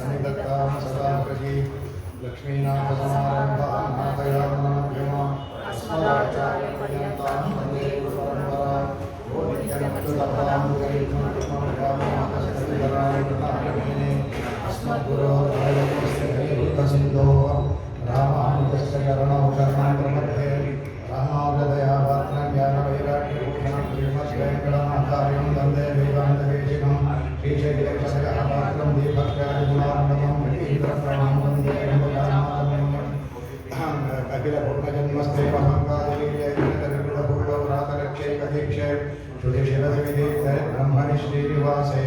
सन्निधत्तां सदा प्रति लक्ष्मीनाथसमारम्भां नाथयामनमभ्यमां अस्मदाचार्यपर्यन्तां वन्दे गुरुपरम्परां यो नित्यमुक्तपदां गैर्मुक्तपदां अस्मद्गुरोर्भगवतोऽस्मिन्सिन्धोः रामानुजस्य चरणौ शरणं प्रपद्ये रामानुजदयापात्रं ज्ञानवैराग्यभूषणं श्रीमद्वेङ्कटनाथार्यं वन्दे वेदान्तदेशिकं श्रीशैलेशपात्रं दीपक्यादिगुणार्णवं वीरप्रमां वन्दे अखिलपूर्णजन्मस्ते महाङ्गादिलीयैकपूर्वव्रातरक्षैकदीक्षे श्रुतिशिरसविधीते ब्रह्मणि श्रीनिवासे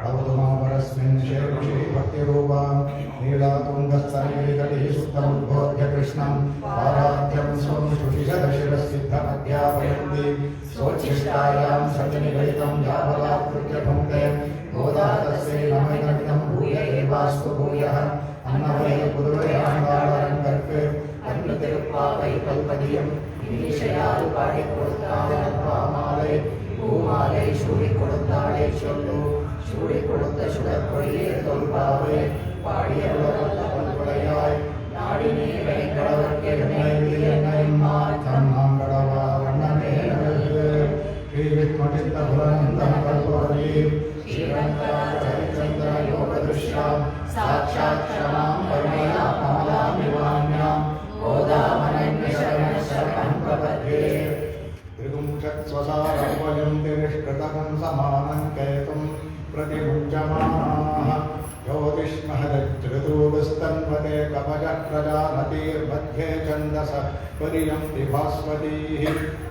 अवतुमापरस्मिन् श्रीभक्तिरूपां नीलातुङ्गस्तनगिरितटिः सुप्तमुद्बोध्य कृष्णं पाराध्यं स्वं श्रुतिशतशिरसिद्धमध्यापयन्ति स्वोच्छिष्टायां सतिनिगदितं यावदाकृत्य भुङ्क्ते गोदातस्यै नमैनमिदं भूय एवास्तु भूयः अन्नवै पुरुषयाङ्गारं कल्पे अन्नतिरुप्पावै कल्पदियं ஈஷையால் பாடி கொடுத்தாள் பாமாலை பூமாலை சூடி கொடுத்தாளை சொல்லு சூடி கொடுத்த சுடற்கொடியே தொல்பாவை பாடிய பல்படையாய் நாடி நீ வெங்கடவர்க்கெடுமைமாங்கடவா வண்ணமே ஸ்ரீ வித்மடித்த புலனந்தம் கல்பவதி ஸ்ரீரங்கராஜச்சந்திர யோக திருஷ்யா சாட்சாத் க்ஷமாம் பரமயா கமலாம் விவான்யாம் गोदामनन्यशरणशरणं प्रपद्ये त्रिगुंशत्स्वसारं तिरिष्कृतं समानं केतुं प्रतिमुञ्चमानाः ज्योतिष्महदृतूदस्तन्वते कवचः प्रजानतीर्मध्ये छन्दस परियन्ति भास्वतीः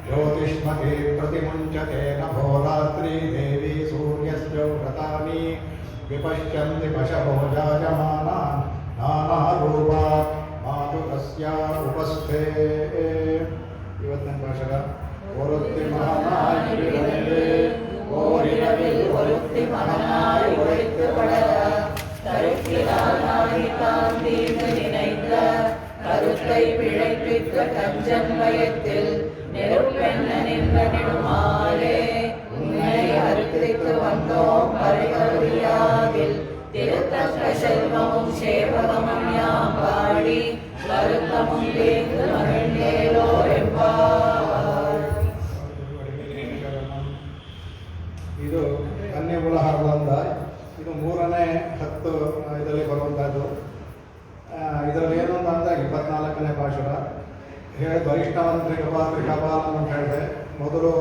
ज्योतिष्मते प्रतिमुञ्चते नभोरात्री देवी सूर्यस्य व्रतानि विपश्यन्ति पशवो जायमाना नानारूपा मातुकस्य उपस्थे ಇವತ್ತಿನ ಭಾಷಣ ಒರುತ್ತಿ ಮಹಾನಾಯಿ ಬಿಡಲೆ ಓರಿರವಿಲ್ ಒರುತ್ತಿ ಮಹಾನಾಯಿ ಒಳಿತು ಪಡಲ தருக்கிறானாகி தாந்தீர்ந்து நினைத்த கருத்தை பிழைப்பித்த கஞ்சன் வயத்தில் நெருப்பெண்ண நின்ற நெடுமாலே உன்னை அறுத்தித்து வந்தோம் பரிகருதியாகில் திருத்தக்க செல்வமும் சேவகமும் யாம் பாடி வருத்தமும் தீர்ந்து மகிழ்ந்தேலோ ಎಂಬಾವಾರ್. ಇದು ಕನ್ಯಗುಲಹಾರದಂದ ಇದು 3ನೇ 10 ಇದರಲ್ಲಿ ಬರುವಂಥದ್ದು. ಇದರಲ್ಲಿ ಏನು ಅಂತಂದರೆ 24ನೇ ಭಾಷಣ ಹೇಳಿದ ವರಿಷ್ಠವಂತ್ರಿ ಕಪಾತ್ರಿ ಕಪಾಲ ಅಂತ ಹೇಳಿದೆ. ಮೊದಲು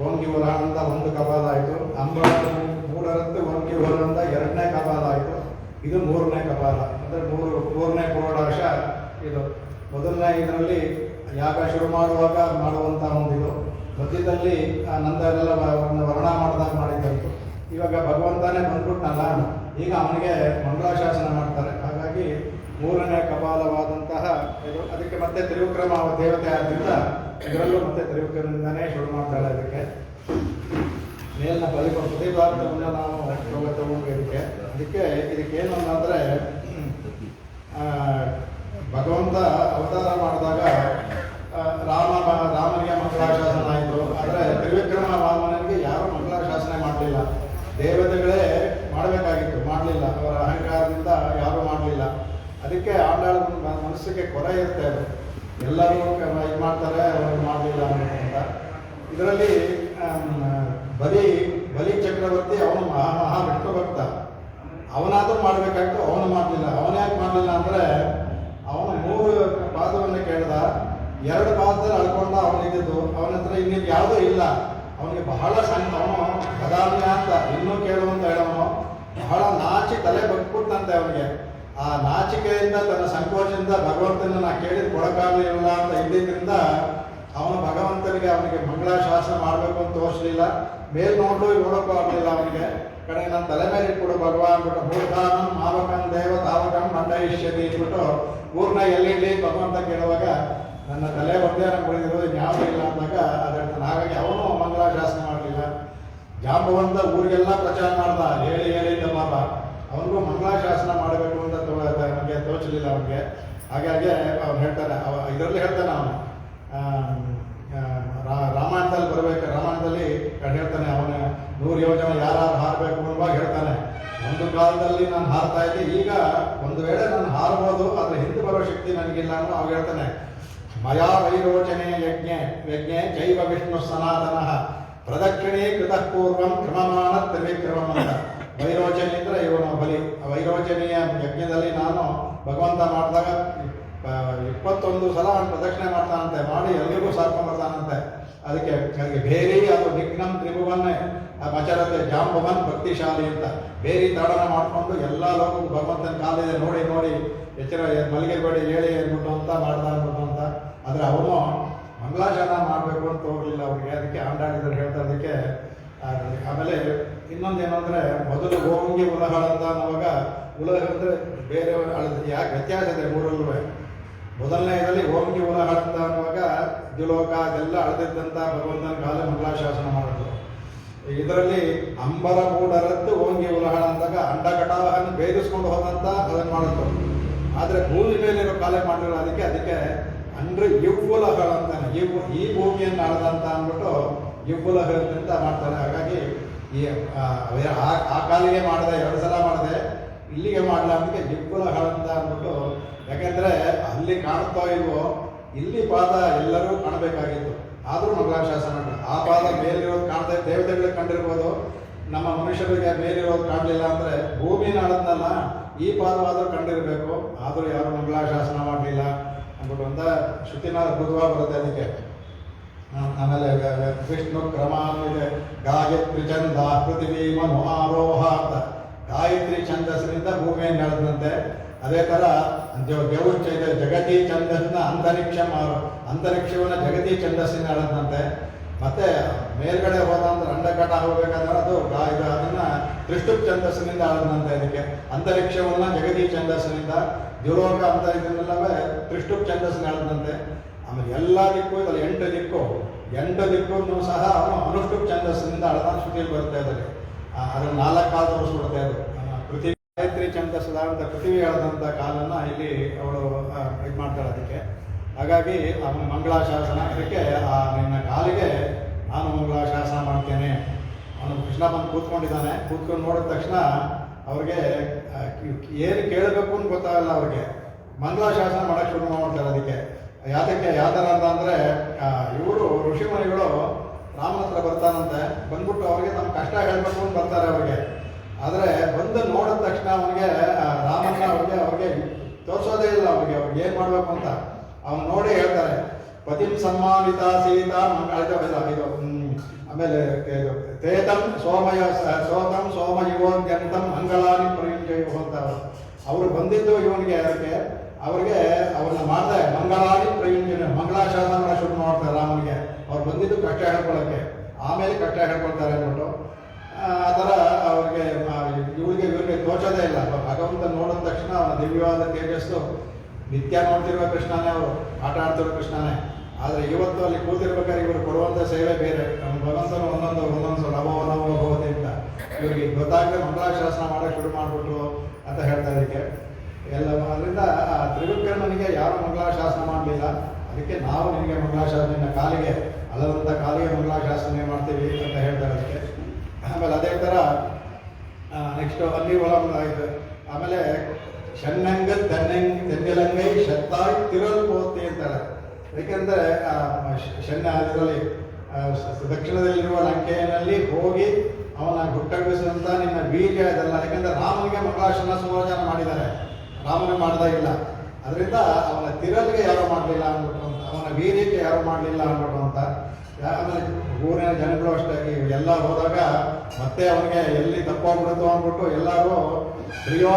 ಓಂಗಿ ಹೊಲಹಂದ 1 ಕಪಾಲ ಆಯಿತು. ಅಂಬಳ 3ರದ್ದು ಓಂಗಿ ಹೊಲಹಂದ 2ನೇ ಕಪಾಲ ಆಯಿತು. ಇದು 3ನೇ ಕಪಾಲ ಅಂದರೆ 3ನೇ ಪೂರ್ಣಾಶ. ಇದು ಮೊದಲನೇ ಇದರಲ್ಲಿ ಯಾಗ ಶುರು ಮಾಡುವಾಗ ಮಾಡುವಂಥ ಒಂದಿದು. ಮಧ್ಯದಲ್ಲಿ ನಂತರೆಲ್ಲ ವರ್ಣ ಮಾಡಿದಾಗ ಮಾಡಿದ್ದಂತು. ಇವಾಗ ಭಗವಂತನೇ ಬಂದ್ಬಿಟ್ನಲ್ಲ, ಈಗ ಅವನಿಗೆ ಮಂಗಳಾಶಾಸನ ಮಾಡ್ತಾರೆ. ಹಾಗಾಗಿ 3ನೇ ಕಪಾಲವಾದಂತಹ ಇದು. ಅದಕ್ಕೆ ಮತ್ತೆ ತ್ರಿವಿಕ್ರಮ ದೇವತೆ ಆದ್ದರಿಂದ ಇದರಲ್ಲೂ ಮತ್ತೆ ತ್ರಿವಿಕ್ರಮದಿಂದನೇ ಶುರು ಮಾಡ್ತಾಳೆ. ಅದಕ್ಕೆ ಮೇಲಿನ ಪ್ರತಿಪಾದವನ್ನು ನಾವು ತಗೊಂಡು ಇದಕ್ಕೇನು ಅಂತಂದರೆ ಭಗವಂತ ಅವತಾರ ಮಾಡಿದಾಗ ರಾಮನಿಗೆ ಮಂಗಳಾಶಾಸನ ಆಯಿತು. ಆದರೆ ತ್ರಿವಿಕ್ರಮ ವಾಮನಿಗೆ ಯಾರೂ ಮಂಗಳಾಶಾಸನ ಮಾಡಲಿಲ್ಲ. ದೇವತೆಗಳೇ ಮಾಡಬೇಕಾಗಿತ್ತು, ಮಾಡಲಿಲ್ಲ. ಅವರ ಅಹಂಕಾರದಿಂದ ಯಾರೂ ಮಾಡಲಿಲ್ಲ. ಅದಕ್ಕೆ ಆಂಡಾಳ ಮನಸ್ಸಿಗೆ ಕೊರೆ ಇರುತ್ತೆ. ಅದು ಎಲ್ಲರೂ ಇದು ಮಾಡ್ತಾರೆ, ಅವರು ಮಾಡಲಿಲ್ಲ ಅಂತ. ಇದರಲ್ಲಿ ಬಲಿ ಚಕ್ರವರ್ತಿ ಅವನು ಮಹಾ ವಿಷ್ಣು ಭಕ್ತ. ಅವನಾದರೂ ಮಾಡಬೇಕಾಗಿತ್ತು, ಅವನು ಮಾಡಲಿಲ್ಲ. ಅವನ್ಯಾಕೆ ಮಾಡಲಿಲ್ಲ ಅಂದರೆ ಅವನು 3 ಪಾದವನ್ನು ಕೇಳ್ದ. 2 ಪಾದದಲ್ಲಿ ಅಳ್ಕೊಂಡ ಅವನಿದ್ದು. ಅವನ ಹತ್ರ ಇನ್ನಿದ್ದು ಯಾವುದೂ ಇಲ್ಲ. ಅವನಿಗೆ ಬಹಳ ಅವನು ಬದಾಮ್ಯ ಅಂತ ಇನ್ನೂ ಕೇಳುವಂತ ಹೇಳೋನು. ಬಹಳ ನಾಚಿ ತಲೆ ಬಗ್ಬಿಟ್ಟಂತೆ ಅವನಿಗೆ. ಆ ನಾಚಿಕೆಯಿಂದ ತನ್ನ ಸಂಕೋಚದಿಂದ ಭಗವಂತನ ನಾ ಕೇಳಿದ ಕೊಡಕ್ಕಾಗಲಿಲ್ಲ ಅಂತ ಇದ್ದಿದ್ದರಿಂದ ಅವನು ಭಗವಂತನಿಗೆ ಅವನಿಗೆ ಮಂಗಳಾಶಾಸನ ಮಾಡಬೇಕು ಅಂತ ತೋರಿಸಲಿಲ್ಲ. ಮೇಲ್ನೋಟು ನೋಡೋಕ್ಕೂ ಆಗಲಿಲ್ಲ ಅವನಿಗೆ. ಕಡೆ ನನ್ನ ತಲೆ ಮೇಲೆ ಇಟ್ಬಿಡು ಭಗವಾನ್ ಅಂದ್ಬಿಟ್ಟು ಮೂರ್ಧಾನಂ ಮಾವಕಂ ದೇವ ತಾವಕಂ ಮಂಡಯಿಷ್ಯತಿ ಇಟ್ಬಿಟ್ಟು ಪೂರ್ಣ ಎಲ್ಲಿಡ್ಲಿ ಭಗವಂತ ಕೇಳುವಾಗ ನನ್ನ ತಲೆ ಒಂದೇ ನಂಗೆ ಉಳಿದಿರೋದು ಯಾವುದೂ ಇಲ್ಲ ಅಂದಾಗ ಅದಕ್ಕೆ. ಹಾಗಾಗಿ ಅವನು ಮಂಗಳಾಶಾಸನ ಮಾಡಲಿಲ್ಲ. ಜಾಂಬವಂತ ಊರಿಗೆಲ್ಲ ಪ್ರಚಾರ ಮಾಡ್ದ, ಹೇಳಿ ಬಾಬ ಅವನಿಗೂ ಮಂಗಳಾಶಾಸನ ಮಾಡಬೇಕು ಅಂತ ನಮಗೆ ತೋಚಲಿಲ್ಲ ಅವನಿಗೆ. ಹಾಗಾಗಿ ಅವ್ನು ಹೇಳ್ತಾನೆ, ಇದರಲ್ಲಿ ಹೇಳ್ತಾನೆ ಅವನು ರಾಮಾಯಣದಲ್ಲಿ ಬರಬೇಕು. ರಾಮಾಯಣದಲ್ಲಿ ಹೇಳ್ತಾನೆ ಅವನು 100 ಯೋಜನೆ ಯಾರು ಹಾರಬೇಕು ಅನ್ನುವಾಗ ಹೇಳ್ತಾನೆ ಒಂದು ಕಾಲದಲ್ಲಿ ನಾನು ಹಾರ್ತಾ ಇದ್ದೆ, ಈಗ ಒಂದು ವೇಳೆ ನಾನು ಹಾರಬಹುದು, ಆದರೆ ಹಿಂದೆ ಬರೋ ಶಕ್ತಿ ನನಗಿಲ್ಲ ಅನ್ನೋ ಅವಾಗ ಹೇಳ್ತಾನೆ. ಮಯಾ ವೈರೋಚನೆ ಯಜ್ಞೆ ಜೈವ ವಿಷ್ಣು ಸನಾತನಃ ಪ್ರದಕ್ಷಿಣೆ ಕೃತಃ ಪೂರ್ವಂ ಕ್ರಮಮಾನ ತ್ರಿವಿಕ್ರಮಂ ಅಂತ. ವೈರೋಚನೆ ಅಂದರೆ ಇವನು ಬಲಿ. ವೈರೋಚನೆಯ ಯಜ್ಞದಲ್ಲಿ ನಾನು ಭಗವಂತ ಮಾಡಿದಾಗ 21 ಸಲ ಅವನು ಪ್ರದಕ್ಷಿಣೆ ಮಾಡ್ತಾನಂತೆ, ಮಾಡಿ ಎಲ್ರಿಗೂ ಸಾರ್ಕೊಂಡ್ಬರ್ತಾನಂತೆ. ಅದಕ್ಕೆ ಭೇರಿ ಅದು ನಿಘ್ನಂ ತ್ರಿಭುವನ್ನೇ ಮಚರತೆ ಜಾಂಬವನ್ ಭಕ್ತಿಶಾಲಿ ಅಂತ. ಬೇರಿ ತಾಡನ ಮಾಡಿಕೊಂಡು ಎಲ್ಲ ಲೋಕಕ್ಕೂ ಭಗವಂತನ ಕಾಲಿದೆ ನೋಡಿ ನೋಡಿ ಎಚ್ಚರ ಮಲಗಿಬೇಡಿ ಹೇಳಿ ಅಂದ್ಬಿಟ್ಟು ಅಂತ ಮಾಡ್ದ ಅಂದ್ಬಿಟ್ಟು ಅಂತ. ಆದರೆ ಅವನು ಮಂಗಳಾಚರಣ ಮಾಡಬೇಕು ಅಂತ ಹೋಗಲಿಲ್ಲ ಅವ್ರಿಗೆ, ಅದಕ್ಕೆ ಆಂಡಾಡಿದ್ರು ಹೇಳ್ತಾ. ಅದಕ್ಕೆ ಆಮೇಲೆ ಇನ್ನೊಂದೇನು ಅಂದರೆ, ಮೊದಲು ಗೋಂಗಿ ಉಲಹಳ ಅಂತ ಅನ್ನುವಾಗ, ಉಲಹ ಅಂದರೆ ಬೇರೆ ಯಾಕೆ ವ್ಯತ್ಯಾಸ ಇದೆ ಮೂರಲ್ಲೂ. ಮೊದಲನೇ ಇದರಲ್ಲಿ ಓಂಗಿ ಉಲಹಳ ಅಂತ ಅನ್ನುವಾಗ ದ್ಯುಲೋಕ ಅದೆಲ್ಲ ಅಳೆದಿದ್ದಂಥ ಭಗವಂತನ ಕಾಲ ಮಂಗಳಾಶಾಸನ ಮಾಡಿದ್ರು. ಇದರಲ್ಲಿ ಅಂಬರ ಕೂಡರದ್ದು ಓಂಗಿ ಉಲಹಳ ಅಂದಾಗ ಅಂಡಕಟಾಹನ್ನು ಭೇದಿಸ್ಕೊಂಡು ಹೋದಂತ ಅದನ್ನು ಮಾಡಿದ್ರು. ಆದರೆ ಭೂಮಿ ಮೇಲಿರೋ ಕಾಲೆ ಮಾಡಿರೋ ಅದಕ್ಕೆ ಅಂದ್ರೆ ಇವ್ವುಲಹಳ ಅಂತಾನೆ. ಈ ಭೂಮಿಯನ್ನು ಆಳದಂತ ಅಂದ್ಬಿಟ್ಟು ಇವ್ವುಲಹಳ ಅಂತ ಮಾಡ್ತಾರೆ. ಹಾಗಾಗಿ ಆ ಕಾಲಿಗೆ ಮಾಡಿದೆ, 2 ಸಲ ಮಾಡಿದೆ, ಇಲ್ಲಿಗೆ ಮಾಡಲ ಅದಕ್ಕೆ ಇವ್ವುಲಹಳ ಅಂತ ಅಂದ್ಬಿಟ್ಟು. ಯಾಕೆಂದ್ರೆ ಅಲ್ಲಿ ಕಾಣ್ತಾ ಇಲ್ವೋ, ಇಲ್ಲಿ ಪಾದ ಎಲ್ಲರೂ ಕಾಣಬೇಕಾಗಿತ್ತು, ಆದರೂ ಮಂಗಳಾಶಾಸನ. ಆ ಪಾದ ಮೇಲಿರೋದು ಕಾಣ್ತಾ ದೇವತೆಗಳಿಗೆ ಕಂಡಿರ್ಬೋದು, ನಮ್ಮ ಮನುಷ್ಯರಿಗೆ ಮೇಲಿರೋದು ಕಾಣಲಿಲ್ಲ ಅಂದರೆ ಭೂಮಿನ ಆಳದ್ನಲ್ಲ, ಈ ಪಾದವಾದರೂ ಕಂಡಿರಬೇಕು, ಆದರೂ ಯಾರು ಮಂಗಳಾಶಾಸನ ಮಾಡಲಿಲ್ಲ ಅಂದ್ಬಿಟ್ಟು ಅಂತ ಶ್ರುತಿನ ಅದ್ಭುತವಾಗಿ ಬರುತ್ತೆ. ಅದಕ್ಕೆ ಆಮೇಲೆ ವಿಷ್ಣು ಕ್ರಮಾನ್ವಿದೆ ಗಾಯತ್ರಿ ಛಂದ ಪೃಥ್ವಿ ಮನು ಆರೋಹ ಅಂತ. ಗಾಯತ್ರಿ ಛಂದಸ್ಸಿನಿಂದ ಭೂಮಿಯನ್ನು ಎಳೆದಂತೆ. ಅದೇ ಥರ ದೇವರ ಜಗತಿ ಛಂದಸ್ಸಿನ ಅಂತರಿಕ್ಷವನ್ನು ಜಗತಿ ಛಂದಸ್ಸಿನ ಎಳೆದಂತೆ. ಮತ್ತೆ ಮೇಲ್ಗಡೆ ಹೋದ ಅಂದ್ರೆ ಅಂಡಕಟ ಹೋಗ್ಬೇಕಾದ್ರೆ ಅದು ಅದನ್ನ ತ್ರಿಷ್ಟುಪ್ ಛಂದಸ್ಸಿನಿಂದ ಆಳದಂತೆ. ಅದಕ್ಕೆ ಅಂತರಿಕ್ಷವನ್ನ ಜಗತಿ ಛಂದಸ್ಸಿನಿಂದ, ದ್ಯುಲೋಕ ಅಂತ ಇದನ್ನೆಲ್ಲವೇ ತ್ರಿಷ್ಟುಪ್ ಛಂದಸ್ಸಿನ ಆಳದಂತೆ. ಆಮೇಲೆ ಎಲ್ಲ ದಿಕ್ಕು ಇದರಲ್ಲಿ 8 ದಿಕ್ಕನ್ನು ಸಹ ಅವನು ಅನುಷ್ಟುಪ್ ಛಂದಸ್ಸಿನಿಂದ ಆಳದ ಶ್ರುತಿಯಲ್ಲಿ ಬರುತ್ತೆ. ಅದರಲ್ಲಿ ಅದನ್ನು 4 ಕಾಲ ತೋರಿಸ್ಬಿಡುತ್ತೆ. ಅದು ಪೃಥ್ವಿ ಗಾಯತ್ರಿ ಛಂದಸ್ಸದ ಅಂತ ಪೃಥ್ವಿ ಆಳದಂಥ ಕಾಲನ್ನು ಇಲ್ಲಿ ಅವಳು ಇದು ಮಾಡ್ತಾಳೆ. ಅದಕ್ಕೆ ಹಾಗಾಗಿ ಅವನ ಮಂಗಳಾಶಾಸನ. ಅದಕ್ಕೆ ನಿನ್ನ ಕಾಲಿಗೆ ನಾನು ಮಂಗಳಾಶಾಸನ ಮಾಡ್ತೇನೆ. ಅವನು ಕೃಷ್ಣ ಬಂದು ಕೂತ್ಕೊಂಡಿದ್ದಾನೆ. ಕೂತ್ಕೊಂಡು ನೋಡಿದ ತಕ್ಷಣ ಅವ್ರಿಗೆ ಏನು ಕೇಳಬೇಕು ಅಂತ ಗೊತ್ತಾಗಲ್ಲ. ಅವ್ರಿಗೆ ಮಂಗಳಾಶಾಸನ ಮಾಡೋಕ್ಕೆ ಶುರು ಮಾಡ್ತಾರೆ. ಅದಕ್ಕೆ ಯಾವ ಥರ ಅಂತ ಅಂದರೆ, ಇವರು ಋಷಿಮುನಿಗಳು ರಾಮನ ಹತ್ರ ಬರ್ತಾನಂತೆ. ಬಂದ್ಬಿಟ್ಟು ಅವ್ರಿಗೆ ನಮ್ಮ ಕಷ್ಟ ಹೇಳಬೇಕು ಅಂತ ಬರ್ತಾರೆ ಅವ್ರಿಗೆ. ಆದರೆ ಬಂದು ನೋಡಿದ ತಕ್ಷಣ ಅವನಿಗೆ ರಾಮನ ಅವ್ರಿಗೆ ತೋರಿಸೋದೇ ಇಲ್ಲ. ಅವ್ರಿಗೆ ಏನು ಮಾಡಬೇಕು ಅಂತ ಅವನು ನೋಡಿ ಹೇಳ್ತಾರೆ, ಪತಿಂ ಸಮ್ಮಾನಿತ ಸೀತಾ ಇದು ಆಮೇಲೆ ತೇತಂ ಸೋಮ ಯುವೋದ್ಯಂತಂ ಮಂಗಳಾನಿ ಪ್ರಯುಂಜಯು ಅಂತ. ಅವರು ಬಂದಿದ್ದು ಇವನಿಗೆ ಅವ್ರಿಗೆ ಅವ್ರನ್ನ ಮಾಡಿದೆ ಮಂಗಳಾನಿ ಪ್ರಯುಂಜನ ಮಂಗಳಾಶಾಸನ ಮಾಡೋ ಶುರು ಮಾಡ್ತಾರೆ ರಾಮನಿಗೆ. ಅವ್ರು ಬಂದಿದ್ದು ಕಷ್ಟ ಹೇಳ್ಕೊಳ್ಳೋಕ್ಕೆ, ಆಮೇಲೆ ಕಷ್ಟ ಹೇಳ್ಕೊಳ್ತಾರೆ ಅಂದ್ಬಿಟ್ಟು. ಆ ಥರ ಅವ್ರಿಗೆ ಇವ್ರಿಗೆ ತೋಚೋದೇ ಇಲ್ಲ. ಭಗವಂತ ನೋಡಿದ ತಕ್ಷಣ ಅವನ ದಿವ್ಯವಾದ ತೇಜಸ್ಸು ನಿತ್ಯ ನೋಡ್ತಿರುವ ಕೃಷ್ಣನೇ, ಅವರು ಆಟ ಆಡ್ತಿರೋ ಕೃಷ್ಣನೇ. ಆದರೆ ಇವತ್ತು ಅಲ್ಲಿ ಕೂತಿರ್ಬೇಕಾದ್ರೆ ಇವರು ಕೊಡುವಂಥ ಸೇವೆ ಬೇರೆ. ನಮ್ಮ ಭಗವಂತನು ಒಂದೊಂದು ನವೋ ಭಗವತಿ ಅಂತ ಇವ್ರಿಗೆ ಗೊತ್ತಾಗದೆ ಮಂಗಳಾಶಾಸನ ಮಾಡೋಕ್ಕೆ ಶುರು ಮಾಡಿಬಿಟ್ರು ಅಂತ ಹೇಳ್ತಾ ಇದಕ್ಕೆ ಎಲ್ಲ. ಅದರಿಂದ ತ್ರಿವಿಕ್ರಮನಿಗೆ ಯಾರು ಮಂಗಳಾಶಾಸನ ಮಾಡಲಿಲ್ಲ. ಅದಕ್ಕೆ ನಾವು ನಿನಗೆ ಮಂಗಳಾಶಾಸನ ಕಾಲಿಗೆ ಅಲ್ಲದಂಥ ಕಾಲಿಗೆ ಮಂಗಳಾಶಾಸನ ಮಾಡ್ತೀವಿ ಅಂತ ಹೇಳ್ತಾರೆ. ಅದಕ್ಕೆ ಆಮೇಲೆ ಅದೇ ಥರ ನೆಕ್ಸ್ಟ್ ಅಲ್ಲಿ ಒಳಗೆ ಆಮೇಲೆ ಶನ್ನಂಗ ತೆನ್ನೆಲಂಗೈ ಶತ್ತಾಯ್ ತಿರಲ್ ಪೋತಿ ಅಂತಾರೆ. ಏಕೆಂದರೆ ಶನ್ನ ಇದರಲ್ಲಿ ದಕ್ಷಿಣದಲ್ಲಿರುವ ಲಂಕೆಯಲ್ಲಿ ಹೋಗಿ ಅವನ ಹುಟ್ಟಗಿಸಿದಂಥ ನಿನ್ನ ವೀರ್ಯ ಇದಲ್ಲ. ಯಾಕೆಂದರೆ ರಾಮನಿಗೆ ಮಂಗಳಾಶಾಸನ ಸುಮಾರು ಜನ ಮಾಡಿದ್ದಾರೆ, ರಾಮನಿಗೆ ಮಾಡ್ದಾಗಿಲ್ಲ. ಅದರಿಂದ ಅವನ ತಿರಲ್ಗೆ ಯಾರು ಮಾಡಲಿಲ್ಲ ಅಂದ್ಬಿಟ್ಟು ಅಂತ, ಅವನ ವೀರ್ಯಕ್ಕೆ ಯಾರು ಮಾಡಲಿಲ್ಲ ಅಂದ್ಬಿಟ್ಟು ಅಂತ. ಆಮೇಲೆ ಊರಿನ ಜನಗಳು ಅಷ್ಟೇ ಎಲ್ಲ ಹೋದಾಗ ಮತ್ತೆ ಅವನಿಗೆ ಎಲ್ಲಿ ತಪ್ಪೋಗ್ಬಿಡುತ್ತೋ ಅಂದ್ಬಿಟ್ಟು ಎಲ್ಲರೂ ಪ್ರಿಯೋ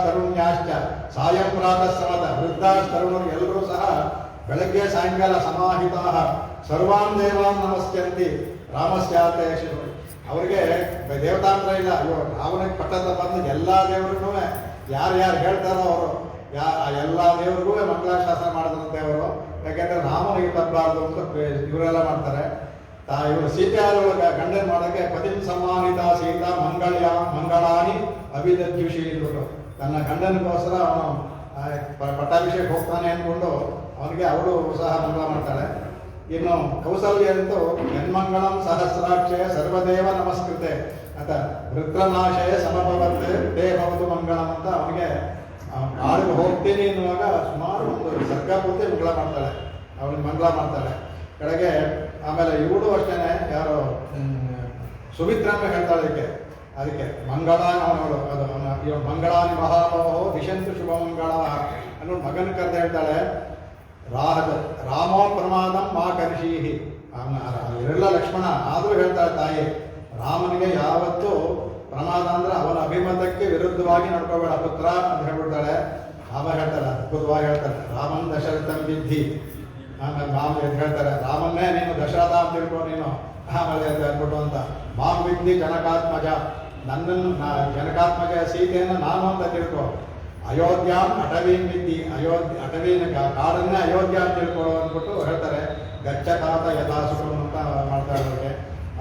ತರುಣ್ಯಾಶ್ಚ ಸಾಯಂ ಪ್ರಾತಃ ಸಮದ ವೃದ್ಧಾಸ್ತರುಣರು ಎಲ್ಲರೂ ಸಹ ಬೆಳಗ್ಗೆ ಸಾಯಂಕಾಲ ಸಮಾಹಿತ ಸರ್ವಾನ್ ದೇವಾನ್ ನಮಸ್ಕಂತಿ ರಾಮಸ್ಯಾತೆ ಶಿವ. ಅವ್ರಿಗೆ ದೇವತಾಂತರ ಇಲ್ಲ. ರಾವನಿಗೆ ಪಟ್ಟದ ಬಂದು ಎಲ್ಲ ದೇವರಿಗೂ ಯಾರು ಹೇಳ್ತಾರೋ ಅವರು ಎಲ್ಲ ದೇವರಿಗೂ ಮಂಗಳಾಶಾಸನ ಮಾಡಿದ್ರಂತೆ ಅವರು. ಯಾಕೆಂದರೆ ರಾಮನಿಗೆ ತಪ್ಪಬಾರ್ದು ಅಂತ ಇವರೆಲ್ಲ ಮಾಡ್ತಾರೆ. ಇವರು ಸೀತೆಯಾದೊಳಗೆ ಗಂಡನ ಮಾಡೋಕ್ಕೆ ಪತಿಂ ಸಮ್ಮಾನಿತ ಸೀತಾ ಮಂಗಳಾನಿ ಅಭಿದದ್ಯುಷಿ ಇದ್ಬಿಟ್ಟು ತನ್ನ ಗಂಡನಿಗೋಸ್ಕರ ಅವನು ಪಟ್ಟಾಭಿಷೇಕ ಹೋಗ್ತಾನೆ ಅಂದ್ಕೊಂಡು ಅವನಿಗೆ ಅವಳು ಸಹ ಮಂಗಳ ಮಾಡ್ತಾಳೆ. ಇನ್ನು ಕೌಸಲ್ಯ ಅಂತೂ ಯನ್ಮಂಗಳಂ ಸಹಸ್ರಾಕ್ಷಯ ಸರ್ವದೇವ ನಮಸ್ಕೃತೆ ಅಂತ ವೃತ್ರನಾಶಯ ಸಮಭವತ್ ತೇ ಭವತು ಮಂಗಳಂ ಅಂತ ಅವನಿಗೆ ಕಾಡಿಗೆ ಹೋಗ್ತೀನಿ ಎನ್ನುವಾಗ ಸುಮಾರು ಒಂದು ಸರ್ಗ ಪೂರ್ತಿ ಮಂಗಳ ಮಾಡ್ತಾಳೆ, ಅವನಿಗೆ ಮಂಗಳ ಮಾಡ್ತಾಳೆ ಕಡೆಗೆ. ಆಮೇಲೆ ಇವಳು ಅಷ್ಟೇನೆ ಯಾರು ಸುಮಿತ್ರ ಅಂತ ಹೇಳ್ತಾಳೆ ಅದಕ್ಕೆ ಮಂಗಳ ಅವನವಳು ಅದು ಅವನ ಮಂಗಳಾನಿ ಮಹಾಭಾವೋ ದಿಶಂತು ಶುಭ ಮಂಗಳ ಅನ್ನೋ ಮಗನ ಕರೆದು ಹೇಳ್ತಾಳೆ ರಾಮೋ ಪ್ರಮಾದಂ ಮಾ ಕರ್ಷೀಹಿ. ಅವನ ಇವರೆಲ್ಲ ಲಕ್ಷ್ಮಣ ಆದರೂ ಹೇಳ್ತಾಳೆ ತಾಯಿ ರಾಮನಿಗೆ ಯಾವತ್ತೂ ಪ್ರಮಾದ ಅಂದ್ರೆ ಅವನ ಅಭಿಮತಕ್ಕೆ ವಿರುದ್ಧವಾಗಿ ನಡ್ಕೋಬೇಡ ಪುತ್ರ ಅಂತ ಹೇಳ್ಬಿಡ್ತಾಳೆ. ರಾಮ ಹೇಳ್ತಾಳೆ ಅದ್ಭುತವಾಗಿ ಹೇಳ್ತಾಳೆ ರಾಮನ್ ದಶರಥಂ ವಿದ್ಧಿ. ಆಮೇಲೆ ಮಾಮ್ ಅಂತ ಹೇಳ್ತಾರೆ ರಾಮನ್ನೇ ನೀನು ದಶರಥ ಅಂತ ತಿಳ್ಕೊ ನೀನು ಆಮೇಲೆ ಅಂತ ಹೇಳ್ಬಿಟ್ಟು ಅಂತ ಮಾಮ್ ವಿದ್ಧಿ ಜನಕಾತ್ಮಜ, ನನ್ನನ್ನು ಜನಕಾತ್ಮಜ ಸೀತೆಯನ್ನು ನಾನು ಅಂತ ತಿಳ್ಕೊ. ಅಯೋಧ್ಯಾಂ ಅಟವೀನ್ ವಿದ್ಧಿ, ಅಟವೀನ ಕಾಡನ್ನೇ ಅಯೋಧ್ಯ ಅಂತ ತಿಳ್ಕೊಳ್ಳೋ ಅಂದ್ಬಿಟ್ಟು ಹೇಳ್ತಾರೆ. ಗಚ್ಚತಾತ ಯಥಾಸುಖಂ ಅಂತ ಮಾಡ್ತಾಳೆ ಅವ್ರಿಗೆ.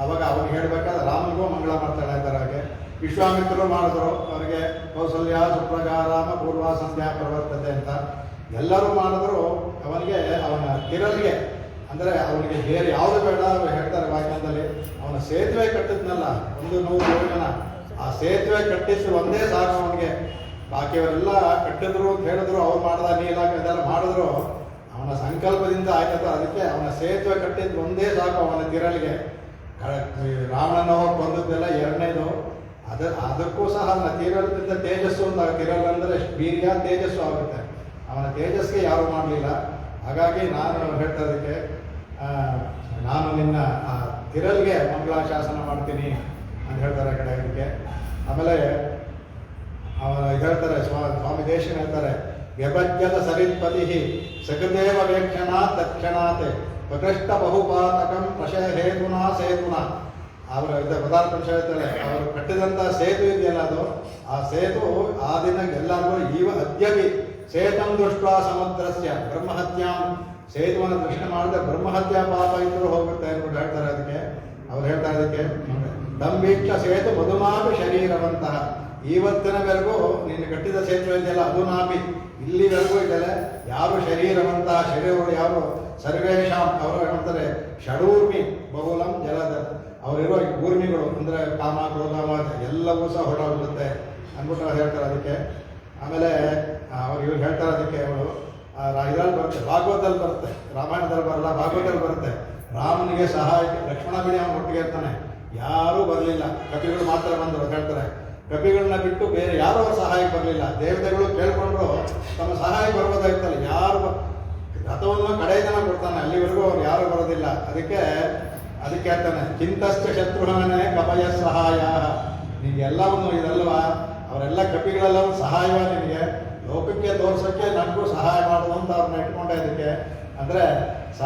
ಅವಾಗ ಅವ್ರಿಗೆ ಹೇಳ್ಬೇಕಾದ್ರೆ ರಾಮನಿಗೂ ಮಂಗಳ ಮಾಡ್ತಾಳೆ ಅಂತಾರೆ. ಹಾಗೆ ವಿಶ್ವಾಮಿತ್ರರು ಮಾಡಿದ್ರು ಅವರಿಗೆ ಕೌಸಲ್ಯ ಸುಪ್ರಜಾ ರಾಮ ಪೂರ್ವ ಸಂಧ್ಯಾ ಪ್ರವರ್ತತೆ ಅಂತ ಎಲ್ಲರೂ ಮಾಡಿದ್ರು. ಅವನಿಗೆ ಅವನ ಕಿರಲ್ಗೆ ಅಂದರೆ ಅವನಿಗೆ ಬೇರೆ ಯಾವುದು ಬೇಡ ಹೇಳ್ತಾರೆ ವಾಕ್ಯದಲ್ಲಿ. ಅವನ ಸೇತುವೆ ಕಟ್ಟಿದ್ನಲ್ಲ 100 ಯೋಜನ, ಆ ಸೇತುವೆ ಕಟ್ಟಿದ್ದು ಒಂದೇ ಸಾಕು ಅವನಿಗೆ. ಬಾಕಿಯವರೆಲ್ಲ ಕಟ್ಟಿದ್ರು ಅಂತ ಹೇಳಿದ್ರು, ಅವ್ರು ಮಾಡ್ದ ನೀಲ ಇದೆಲ್ಲ ಮಾಡಿದ್ರು, ಅವನ ಸಂಕಲ್ಪದಿಂದ ಆಯ್ತದ. ಅದಕ್ಕೆ ಅವನ ಸೇತುವೆ ಕಟ್ಟಿದ್ದು ಒಂದೇ ಸಾಕು ಅವನ ತಿರಲಿಗೆ. ರಾವಣನ ಹೋಗಿ ಬಂದದ್ದೆಲ್ಲ ಎರಡನೇದು. ಅದಕ್ಕೂ ಸಹ ಅವನ ತೀರದಿಂದ ತೇಜಸ್ಸು ಅಂತ, ತಿರಲ್ ಅಂದರೆ ವೀರ್ಯ ತೇಜಸ್ಸು ಆಗುತ್ತೆ. ಅವನ ತೇಜಸ್ಗೆ ಯಾರು ಮಾಡಲಿಲ್ಲ. ಹಾಗಾಗಿ ನಾನು ಹೇಳ್ತದಕ್ಕೆ ನಾನು ನಿನ್ನ ತಿರಲ್ಗೆ ಮಂಗಳಾಶಾಸನ ಮಾಡ್ತೀನಿ ಅಂತ ಹೇಳ್ತಾರೆ ಕಡೆ ಇದಕ್ಕೆ. ಆಮೇಲೆ ಅವನ ಹೇಳ್ತಾರೆ ಸ್ವಾಮಿ ದೇಶಿಕ ಹೇಳ್ತಾರೆ ವ್ಯಭಜ್ಯದ ಸರಿತ್ಪತಿ ಸಕದೇವ ವೇಕ್ಷಣ ತಕ್ಷಣಾತ್ ಪ್ರಕೃಷ್ಟ ಬಹುಪಾತಕಂ ಪ್ರಶಯ ಹೇತುನಾ ಸೇತುನ. ಅವರ ಪದಾರ್ಥ ಹೇಳ್ತಾರೆ ಅವರು ಕಟ್ಟಿದಂಥ ಸೇತು ಇದೆಯಲ್ಲ ಅದು, ಆ ಸೇತು ಆ ದಿನ ಎಲ್ಲರಿಗೂ ಈವ ಅದ್ಯಪಿ ಸೇತಂ ದೃಷ್ಟ ಸಮುದ್ರಸ್ಯ ಬ್ರಹ್ಮಹತ್ಯಾಂ, ಸೇತುವನ್ನು ದರ್ಶನ ಮಾಡಿದ್ರೆ ಬ್ರಹ್ಮಹತ್ಯಾ ಪಾಪ ಇದ್ರೂ ಹೋಗುತ್ತೆ ಅಂದ್ಬಿಟ್ಟು ಹೇಳ್ತಾರೆ. ಅದಕ್ಕೆ ಅವ್ರು ಹೇಳ್ತಾರೆ ಅದಕ್ಕೆ ದಂಭೀಕ್ಷ ಸೇತು ಮಧುನಾಪಿ ಶರೀರವಂತಹ. ಇವತ್ತಿನವರೆಗೂ ನೀನು ಕಟ್ಟಿದ ಸೇತುವೆ ಇದೆಯಲ್ಲ ಅಧುನಾಪಿ ಇಲ್ಲಿವರೆಗೂ ಇದೆಲ್ಲ ಯಾರು ಶರೀರವಂತಹ ಶರೀರಗಳು ಯಾರು ಸರ್ವೇಶಾಂ ಅವರು ಹೇಳ್ತಾರೆ ಷಡೂರ್ಮಿ ಬಹುಲಂ ಜಲದ. ಅವರಿರೋ ಊರ್ಮಿಗಳು ಅಂದರೆ ಕಾಮ ಕ್ರೋಧ ಎಲ್ಲವೂ ಸಹ ಹೊರಟೋಗುತ್ತೆ ಅಂದ್ಬಿಟ್ಟು ಹೇಳ್ತಾರೆ ಅದಕ್ಕೆ. ಆಮೇಲೆ ಅವ್ರು ಇವ್ರು ಹೇಳ್ತಾರೆ ಅದಕ್ಕೆ ಅವರು ಇದರಲ್ಲಿ ಬರುತ್ತೆ, ಭಾಗವತದಲ್ಲಿ ಬರುತ್ತೆ, ರಾಮಾಯಣದಲ್ಲಿ ಬರಲ್ಲ, ಭಾಗವತದಲ್ಲಿ ಬರುತ್ತೆ. ರಾಮನಿಗೆ ಸಹಾಯಕ್ಕೆ ಲಕ್ಷ್ಮಣ ಬಿಡಿ ಅವನು ಒಟ್ಟಿಗೆ ಇರ್ತಾನೆ, ಯಾರೂ ಬರಲಿಲ್ಲ, ಕಪಿಗಳು ಮಾತ್ರ ಬಂದರು ಹೇಳ್ತಾರೆ. ಕಪಿಗಳನ್ನ ಬಿಟ್ಟು ಬೇರೆ ಯಾರೂ ಅವ್ರ ಸಹಾಯಕ್ಕೆ ಬರಲಿಲ್ಲ. ದೇವತೆಗಳು ಕೇಳ್ಕೊಂಡ್ರು ತಮ್ಮ ಸಹಾಯ ಬರ್ಬೋದಾಗಿತ್ತಲ್ಲ, ಯಾರು ರಥವನ್ನು ಕಡೆ ಜನ ಕೊಡ್ತಾನೆ, ಅಲ್ಲಿವರೆಗೂ ಅವ್ರು ಯಾರು ಬರೋದಿಲ್ಲ. ಅದಕ್ಕೆ ಹೇಳ್ತಾನೆ ಚಿಂತಸ್ಥ ಶತ್ರುಘ್ನೇ ಕಪಯ ಸಹಾಯ. ನಿನಗೆ ಎಲ್ಲವನ್ನು ಇದಲ್ವಾ ಅವರೆಲ್ಲ ಕಪಿಗಳೆಲ್ಲವೂ ಸಹಾಯವ ನಿನಗೆ ಲೋಕಕ್ಕೆ ತೋರ್ಸೋಕ್ಕೆ ನನಗೂ ಸಹಾಯ ಮಾಡುವಂತ ಅವ್ರನ್ನ ಇಟ್ಕೊಂಡೆ. ಅದಕ್ಕೆ ಅಂದರೆ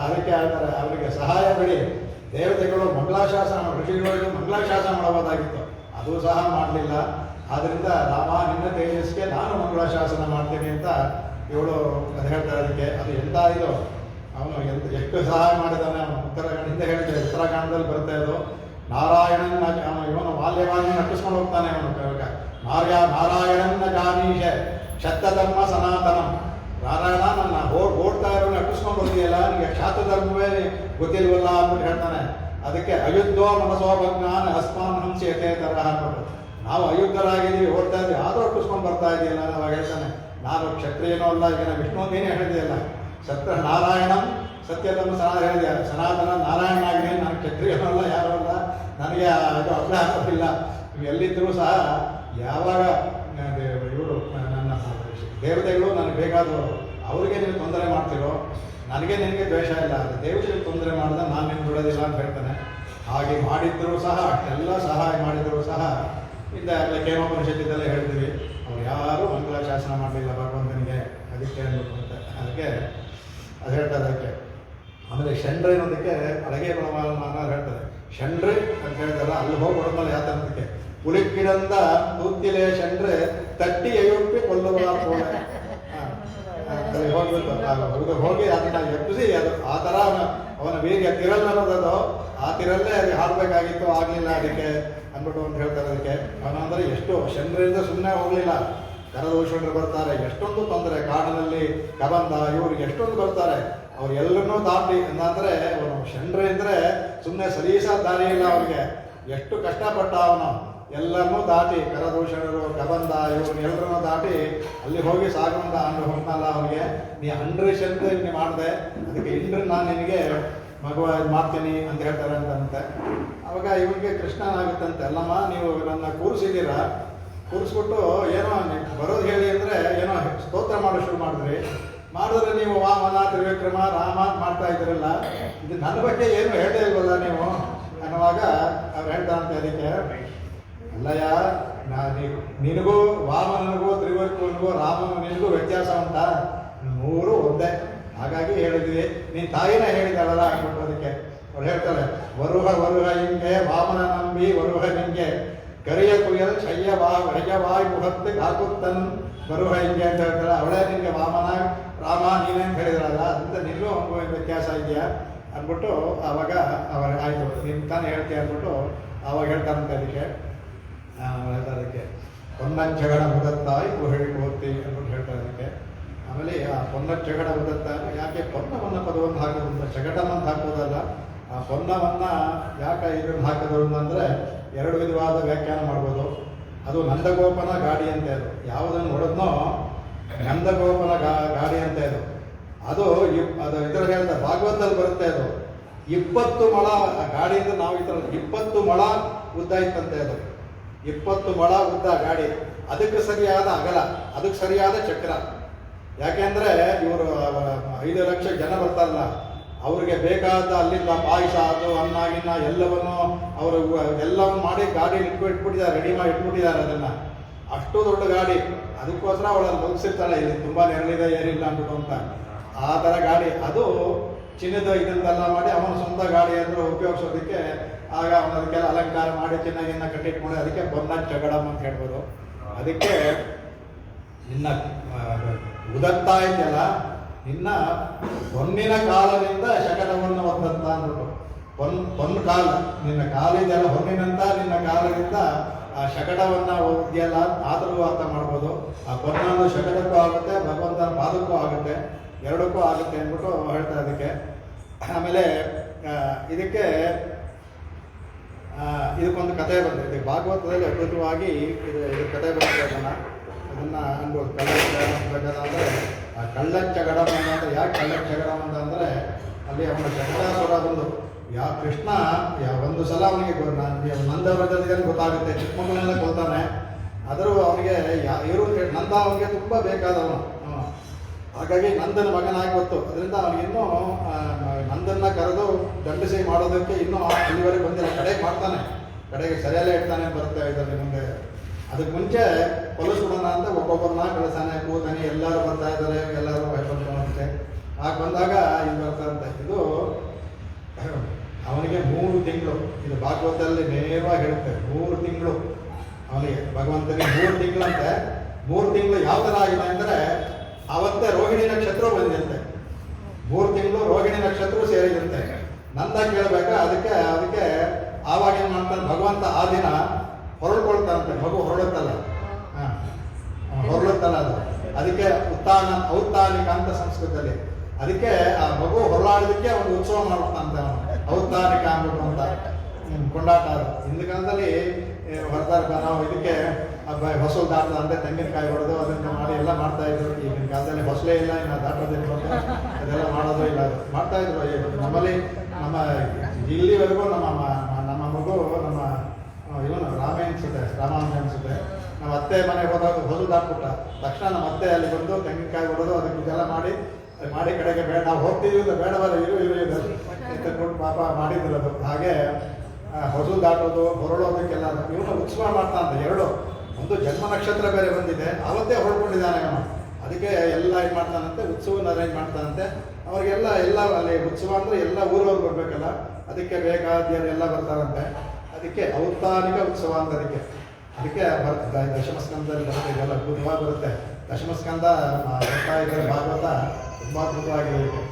ಅದಕ್ಕೆ ಹೇಳ್ತಾರೆ ಅವರಿಗೆ ಸಹಾಯ ಬಿಡಿ, ದೇವತೆಗಳು ಮಂಗಳಾಶಾಸನ ಋಷಿಗಳಿಗೆ ಮಂಗಳಾಶಾಸನ ಮಾಡಬಹುದಾಗಿತ್ತು, ಅದು ಸಹ ಮಾಡಲಿಲ್ಲ. ಆದ್ದರಿಂದ ರಾಮ ನಿನ್ನ ತೇಜಸ್ಗೆ ನಾನು ಮಂಗಳಾಶಾಸನ ಮಾಡ್ತೀನಿ ಅಂತ ಇವಳು ಅದು ಹೇಳ್ತಾರೆ. ಅದಕ್ಕೆ ಅದು ಎಂತ ಇದು ಅವನು ಎಷ್ಟು ಸಹಾಯ ಮಾಡಿದಾನೆ ಅವನು. ಹಿಂದೆ ಹೇಳಿದ್ರೆ ಉತ್ತರಾಖಂಡದಲ್ಲಿ ಬರ್ತಾ ಇದ್ದು ನಾರಾಯಣನ ಇವನು ಬಾಲ್ಯವಾಗಿ ನಟಿಸ್ಕೊಂಡು ಹೋಗ್ತಾನೆ ಅವನು. ನಾರಾಯಣನ ಜಾನೀಶ ಶತಧರ್ಮ ಸನಾತನ. ನಾರಾಯಣ ನನ್ನ ಓಡ್ತಾ ಇರೋ ನಟಿಸ್ಕೊಂಡು ಹೋಗಿದೆಯಲ್ಲ, ನಿಮಗೆ ಕ್ಷಾತ್ರಧರ್ಮವೇ ಗೊತ್ತಿಲ್ವಲ್ಲ ಅಂದ್ಬಿಟ್ಟು ಹೇಳ್ತಾನೆ. ಅದಕ್ಕೆ ಅಯುದ್ಧೋ ಮನಸೋಭಜ್ಞಾನ ಅಸ್ಮಾನ್ ಹಂಸಿ ಯಥೇ ತರಹ ಅಂದ್ಬಿಟ್ಟು ನಾವು ಅಯುದ್ಧರಾಗಿದ್ದೀವಿ, ಓಡ್ತಾ ಇದ್ದೀವಿ, ಆದರೂ ಅಟ್ಟಿಸ್ಕೊಂಡು ಬರ್ತಾ ಇದೆಯಲ್ಲ. ಅವಾಗ ಹೇಳ್ತಾನೆ ನಾನು ಕ್ಷತ್ರಿಯನೂ ಅಲ್ಲ, ಈಗ ವಿಷ್ಣು ನೀನೇ ಹೇಳಿದೆಯಲ್ಲ, ನಾರಾಯಣಂ ಸತ್ಯಧರ್ಮ ಹೇಳಿದೆ, ಸನಾತನ ನಾರಾಯಣನಾಗಿ ನಾನು ಕ್ಷತ್ರಿಯನೂ ಅಲ್ಲ, ಯಾರೂ ಅಲ್ಲ, ನನಗೆ ಅದು ಅಭ್ಯಾಸವಿಲ್ಲ. ನೀವು ಎಲ್ಲಿದ್ದರೂ ಸಹ ಯಾವಾಗ ಇವರು ನನ್ನ ದೇವತೆಗಳು ನನಗೆ ಬೇಕಾದವರು, ಅವರಿಗೆ ನೀವು ತೊಂದರೆ ಮಾಡ್ತಿರೋ, ನನಗೆ ನಿನಗೆ ದ್ವೇಷ ಇಲ್ಲ, ದೇವತೆಗೆ ತೊಂದರೆ ಮಾಡಿದ ನಾನು ನಿನ್ನ ಬಿಡೋದಿಲ್ಲ ಅಂತ ಹೇಳ್ತಾನೆ. ಹಾಗೆ ಮಾಡಿದ್ದರೂ ಸಹ ಅಷ್ಟೆಲ್ಲ ಸಹಾಯ ಮಾಡಿದರೂ ಸಹ ಇಂದ ಕೇಮೋಪನಿಷತ್ತಿದ್ದಲ್ಲೇ ಹೇಳ್ತೀವಿ ಅವ್ರು ಯಾರೂ ಮಂಗಳಾಶಾಸನ ಮಾಡಲಿಲ್ಲ ಭಗವಂತನಿಗೆ. ಅದಕ್ಕೆ ಅಂದ್ಬಿಟ್ಟು ಅದಕ್ಕೆ ಅದು ಹೇಳ್ತಾರೆ. ಅದಕ್ಕೆ ಆಮೇಲೆ ಷಂಡ್ರೆ ಅನ್ನೋದಕ್ಕೆ ಅಡಗೆ ಗುಣಮಾನ ಹೇಳ್ತಾರೆ. ಷಂಡ್ರೆ ಅಂತ ಹೇಳ್ತಾರ, ಅಲ್ಲಿ ಹೋಗಿ ಹೊಡೆದ್ಮೇಲೆ ಯಾತನದಕ್ಕೆ ಪುಳಿಕ್ಕಿಡಂದ ತೂತಿಲೆ ಷಂಡ್ರೆ ತಟ್ಟಿ ಎಯುಪ್ಪಿ ಕೊಲ್ಲುವ ಹೋಗ್ಬಿಟ್ಟು ಹೋಗಿ ಅದನ್ನ ಎಬ್ಬಿಸಿ ಅದು ಆ ಥರ ಅವನ ವೀರ್ಯ ತಿರಲ್ ಅನ್ನೋದು ಆ ತಿರಲ್ಲೇ ಅದು ಹಾಡಬೇಕಾಗಿತ್ತು, ಆಗಲಿಲ್ಲ ಅದಕ್ಕೆ ಅಂದ್ಬಿಟ್ಟು ಅಂತ ಹೇಳ್ತಾರೆ. ಅದಕ್ಕೆ ಅವನಂದ್ರೆ ಎಷ್ಟು ಷಂಡ್ರಿಂದ ಸುಮ್ಮನೆ ಹೋಗಲಿಲ್ಲ, ಕರದೂಷಣರು ಬರ್ತಾರೆ, ಎಷ್ಟೊಂದು ತೊಂದರೆ ಕಾಡಿನಲ್ಲಿ ಕಬಂದ ಇವ್ರಿಗೆ ಎಷ್ಟೊಂದು ಬರ್ತಾರೆ. ಅವ್ರೆಲ್ಲರನ್ನೂ ದಾಟಿ ಅಂದರೆ ಅವನು ಷಂಡ್ರೆ ಅಂದರೆ ಸುಮ್ಮನೆ ಸಲೀಸ ದಾರಿ ಇಲ್ಲ ಅವನಿಗೆ. ಎಷ್ಟು ಕಷ್ಟಪಟ್ಟ ಅವನು ಎಲ್ಲರನ್ನೂ ದಾಟಿ ಕರದೂಷಣರು ಕಬಂದ ಇವ್ರು ಎಲ್ಲರನ್ನೂ ದಾಟಿ ಅಲ್ಲಿ ಹೋಗಿ ಸಾಗುವಂತ ಅಂಡು ಹೋಗ್ನಲ್ಲ ಅವನಿಗೆ ನೀ ಅಂಡ್ರಿಷನ್ ನೀ ಮಾಡಿದೆ, ಅದಕ್ಕೆ ಇಂಡ್ರ ನಾನು ನಿನಗೆ ಮಗುವ ಮಾಡ್ತೀನಿ ಅಂತ ಹೇಳ್ತಾರೆ ಅಂತಂತೆ. ಅವಾಗ ಇವನಿಗೆ ಕೃಷ್ಣನಾಗುತ್ತಂತೆ, ಅಲ್ಲಮ್ಮ ನೀವು ನನ್ನ ಕೂರಿಸಿದ್ದೀರಾ, ಕೂರಿಸ್ಬಿಟ್ಟು ಏನೋ ಬರೋದು ಹೇಳಿ ಅಂದರೆ ಏನೋ ಸ್ತೋತ್ರ ಮಾಡೋ ಶುರು ಮಾಡಿದ್ರೆ ನೀವು ವಾಮನ ತ್ರಿವಿಕ್ರಮ ರಾಮ ಮಾಡ್ತಾ ಇದ್ದೀರಲ್ಲ, ಇದು ನನ್ನ ಬಗ್ಗೆ ಏನು ಹೇಳೇ ಇಲ್ವಲ್ಲ ನೀವು ಅನ್ನುವಾಗ ಅವ್ರು ಹೇಳ್ತಾರಂತೆ ಅದಕ್ಕೆ, ಅಲ್ಲಯ್ಯ ನಿನಗೂ ವಾಮನನಿಗೂ ತ್ರಿವಿಕ್ರಮನಿಗೂ ರಾಮನಿಗೂ ನಿನಗೂ ವ್ಯತ್ಯಾಸ ಉಂಟಾ? ಮೂರು ಒಂದೇ, ಹಾಗಾಗಿ ಹೇಳಿದ್ವಿ. ನೀನು ತಾಯಿನ ಹೇಳಿದಾಳಲ್ಲ ಅಂದ್ಬಿಟ್ಟು ಅದಕ್ಕೆ ಅವ್ರು ಹೇಳ್ತಾರೆ, ವರುಹ ಹಿಂಗೆ ವಾಮನ ನಂಬಿ ವರುಹ ನಿಂಗೆ ಕರಿಯ ಕುಯಲ್ ಶಯ್ಯವಾಯ್ ಮುಹತ್ತಿಗೆ ಹಾಕುತ್ತನ್ ಬರುಹ ಹಿಂಗೆ ಅಂತ ಹೇಳ್ತಾರೆ. ಅವಳೇ ನಿನಗೆ ವಾಮನ ರಾಮ ನೀನೇನು ಹೇಳಿದ್ರಲ್ಲ, ಅದರಿಂದ ನಿನಗೂ ವ್ಯತ್ಯಾಸ ಇದೆಯಾ ಅಂದ್ಬಿಟ್ಟು ಆವಾಗ ಅವಾಗ ಆಯಿತು ನೀನು ತಾನೇ ಹೇಳ್ತೀಯ ಅಂದ್ಬಿಟ್ಟು ಆವಾಗ ಹೇಳ್ತಾರಂತೆ ಅದಕ್ಕೆ ಅದಕ್ಕೆ ಪೊನ್ನಜ್ಜಗಳ ಮುದತ್ತಾಯಿ ಹೇಳಿ ಹೋಗ್ತಿ ಅಂದ್ಬಿಟ್ಟು ಹೇಳ್ತಾರೆ ಅದಕ್ಕೆ. ಆಮೇಲೆ ಆ ಪೊನ್ನಜ್ಜಗಳ ಮುದತ್ತ ಯಾಕೆ ಪೊನ್ನವನ್ನು ಪದವನ್ನು ಹಾಕೋದು ಅಂತ ಚಗಟವನ್ನು ಹಾಕೋದಲ್ಲ, ಆ ಪೊನ್ನವನ್ನು ಯಾಕೆ ಇದನ್ನು ಹಾಕೋದು ಅಂದರೆ ಎರಡು ವಿಧವಾದ ವ್ಯಾಖ್ಯಾನ ಮಾಡ್ಬೋದು. ಅದು ನಂದಗೋಪನ ಗಾಡಿ ಅಂತ ಇದು, ಯಾವುದನ್ನು ಹೊಡೆದ್ನೋ ನಂದಗೋಪನ ಗಾಡಿ ಅಂತ ಇದು. ಅದು ಇದರ ಹೇಳಿದ ಭಾಗವತದಲ್ಲಿ ಬರುತ್ತೆ. ಅದು 20 ಮೊಳ ಗಾಡಿಯಿಂದ ನಾವು ಈ ಥರ 20 ಮೊಳ ಉದ್ದ ಇತ್ತಂತೆ. ಅದು 20 ಮೊಳ ಉದ್ದ ಗಾಡಿ, ಅದಕ್ಕೆ ಸರಿಯಾದ ಅಗಲ, ಅದಕ್ಕೆ ಸರಿಯಾದ ಚಕ್ರ. ಯಾಕೆಂದ್ರೆ ಇವರು 5 ಲಕ್ಷ ಜನ ಬರ್ತಾರಲ್ಲ, ಅವ್ರಿಗೆ ಬೇಕಾದ ಅಲ್ಲಿಂದ ಪಾಯಸ ಅದು ಅನ್ನ ಗಿನ್ನ ಎಲ್ಲವನ್ನು ಅವರು ಎಲ್ಲವನ್ನು ಮಾಡಿ ಗಾಡಿ ಇಟ್ಬಿಟ್ಟಿದ್ದಾರೆ, ರೆಡಿ ಮಾಡಿ ಇಟ್ಬಿಟ್ಟಿದ್ದಾರೆ ಅದನ್ನು. ಅಷ್ಟು ದೊಡ್ಡ ಗಾಡಿ, ಅದಕ್ಕೋಸ್ಕರ ಅವಳನ್ನು ಮುಗಿಸಿರ್ತಾಳೆ, ಇಲ್ಲಿ ತುಂಬ ನೆರಳಿದೆ ಏನಿಲ್ಲ ಅಂದ್ಬಿಟ್ಟು ಅಂತ. ಆ ಥರ ಗಾಡಿ ಅದು ಚಿನ್ನದ ಇದನ್ನೆಲ್ಲ ಮಾಡಿ ಅವನ ಸ್ವಂತ ಗಾಡಿ ಅಂದ್ರೆ ಉಪಯೋಗಿಸೋದಕ್ಕೆ ಆಗ ಅವನದಕ್ಕೆಲ್ಲ ಅಲಂಕಾರ ಮಾಡಿ ಚಿನ್ನಗಿನ್ನ ಕಟ್ಟಿಟ್ಕೊಂಡು ಅದಕ್ಕೆ ಪೊನ್ನಜ್ಜಗಡಂ ಅಂತ ಹೇಳ್ಬೋದು. ಅದಕ್ಕೆ ನಿನ್ನ ಉದತ್ತಾ ಇದೆಯಲ್ಲ, ನಿನ್ನ ಹೊನ್ನಿನ ಕಾಲದಿಂದ ಶಕಟವನ್ನು ಒದ್ದಂತ ಅಂದ್ಬಿಟ್ಟು ಹೊನ್ನ ಕಾಲ, ನಿನ್ನ ಕಾಲಿದೆಯಲ್ಲ ಹೊನ್ನಿನಂತ ನಿನ್ನ ಕಾಲದಿಂದ ಆ ಶಕಟವನ್ನು ಒದ್ದಿಯಲ್ಲ, ಆದರೂ ಅರ್ಥ ಮಾಡ್ಬೋದು. ಆ ಪೊನ್ನನ್ನು ಶಕಟಕ್ಕೂ ಆಗುತ್ತೆ, ಭಗವಂತನ ಪಾದಕ್ಕೂ ಆಗುತ್ತೆ, ಎರಡಕ್ಕೂ ಆಗುತ್ತೆ ಅಂದ್ಬಿಟ್ಟು ಹೇಳ್ತಾರೆ ಅದಕ್ಕೆ. ಆಮೇಲೆ ಇದಕ್ಕೆ ಇದಕ್ಕೊಂದು ಕಥೆ ಬರ್ತದೆ, ಇದಕ್ಕೆ ಭಾಗವತದಲ್ಲಿ ಅದ್ಭುತವಾಗಿ ಇದು ಕಥೆ ಬರ್ತದೆ. ಅದನ್ನು ಅನ್ಬೋದು ಕಳ್ಳಜ್ಜಗಡ ಅಂದರೆ ಆ ಕಳ್ಳಜ್ಜಗಡಂ ಅಂದರೆ ಯಾಕೆ ಕಳ್ಳಜ್ಜಗಡಂ ಅಂತಂದರೆ ಅಲ್ಲಿ ಅವನ ಜಗಡಾಸುರ ಬಂದು ಕೃಷ್ಣ ಒಂದು ಸಲ ಅವನಿಗೆ ನಂದವ್ರದಲ್ಲಿ ಗೊತ್ತಾಗುತ್ತೆ, ಚಿಕ್ಕ ಮಕ್ಕಳನ್ನೆಲ್ಲ ಕೊಲ್ತಾನೆ. ಆದರೂ ಅವನಿಗೆ ಇವರು ನಂದ ಅವನಿಗೆ ತುಂಬ ಬೇಕಾದವನು, ಹಾಗಾಗಿ ನಂದನ ಮಗನಾಗಿ ಗೊತ್ತು. ಅದರಿಂದ ಅವನಿಗಿನ್ನೂ ನಂದನ್ನ ಕರೆದು ದಂಡಿಸಿ ಮಾಡೋದಕ್ಕೆ ಇನ್ನೂ ಅಲ್ಲಿವರೆಗೆ ಬಂದಿಲ್ಲ. ಕಡೆಗೆ ಮಾಡ್ತಾನೆ, ಕಡೆಗೆ ಸರಿಯಲ್ಲೇ ಇಡ್ತಾನೆ ಬರುತ್ತೆ ಇದರಲ್ಲಿ ಮುಂದೆ. ಅದಕ್ಕೆ ಮುಂಚೆ ಕೊಲಿಸ್ಬಿಡೋಣ ಅಂತ ಒಬ್ಬೊಬ್ಬರನ್ನ ಕಳಿಸಾನೆ, ಕೂತಾನೆ, ಎಲ್ಲರೂ ಬರ್ತಾ ಇದ್ದಾರೆ, ಎಲ್ಲರೂ ಭಯಪಡ್ತಾನಂತೆ. ಆಗ ಬಂದಾಗ ಇದು ಬರ್ತಾರಂತೆ. ಇದು ಅವನಿಗೆ 3 ತಿಂಗಳು, ಇದು ಭಾಗವತದಲ್ಲಿ ನೇರವಾಗಿ ಹೇಳುತ್ತೆ, 3 ತಿಂಗಳು ಅವನಿಗೆ ಭಗವಂತನಿಗೆ 3 ತಿಂಗಳಂತೆ. 3 ತಿಂಗಳು ಯಾವ ಥರ ಆಗಿದೆ ಅಂದರೆ ಅವತ್ತೇ ರೋಹಿಣಿ ನಕ್ಷತ್ರ ಬಂದಿದಂತೆ. 3 ತಿಂಗಳು ರೋಹಿಣಿ ನಕ್ಷತ್ರ ಸೇರಿದಂತೆ. ನಂದ ಕೇಳಬೇಕಾ ಅದಕ್ಕೆ ಆವಾಗ ಏನು ಮಾಡ್ತಾನೆ ಭಗವಂತ, ಆ ದಿನ ಹೊರಳ್ಕೊಳ್ತಾನಂತೆ. ಮಗು ಹೊರಳುತ್ತಲ್ಲ, ಹೊರಳುತ್ತಲ್ಲ ಅದು, ಅದಕ್ಕೆ ಔತ್ತಾನಿಕ ಅಂತ ಸಂಸ್ಕೃತದಲ್ಲಿ. ಅದಕ್ಕೆ ಆ ಮಗು ಹೊರಳಾಡೋದಕ್ಕೆ ಒಂದು ಉತ್ಸವ ಮಾಡ್ತಾನಂತೆ ಅವನು, ಔತ್ತಾನಿಕ ಅಂದ್ಬಿಟ್ಟು ಅಂತ ಕೊಂಡಾಟ. ಅದು ಹಿಂದಿನ ಕಾಲದಲ್ಲಿ ಹೊರತಾರ ನಾವು ಇದಕ್ಕೆ ಹೊಸಲು ದಾಟದ ಅಂದರೆ ತೆಂಗಿನಕಾಯಿ ಹೊಡೆದು ಅದನ್ನು ಮಾಡಿ ಎಲ್ಲ ಮಾಡ್ತಾ ಇದ್ರು. ಈಗಿನ ಕಾಲದಲ್ಲಿ ಹೊಸಲೇ ಇಲ್ಲ, ಇನ್ನು ದಾಟೋದಿಲ್ಲ, ಅದೆಲ್ಲ ಮಾಡೋದು ಇಲ್ಲ, ಅದು ಮಾಡ್ತಾ ಇದ್ರು. ನಮ್ಮಲ್ಲಿ ನಮ್ಮ ಇಲ್ಲಿವರೆಗೂ ನಮ್ಮ ಮಗು ನಮ್ಮ ಇವನು ರಾಮ ಅನ್ಸುತ್ತೆ ನಮ್ಮ ಅತ್ತೆ ಮನೆಗೆ ಹೋದಾಗ ಹೊಸಲು ದಾಟ್ಬಿಟ್ಟ ತಕ್ಷಣ ನಮ್ಮ ಅತ್ತೆ ಅಲ್ಲಿ ಬಂದು ತೆಂಗಿನಕಾಯಿ ಹೊಡೆದು ಅದಕ್ಕೆ ಇದೆಲ್ಲ ಮಾಡಿ ಕಡೆಗೆ ಬೇಡ ನಾವು ಹೋಗ್ತೀವಿ ಅಂತ ಬೇಡವಲ್ಲ ಇರು ಕೊಟ್ಟು ಪಾಪ ಮಾಡಿದ್ರು. ಅದು ಹಾಗೆ ಹೊಸಲು ದಾಟೋದು ಹೊರಳೋದಕ್ಕೆಲ್ಲ ಇವನು ಉತ್ಸವ ಮಾಡ್ತಾ ಅಂತ. ಒಂದು ಜನ್ಮ ನಕ್ಷತ್ರ ಬೇರೆ ಬಂದಿದೆ, ಅವತ್ತೇ ಹೊರಡ್ಕೊಂಡಿದ್ದಾನೆ ಅವನು. ಅದಕ್ಕೆ ಎಲ್ಲ ಇದು ಮಾಡ್ತಾನಂತೆ, ಉತ್ಸವನ ಅರೇಂಜ್ ಮಾಡ್ತಾನಂತೆ. ಅವ್ರಿಗೆಲ್ಲ ಅಲ್ಲಿ ಉತ್ಸವ ಅಂದರೆ ಎಲ್ಲ ಊರವ್ರು ಬರಬೇಕಲ್ಲ, ಅದಕ್ಕೆ ಬೇಕಾದ್ಯರು ಎಲ್ಲ ಬರ್ತಾರಂತೆ. ಅದಕ್ಕೆ ಔತ್ತಾನಿಕ ಉತ್ಸವ ಅಂತ ಅದಕ್ಕೆ ಬರ್ತದೆ. ದಶಮಸ್ಕಂದದಲ್ಲಿ ಬರುತ್ತೆ, ಇದೆಲ್ಲ ಅದ್ಭುತವಾಗಿ ಬರುತ್ತೆ. ದಶಮಸ್ಕಂದ ಬರ್ತಾ ಇದ್ದಾರೆ ಭಾಗವತ, ತುಂಬ ಅದ್ಭುತವಾಗಿರುತ್ತೆ.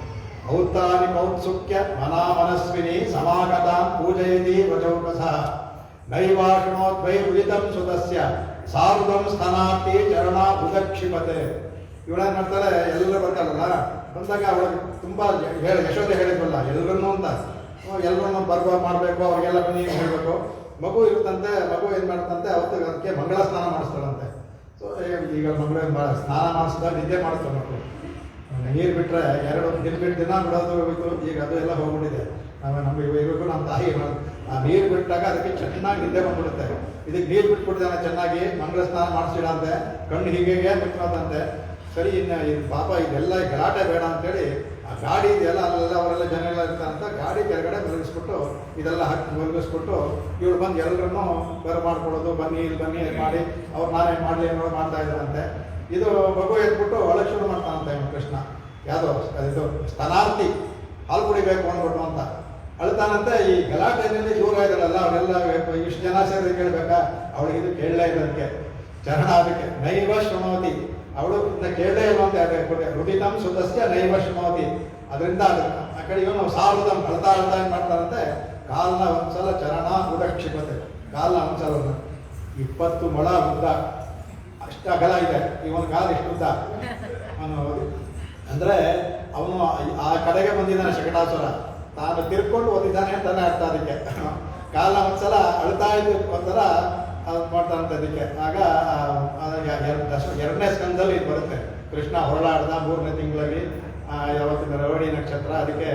ಔತ್ತಾನಿಕ ಔತ್ಸುಕ್ಯ ಮನಾಮನಸ್ವಿನಿ ಸಮಾಗತ ಪೂಜಯತಿ ವಚೌಕಸ ನೈವಾಷಣೋದ್ವೈ ಉದಿತಂ ಸುತಸ್ಯ ಸಾರುದಂ ಸ್ಥಾನಾರ್ಥಿ ಚರಣ ಉದಕ್ಷಿಪತೆ. ಇವಳೇನು ಮಾಡ್ತಾರೆ, ಎಲ್ಲರೂ ಬರ್ತಾರಲ್ಲ, ಬಂದಾಗ ಅವಳಿಗೆ ತುಂಬ ಯಶೋದೆ ಹೇಳಿದ್ವಲ್ಲ ಎಲ್ಲರನ್ನೂ ಅಂತ, ಎಲ್ಲರನ್ನೂ ಮಾಡಬೇಕು, ಅವ್ರಿಗೆಲ್ಲ ಬನ್ನಿ ಹೇಳಬೇಕು. ಮಗು ಇರುತ್ತಂತೆ, ಮಗು ಏನು ಮಾಡುತ್ತಂತೆ, ಅವತ್ತು ಅದಕ್ಕೆ ಮಂಗಳ ಸ್ನಾನ ಮಾಡಿಸ್ತಾಳಂತೆ. ಸೊ ಈಗ ಮಗಳು ಸ್ನಾನ ಮಾಡಿಸಿದಾಗ ನಿದ್ದೆ ಮಾಡಿಸ್ತಾರೆ ಮಕ್ಕಳು. ನೀರು ಬಿಟ್ಟರೆ 2 ದಿನ ಬಿಡೋದು ಹೋಗಿತ್ತು, ಈಗ ಅದು ಎಲ್ಲ ಹೋಗ್ಬಿಟ್ಟಿದೆ. ನಮಗೆ ಇವಾಗ ನಮ್ಮ ತಾಯಿ ಆ ನೀರು ಬಿಟ್ಟಾಗ ಅದಕ್ಕೆ ಚೆನ್ನಾಗಿ ನಿದ್ದೆ ಬಂದ್ಬಿಡುತ್ತೆ. ಇದಕ್ಕೆ ನೀರು ಬಿಟ್ಬಿಡ್ತಾನೆ ಚೆನ್ನಾಗಿ, ಮಂಗಳ ಸ್ನಾನ ಮಾಡಿಸಿಡ ಅಂತೆ, ಕಣ್ಣು ಹೀಗೆ ಬಿಟ್ಕೊಳಂತೆ. ಸರಿ, ಇನ್ನು ಇದು ಪಾಪ ಇದೆಲ್ಲ ಗಲಾಟೆ ಬೇಡ ಅಂತೇಳಿ ಆ ಗಾಡಿ ಇದೆಲ್ಲ ಅಲ್ಲೆಲ್ಲ ಅವರೆಲ್ಲ ಜನ ಎಲ್ಲ ಇರ್ತಾರಂತ ಗಾಡಿ ಕೆಳಗಡೆ ಮಲಗಿಸ್ಬಿಟ್ಟು ಇದೆಲ್ಲ ಹಾಕಿ ಮಲಗಿಸ್ಬಿಟ್ಟು ಇವಳು ಬಂದು ಎಲ್ಲರನ್ನೂ ಮಾಡ್ಕೊಳ್ಳೋದು, ಬನ್ನಿ ಇಲ್ಲಿ ಬನ್ನಿ ಮಾಡಿ ಅವ್ರು ನಾನೇನು ಮಾಡಲಿ ಏನೋ ಮಾಡ್ತಾ ಇದ್ದಾರಂತೆ. ಇದು ಮಗು ಎದ್ಬಿಟ್ಟು ಒಳಗೆ ಶುರು ಮಾಡ್ತಾನಂತೆ ಇವನು ಕೃಷ್ಣ. ಯಾವುದೋ ಇದು ಸ್ತನಾರ್ಥಿ ಹಾಲು ಕುಡಿಬೇಕು ಅಂದ್ಬಿಟ್ಟು ಅಂತ ಅಳ್ತಾನಂತೆ. ಈ ಗಲಾಟೆಯಲ್ಲಿ ದೂರ ಇದ್ದಾರಲ್ಲ ಅವರೆಲ್ಲ ಇಷ್ಟು ಜನ ಸೇರಿ ಕೇಳಬೇಕಾ, ಅವಳಿಗೆ ಇದು ಕೇಳಲೇ ಇದ್ದಕ್ಕೆ ಚರಣ, ಅದಕ್ಕೆ ನೈವ ಶೃಣೋತಿ, ಅವಳು ಕೇಳಲೇ ಇರುವಂತೆ ಅದೇ ರುದಿತಂ ಸುತಸ್ಯ ನೈವ ಶೃಣೋತಿ. ಅದರಿಂದ ಆ ಕಡೆ ಇವನು ಸಾರ್ವದಂ ಅಳ್ತಾ ಏನು ಮಾಡ್ತಾರಂತೆ, ಕಾಲ್ನ ಒಂದ್ಸಲ ಚರಣ ಉದಕ್ಷಿಪತೆ, ಕಾಲ್ನ ಒಂದ್ಸಲ 20 ಮೊಳ ಉದ್ದ, ಅಷ್ಟು ಅಗಲ ಇದೆ ಇವನ ಕಾಲು, ಇಷ್ಟು ಉದ್ದ ಅಂದರೆ ಅವನು ಆ ಕಡೆಗೆ ಬಂದಿದ್ದಾನೆ ಶಕಟಾಸುರ, ತಾನು ತಿರ್ಕೊಂಡು ಓದಿದ್ದಾನೆ ಅಂತಾನೆ ಅರ್ಥ. ಅದಕ್ಕೆ ಕಾಲ ಒಂದ್ಸಲ ಅಳ್ತಾ ಇದ್ದು ಒಂಥರ ಮಾಡ್ತಾನಂತ. ಅದಕ್ಕೆ ಆಗ 2ನೇ ಸ್ಕಂದದಲ್ಲಿ ಇದು ಬರುತ್ತೆ, ಕೃಷ್ಣ ಹೊರಳಾಡ್ದ 3ನೇ ತಿಂಗಳಲ್ಲಿ, ಯಾವತ್ತಿನ ರವಣಿ ನಕ್ಷತ್ರ, ಅದಕ್ಕೆ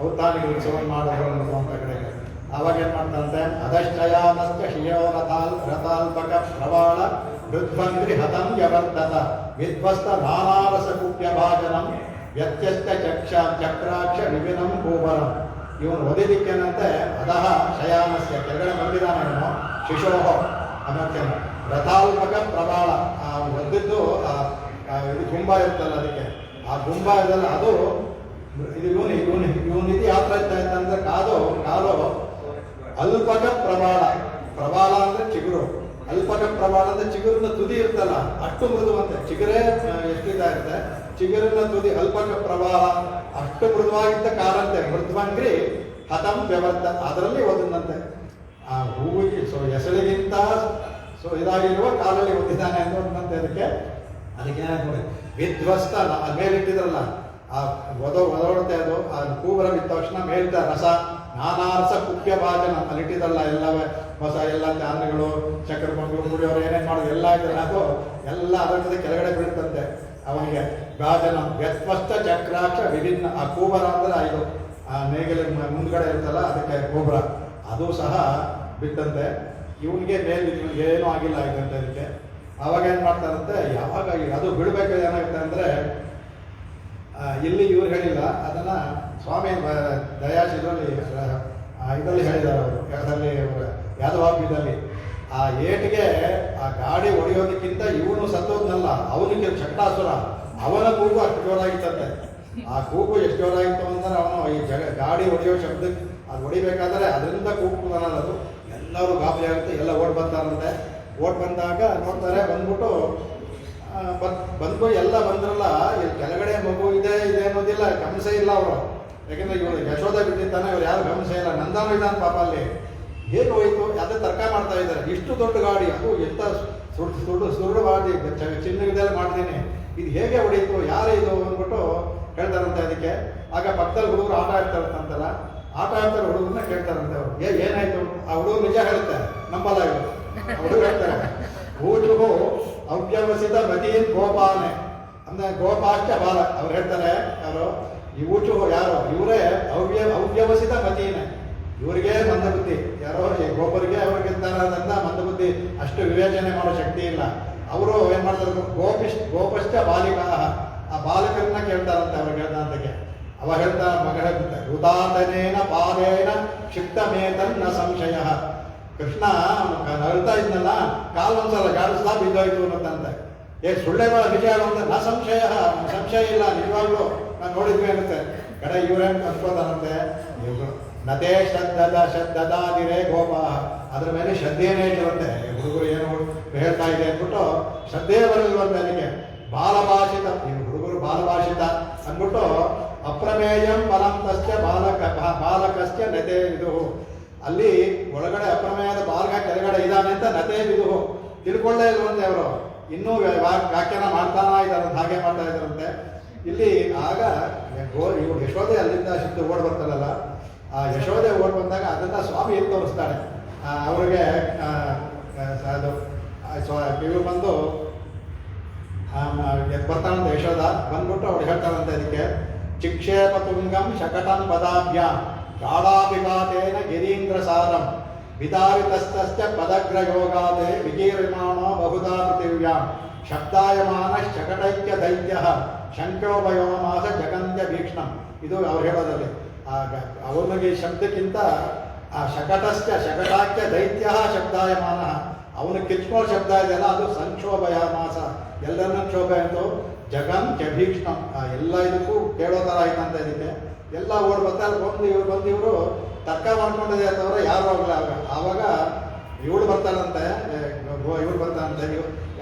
ಔತಾನಿಗೆ ಉತ್ಸವ ಮಾಡೋದು ಅಂತ ಕಡೆಗೆ. ಆವಾಗ ಏನು ಮಾಡ್ತಾನಂತೆ, ಅದಶ್ಚಯಾನಶ್ಚ ಶಿಯೋ ರಥಾಲ್ಪಕ ಪ್ರವಾಳ ಮೃದ್ವಂಗ್ರಿ ಹತಂ ಯವರ್ತತ ವಿಧ್ವಸ್ತ ನಾನಾರಸ ಕುಪ್ಯ ಭಾಜನಂ ವ್ಯತ್ಯಸ್ತ ಚಕ್ರಾಕ್ಷ ವಿಭಿನ್ನಂ ಕೂಬರಂ. ಇವನು ಓದಿದ್ದಕ್ಕೇನಂತೆ ಅದಹ ಶಯಾನಸ್ಯ, ಕೆಳಗಡೆ ಬಂದಿದ್ದಾನೆ ಇವನು, ಶಿಶೋಹ ಅನ್ನೋಕ್ಕೆ ರಥಾಲ್ಪಕ ಪ್ರವಾಳ, ಒದ್ದಿದ್ದು ಇದು ಗುಂಬ ಇರ್ತಲ್ಲ, ಅದಕ್ಕೆ ಆ ಗುಂಬ ಇದಲ್ಲ, ಅದು ಇದು ಇವನು ಇದು ಯಾತ್ರ ಇರ್ತಾ ಇತ್ತಂದ್ರೆ ಕಾಲು ಅಲ್ಪಕ ಪ್ರವಾಳ, ಪ್ರವಾಳ ಅಂದ್ರೆ ಚಿಗುರು, ಅಲ್ಪಕ ಪ್ರವಾಳ ಅಂದ್ರೆ ಚಿಗುರಿನ ತುದಿ ಇರ್ತಲ್ಲ ಅಷ್ಟು ಮೃದುವಂತೆ, ಚಿಗುರೇ ಎಷ್ಟಿರುತ್ತೆ, ಚಿಗುರಿನ ತುದಿ ಅಲ್ಪಕ ಪ್ರವಾಳ ಅಷ್ಟು ಮೃದುವಾಗಿದ್ದ ಕಾಲಂತೆ, ಮೃದ್ವಂಗ್ರಿ ಹತಂ ವ್ಯವರ್ತ, ಅದರಲ್ಲಿ ಓದಿದಂತೆ. ಆ ಹೂವಿಗೆ ಎಸಳಿಗಿಂತ ಇದಾಗಿರುವ ಕಾಲಲ್ಲಿ ಓದಿದ್ದಾನೆ ಅಂತ ಓದಿದಂತೆ. ಅದಕ್ಕೆ ಏನಾಗ್ತದೆ, ವಿಧ್ವಸ್ತ ಮೇಲಿಟ್ಟಿದ್ರಲ್ಲ ಆ ಒದೋಡುತ್ತೆ, ಅದು ಆ ಕೂಬರ ಬಿದ್ದ ತಕ್ಷಣ ಮೇಲಿದ್ದ ರಸ ನಾನಾರಸ ಕುಪ್ಯ ಭಾಜನ ಅಲ್ಲಿಟ್ಟಿದ್ದಲ್ಲ, ಎಲ್ಲವೇ ಹೊಸ ಎಲ್ಲ ಧಾನ್ಯಗಳು ಚಕ್ರ ಬಂದು ಕುಡಿಯೋರು ಏನೇನು ಮಾಡೋದು ಎಲ್ಲ ಇದ್ರೆ ಅದು ಎಲ್ಲ ಅದರ ಕೆಳಗಡೆ ಬೀಳ್ತಂತೆ ಅವನಿಗೆ. ಭಾಜನ ವ್ಯತ್ವಸ್ತ ಚಕ್ರಾಕ್ಷ ವಿಭಿನ್ನ, ಆ ಕೂಬರ ಅಂದ್ರೆ ಇದು ಆ ನೇಗಿಲ ಮುಂದ್ಗಡೆ ಇರ್ತಲ್ಲ ಅದಕ್ಕೆ ಕೂಬರ, ಅದು ಸಹ ಬಿಟ್ಟಂತೆ. ಇವನಿಗೆ ಮೇಲೆ ಏನೂ ಆಗಿಲ್ಲ ಆಯ್ತಂತೆ. ಅದಕ್ಕೆ ಆವಾಗ ಏನು ಮಾಡ್ತಾರಂತೆ, ಯಾವಾಗ ಅದು ಬಿಡಬೇಕಾದ್ರೆ ಏನಾಗುತ್ತೆ ಅಂದರೆ, ಇಲ್ಲಿ ಇವ್ರು ಹೇಳಿಲ್ಲ ಅದನ್ನು, ಸ್ವಾಮಿ ದಯಾಶಿದ್ರಲ್ಲಿ ಇದರಲ್ಲಿ ಹೇಳಿದ್ದಾರೆ ಅವರು, ಅದರಲ್ಲಿ ಯಾದವಾಬ್ಯದಲ್ಲಿ ಆ ಏಟಿಗೆ ಆ ಗಾಡಿ ಹೊಡೆಯೋದಕ್ಕಿಂತ ಇವನು ಸತ್ತೋದ್ನಲ್ಲ, ಅವನಿಗೆ ಶಕ್ತಾಸುರ, ಅವನ ಕೂಗು ಅಷ್ಟು ಜೋರಾಗಿತ್ತಂತೆ. ಆ ಕೂಗು ಎಷ್ಟು ಜೋರಾಗಿತ್ತು ಅಂದ್ರೆ ಅವನು ಈ ಗಾಡಿ ಹೊಡೆಯೋ ಶಬ್ದಕ್ಕೆ ಅದು ಹೊಡಿಬೇಕಾದ್ರೆ ಅದರಿಂದ ಕೂಗ್ತಾನಲ್ಲ, ಅದು ಎಲ್ಲರೂ ಗಾಬರಿ ಆಗುತ್ತೆ, ಎಲ್ಲ ಓಡ್ ಬರ್ತಾರಂತೆ. ಓಡ್ ಬಂದಾಗ ನೋಡ್ತಾರೆ, ಬಂದ್ಬಿಟ್ಟು ಬಂದು ಎಲ್ಲ ಬಂದ್ರಲ್ಲ, ಇಲ್ಲಿ ಕೆಳಗಡೆ ಮಗು ಇದೆ ಅನ್ನೋದಿಲ್ಲ, ಗಮನಿಸ ಇಲ್ಲ ಅವರು. ಯಾಕೆಂದ್ರೆ ಇವರು ಯಶೋಧ ಬಿಟ್ಟಿದ್ದಾನೆ, ಇವ್ರು ಯಾರು ಗಮನಿಸ ಇಲ್ಲ. ನಂದಾನು ಇದ್ದಾನೆ ಪಾಪ ಅಲ್ಲಿ, ಹೇಗೆ ಹೋಯ್ತು ಅದೇ ತರ್ಕ ಮಾಡ್ತಾ ಇದ್ದಾರೆ. ಇಷ್ಟು ದೊಡ್ಡ ಗಾಡಿ, ಅದು ಎಂತ ಸುರುಳು ಮಾಡಿ ಚಿನ್ನದಲ್ಲಿ ಮಾಡ್ತೀನಿ, ಇದು ಹೇಗೆ ಹೊಡೀತು, ಯಾರು ಇದು ಅಂದ್ಬಿಟ್ಟು ಹೇಳ್ತಾರಂತೆ. ಅದಕ್ಕೆ ಆಗ ಪಕ್ಕದಲ್ಲಿ ಹುಡುಗರು ಆಟ ಆಡ್ತಾರಂತಲ್ಲ, ಆಟ ಆಡ್ತಾರೆ, ಹುಡುಗರನ್ನ ಕೇಳ್ತಾರಂತೆ ಅವರು, ಏನಾಯ್ತು? ಆ ಹುಡುಗರು ನಿಜ ಹೇಳುತ್ತೆ, ನಂಬಲ್ಲ ಇವರು. ಹುಡುಗರು ಹೇಳ್ತಾರೆ, ಊಟು ಅವ್ಯವಸಿತ ಮತೀನ್ ಗೋಪಾನೆ ಅಂದ್ರೆ ಗೋಪಾಷ್ಟ ಬಾಲ. ಅವ್ರು ಹೇಳ್ತಾರೆ ಯಾರು ಈ ಊಟು, ಯಾರು ಇವರೇ ಅವ್ಯವಸಿತ ಮತೀನೆ, ಇವರಿಗೆ ಮಂದಬುದ್ಧಿ, ಯಾರೋ ಈ ಗೋಪರಿಗೆ ಅವ್ರಿಗಿದ್ದಾರದ್ರಿಂದ ಮಂದಬುದ್ಧಿ, ಅಷ್ಟು ವಿವೇಚನೆ ಮಾಡೋ ಶಕ್ತಿ ಇಲ್ಲ. ಅವರು ಏನ್ ಮಾಡ್ತಾರೆ, ಗೋಪಶ್ಚ ಬಾಲಿಕಾ, ಆ ಬಾಲಕರನ್ನ ಕೇಳ್ತಾರಂತೆ ಅವ್ರಿಗೆ ಹೇಳ್ದಂತಕ್ಕೆ. ಅವ ಹೇಳ್ತಾ ಮಗ ಹೇಳ್ತಾರೆ, ಹೃದಾತನೇನ ಪಾದೇನ ಕ್ಷಿಪ್ತಮೇತನ್ನ ಸಂಶಯ. ಕೃಷ್ಣ ನಳ್ತಾ ಇದ್ನಲ್ಲ, ಕಾಲೊಂದ್ಸಲ ಜಾಡಿಸ್ಲಾ ಬಿದ್ದೋಯ್ತು ಅನ್ನತ್ತಂತೆ. ಸುಳ್ಳೆ ನಿಜ ಅಂತ ನಾ ಸಂಶಯ ಇಲ್ಲ, ನಿಜವಾಗ್ಲು ನಾನು ನೋಡಿದ್ವಿ ಅನ್ನತ್ತೆ. ಕಡೆ ಇವ್ರೇನು ಅನ್ಕೋತಾರಂತೆ, ನದೇ ಶ್ರದ್ಧದಾದಿರೇ ಗೋಪ, ಅದ್ರ ಮೇಲೆ ಶ್ರದ್ಧೆನೇ ಇರುವಂತೆ. ಹುಡುಗರು ಏನು ಹೇಳ್ತಾ ಇದೆ ಅಂದ್ಬಿಟ್ಟು ಶ್ರದ್ಧೆ ಬರಲ್ವಂತೆ. ಅದಕ್ಕೆ ಬಾಲಭಾಷಿತ, ಇವು ಹುಡುಗರು ಬಾಲಭಾಷಿತ ಅಂದ್ಬಿಟ್ಟು ಅಪ್ರಮೇಯಂ ಫಲಂ ತಸ್ಯ ಬಾಲಕಸ್ಯ ನತೆ ಇದು, ಅಲ್ಲಿ ಒಳಗಡೆ ಅಪ್ರಮೇಯದ ಬಾಲಕ ಕೆಳಗಡೆ ಇದ್ದಾನೆ ಅಂತ ನತೆ ಇದು ತಿಳ್ಕೊಳ್ಳೇ ಇಲ್ವಂತೆ ಅವರು. ಇನ್ನೂ ವ್ಯಾಖ್ಯಾನ ಮಾಡ್ತಾನ ಇದ್ದಾರಂತೆ, ಹಾಗೆ ಮಾಡ್ತಾ ಇದ್ದಾರಂತೆ. ಇಲ್ಲಿ ಆಗ ಇವರು ಯಶೋದೆ ಅಲ್ಲಿಂದ ಶಬ್ದ ಓಡ್ ಬರ್ತಾರಲ್ಲ, ಆ ಯಶೋದೆ ಓಡ್ ಬಂದಾಗ ಅದನ್ನ ಸ್ವಾಮಿ ಎಲ್ಲಿ ತೋರಿಸ್ತಾಳೆ ಅವ್ರಿಗೆ. ಅದು ಇವರು ಬಂದು ಬರ್ತಾನಂತ ಯಶೋದ ಬಂದ್ಬಿಟ್ಟು ಅವ್ರು ಹೇಳ್ತಾರಂತೆ ಇದಕ್ಕೆ ಚಿಕ್ಷೇಪ ತುಂಗಂ ಶಕಟಂ ಪದಾಭ್ಯಾಂ ಗಾಢಾಭಿಘಾತೇನ ಗಿರೀಂದ್ರ ಸಾರಂ ವಿದಾರಿತಸ್ತಸ್ಯ ಪದಗ್ರಯೋಗಾತೆ ವಿಕೀರ್ಯಮಾಣೋ ಬಹುಧಾ ಪೃಥಿವ್ಯಾಂ ಶಬ್ದಾಯಮಾನ ಶಕಟೈಕ್ಯ ದೈತ್ಯ ಶಂಕೋಭಯೋಮಾಸ ಜಗಂತ್ಯ ಭೀಕ್ಷ್ಣಂ. ಇದು ಅವ್ರು ಹೇಳೋದಲ್ಲಿ ಅವನಿಗೆ ಶಬ್ದಕ್ಕಿಂತ ಆ ಶಕಟಾಕ್ಯ ದೈತ್ಯ ಶಬ್ದಾಯಮಾನ, ಅವನು ಕಿಚ್ಕೊಳ್ಳೋ ಶಬ್ದ ಇದೆಯಲ್ಲ ಅದು ಸಂಕ್ಷೋಭಯಾಮಾಸ, ಎಲ್ಲರನ್ನೂ ಕ್ಷೋಭ ಎಂದು ಜಗಂತ್ಯ ಭೀಕ್ಷ್ಣಂ. ಎಲ್ಲ ಇದಕ್ಕೂ ಕೇಳೋ ಥರ ಆಯ್ತಂತ ಇದಕ್ಕೆ ಎಲ್ಲ ಓಡ್ ಬರ್ತಾರೆ. ಬಂದು ಇವರು ತರ್ಕ ಮಾಡ್ಕೊಂಡಿದೆ ಅಂತವ್ರೆ ಯಾರು ಹೋಗಲ್ಲ. ಆವಾಗ ಇವಳು ಬರ್ತಾರಂತೆ,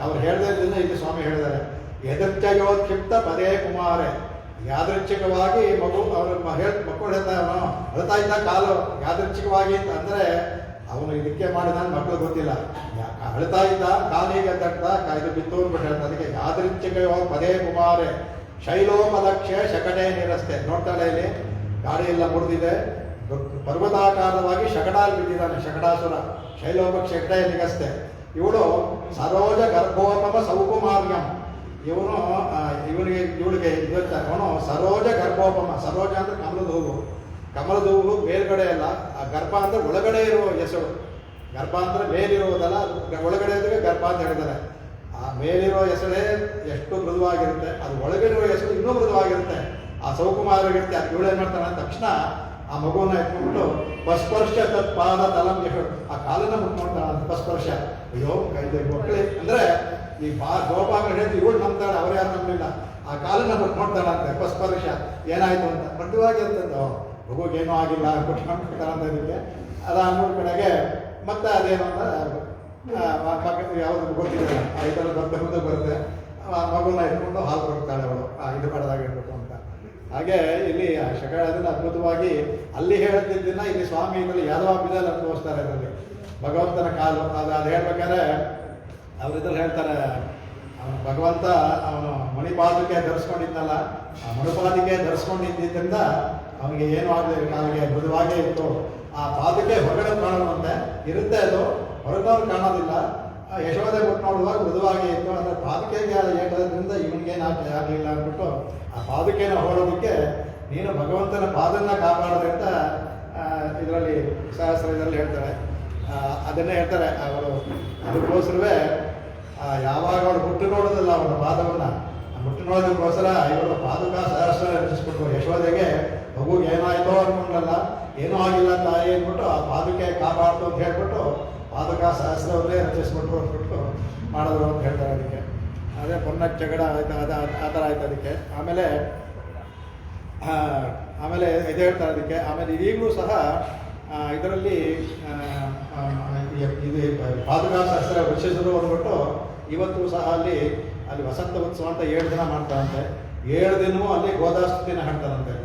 ಅವ್ರು ಹೇಳ್ದೇ ಇದ್ದನ್ನ ಇಲ್ಲಿ ಸ್ವಾಮಿ ಹೇಳಿದ್ದಾರೆ. ಎದರ್ಚಯೋತ್ಕ್ಷಿಪ್ತ ಪದೇ ಕುಮಾರೆ, ಯಾದೃಚ್ಛಿಕವಾಗಿ ಮಗು ಅವ್ರ ಮಕ್ಕಳು ಅಳ್ತಾ ಇದ್ದ ಕಾಲು ಯಾದೃಚ್ಛಿಕವಾಗಿ ಅಂತ ಅಂದರೆ ಅವನು ಇದಕ್ಕೆ ಮಾಡಿದ ಮಕ್ಕಳು ಗೊತ್ತಿಲ್ಲ. ಅಳ್ತಾ ಇದ್ದ ಕಾಲಿಗೆ ತಟ್ಟ ಇದು ಬಿತ್ತು ಅಂದ್ಬಿಟ್ಟು ಹೇಳ್ತಾ, ಅದಕ್ಕೆ ಯಾದೃಚ್ಛಿಕವಾಗಿ ಪದೇ ಕುಮಾರೆ ಶೈಲೋಪಲಕ್ಷ್ಯ ಶಕಟೆ ನಿರಸ್ತೆ. ನೋಡ್ತಾಳೆ ಇಲ್ಲಿ ಗಾಡಿ ಎಲ್ಲ ಮುರಿದಿದೆ, ಪರ್ವತಾಕಾರವಾಗಿ ಶಕಟಾಲ್ ಬಿದ್ದಿದ್ದಾನೆ ಶಕಟಾಸುರ. ಶೈಲೋಪಕ್ಷ ಶಕಟೆ ನಿಗಸ್ತೆ. ಇವಳು ಸರೋಜ ಗರ್ಭೋಪಮ ಸೌಕುಮಾರ್ಯಂ, ಇವಳಿಗೆ ಇದಿರ್ತಾರೆ. ಅವನು ಸರೋಜ ಗರ್ಭೋಪಮ, ಸರೋಜ ಅಂದ್ರೆ ಕಮಲದ ಹೂವು, ಕಮಲದ ಹೂವು ಮೇಲ್ಗಡೆ ಅಲ್ಲ, ಆ ಗರ್ಭ ಅಂದ್ರೆ ಒಳಗಡೆ ಇರುವ ಹೆಸರು. ಗರ್ಭ ಅಂದ್ರೆ ಮೇಲಿರುವುದಲ್ಲ, ಒಳಗಡೆ ಇದ್ರೆ ಗರ್ಭ ಅಂತ ಹೇಳಿದ್ದಾರೆ. ಆ ಮೇಲಿರೋ ಹೆಸರೇ ಎಷ್ಟು ಮೃದುವಾಗಿರುತ್ತೆ, ಅದು ಒಳಗಡೆ ಇರುವ ಹೆಸರು ಇನ್ನೂ ಮೃದುವಾಗಿರುತ್ತೆ, ಆ ಸೌಕುಮಾರವಾಗಿರುತ್ತೆ. ಅದು ಇವಳು ಏನ್ ಮಾಡ್ತಾನೆ ತಕ್ಷಣ ಆ ಮಗುವನ್ನ ಎತ್ಕೊಂಡ್ಬಿಟ್ಟು ಪಸ್ಪರ್ಶ ತತ್ಪಾದ ತಲಂ ಎಷ್ಟು ಆ ಕಾಲನ್ನ ಮುಟ್ಕೊಂಡ್ತಾಳ. ಪಸ್ಪರ್ಶ, ಅಯ್ಯೋ ಇದು ಮಕ್ಕಳು ಅಂದ್ರೆ ಈ ಗೋಪಾಗ ಹೇಳ್ತು ಇವಳು ನಂಬ್ತಾಳೆ, ಅವ್ರು ಯಾರು ನಂಬಲಿಲ್ಲ. ಆ ಕಾಲನ್ನ ಮುಟ್ಕೊಂಡ್ತಾಳಂತೆ ಪಸ್ಪರ್ಶ. ಏನಾಯ್ತು ಅಂತ ಮೃದುವಾಗಿ ಅಂತಂದು ಮಗುಗೇನೂ ಆಗಿಲ್ಲ ಕೊಟ್ಕೊಂಡ್ಬಿಡ್ತಾರಂತ ಇದಕ್ಕೆ. ಅದಾದ್ಮೇಲೆ ಕಡೆಗೆ ಮತ್ತೆ ಅದೇನು ಅಂತ ಯಾವುದು ಗೊತ್ತಿಲ್ಲ, ಈ ಥರ ದೊಡ್ಡ ಮುಂದೆ ಬರುತ್ತೆ. ಮಗುನ ಇಟ್ಕೊಂಡು ಹಾಲು ಕೊಡ್ತಾಳೆ ಅವಳು, ಇದು ಕಡದಾಗ ಇಟ್ಬಿಟ್ಟು ಅಂತ. ಹಾಗೆ ಇಲ್ಲಿ ಅದನ್ನ ಅದ್ಭುತವಾಗಿ ಅಲ್ಲಿ ಹೇಳ್ತಿದ್ದನ್ನ ಇಲ್ಲಿ ಸ್ವಾಮಿ ಇದರಲ್ಲಿ ಯಾದವಾಭಿದಲ್ಲಿ ಅನುಭವಿಸ್ತಾರೆ. ಇದರಲ್ಲಿ ಭಗವಂತನ ಕಾಲು ಅದು ಹೇಳ್ಬೇಕಾದ್ರೆ ಅವ್ರಿದ್ರಲ್ಲಿ ಹೇಳ್ತಾರೆ, ಅವನು ಭಗವಂತ ಅವನು ಮಣಿಪಾದಕ್ಕೆ ಧರಿಸ್ಕೊಂಡಿದ್ದಲ್ಲ, ಆ ಮಣಿಪಾದಿಗೆ ಧರಿಸ್ಕೊಂಡಿದ್ದರಿಂದ ಅವನಿಗೆ ಏನೂ ಆಗಲಿಲ್ಲ, ಕಾಲಿಗೆ ಮೃದುವಾಗೇ ಇತ್ತು. ಆ ಪಾದಕ್ಕೆ ಹೊರಗಡೆ ಕಾಣುವಂತೆ ಇರುತ್ತೆ, ಅದು ಹೊರಗಡೆ ಕಾಣೋದಿಲ್ಲ. ಯಶೋದೆ ಬಿಟ್ಟು ನೋಡುವಾಗ ಮೃದುವಾಗೇ ಇತ್ತು. ಅಂದರೆ ಪಾದಕೆಗೆ ಏಟೋದ್ರಿಂದ ಇವನಿಗೇನು ಆಗಲಿಲ್ಲ ಅಂದ್ಬಿಟ್ಟು ಆ ಪಾದಕೆನ ಹೊರೋದಕ್ಕೆ ನೀನು ಭಗವಂತನ ಪಾದನ್ನ ಕಾಪಾಡೋದ್ರಿಂದ ಇದರಲ್ಲಿ ಸಹಸ್ರ ಇದರಲ್ಲಿ ಹೇಳ್ತಾರೆ. ಅದನ್ನೇ ಹೇಳ್ತಾರೆ ಅವರು. ಅದಕ್ಕೋಸ್ಕರವೇ ಯಾವಾಗ ಅವಳು ಮುಟ್ಟು ನೋಡೋದಿಲ್ಲ ಅವನ ಪಾದವನ್ನು, ಮುಟ್ಟು ನೋಡೋದಕ್ಕೋಸ್ಕರ ಇವರು ಪಾದುಕ ಸಹಸ್ರ ರಚಿಸ್ಬಿಟ್ರು. ಯಶೋದೆಗೆ ಮಗುಗೆ ಏನಾಯ್ತೋ ಅನ್ಕೊಂಡಲ್ಲ, ಏನೂ ಆಗಿಲ್ಲ ತಾಯಿ ಅಂದ್ಬಿಟ್ಟು ಆ ಪಾದುಕೆ ಕಾಪಾಡ್ತು ಅಂತ ಹೇಳ್ಬಿಟ್ಟು ಪಾದುಕ ಸಹಸ್ರವನ್ನೇ ರಚಿಸ್ಬಿಟ್ರು ಅಂದ್ಬಿಟ್ಟು ಮಾಡಿದ್ರು ಅಂತ ಹೇಳ್ತಾರೆ. ಅದಕ್ಕೆ ಅದೇ ಪೊನ್ನ ಜಗಡ ಆಯ್ತು, ಆ ಥರ ಆಯ್ತು ಅದಕ್ಕೆ. ಆಮೇಲೆ ಇದು ಹೇಳ್ತಾರೆ ಅದಕ್ಕೆ. ಆಮೇಲೆ ಈಗಲೂ ಸಹ ಇದರಲ್ಲಿ ಇದು ಪಾದುಕ ಸಹಸ್ರ ರಚಿಸಿದ್ರು ಅಂದ್ಬಿಟ್ಟು ಇವತ್ತು ಸಹ ಅಲ್ಲಿ ವಸಂತ ಉತ್ಸವ ಅಂತ 7 ದಿನ ಮಾಡ್ತಾರಂತೆ. 7 ದಿನವೂ ಅಲ್ಲಿ ಗೋದಾಸ್ತುತಿನ ಹಾಡ್ತಾರಂತೆ.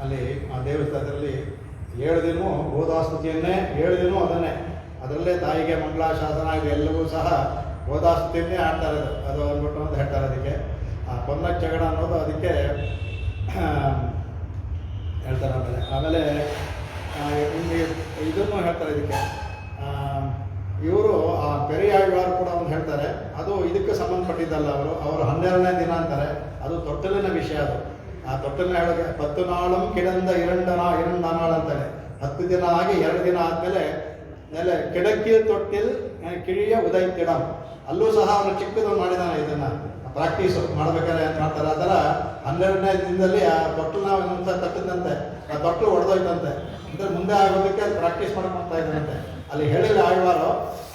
ಅಲ್ಲಿ ಆ ದೇವಸ್ಥಾನದಲ್ಲಿ 7 ದಿನವೂ ಗೋದಾಸ್ತುತಿಯನ್ನೇ, 7 ದಿನವೂ ಅದನ್ನೇ, ಅದರಲ್ಲೇ ತಾಯಿಗೆ ಮಂಗಳಾಶಾಸನ ಎಲ್ಲವೂ ಸಹ ಗೋದಾಸ್ತುತಿಯನ್ನೇ ಹಾಡ್ತಾರೆ. ಅದು ಅಂದ್ಬಿಟ್ಟು ಅಂತ ಹೇಳ್ತಾರೆ ಅದಕ್ಕೆ. ಆ ಪೊನ್ನ ಜಗಡ ಅನ್ನೋದು ಅದಕ್ಕೆ ಹೇಳ್ತಾರೆ. ಆಮೇಲೆ ಇದನ್ನು ಹೇಳ್ತಾರೆ ಇದಕ್ಕೆ. ಇವರು ಆ ಪೆರಿಯಾಳ್ವಾರು ಕೂಡ ಒಂದು ಹೇಳ್ತಾರೆ, ಅದು ಇದಕ್ಕೆ ಸಂಬಂಧಪಟ್ಟಿದ್ದಲ್ಲ. ಅವರು 12ನೇ ದಿನ ಅಂತಾರೆ, ಅದು ತೊಟ್ಟಲಿನ ವಿಷಯ. ಅದು ಆ ತೊಟ್ಟಲಿನ ಹೇಳೋಕೆ 10 ನಾಳಂ ಕಿಡಂದ 2 ನಾಳು ಅಂತಾರೆ. 10 ದಿನ ಆಗಿ 2 ದಿನ ಆದಮೇಲೆ ಕಿಡಕಿಲ್ ತೊಟ್ಟಿಲ್ ಕಿಳಿಯ ಉದೈತಿಡಂ, ಅಲ್ಲೂ ಸಹ ಅವನು ಚಿಕ್ಕದು ಮಾಡಿದಾನೆ. ಇದನ್ನ ಪ್ರಾಕ್ಟೀಸ್ ಮಾಡ್ಬೇಕಾದ್ರೆ ಏನು ಮಾಡ್ತಾರೆ, ಆ ಥರ 12ನೇ ದಿನದಲ್ಲಿ ಆ ತೊಟ್ಟಲನ್ನ ಒಂದ್ಸಲ ತಟ್ಟಿದಂತೆ, ಆ ತೊಟ್ಟಲು ಹೊಡೆದೋಯ್ತಂತೆ. ಅಂದರೆ ಮುಂದೆ ಆಗೋದಕ್ಕೆ ಅದು ಪ್ರಾಕ್ಟೀಸ್ ಮಾಡ್ಕೊಳ್ತಾ ಇದ್ದಾನಂತೆ. ಅಲ್ಲಿ ಹೇಳಿಲ್ಲ ಆಳ್ವಾರು,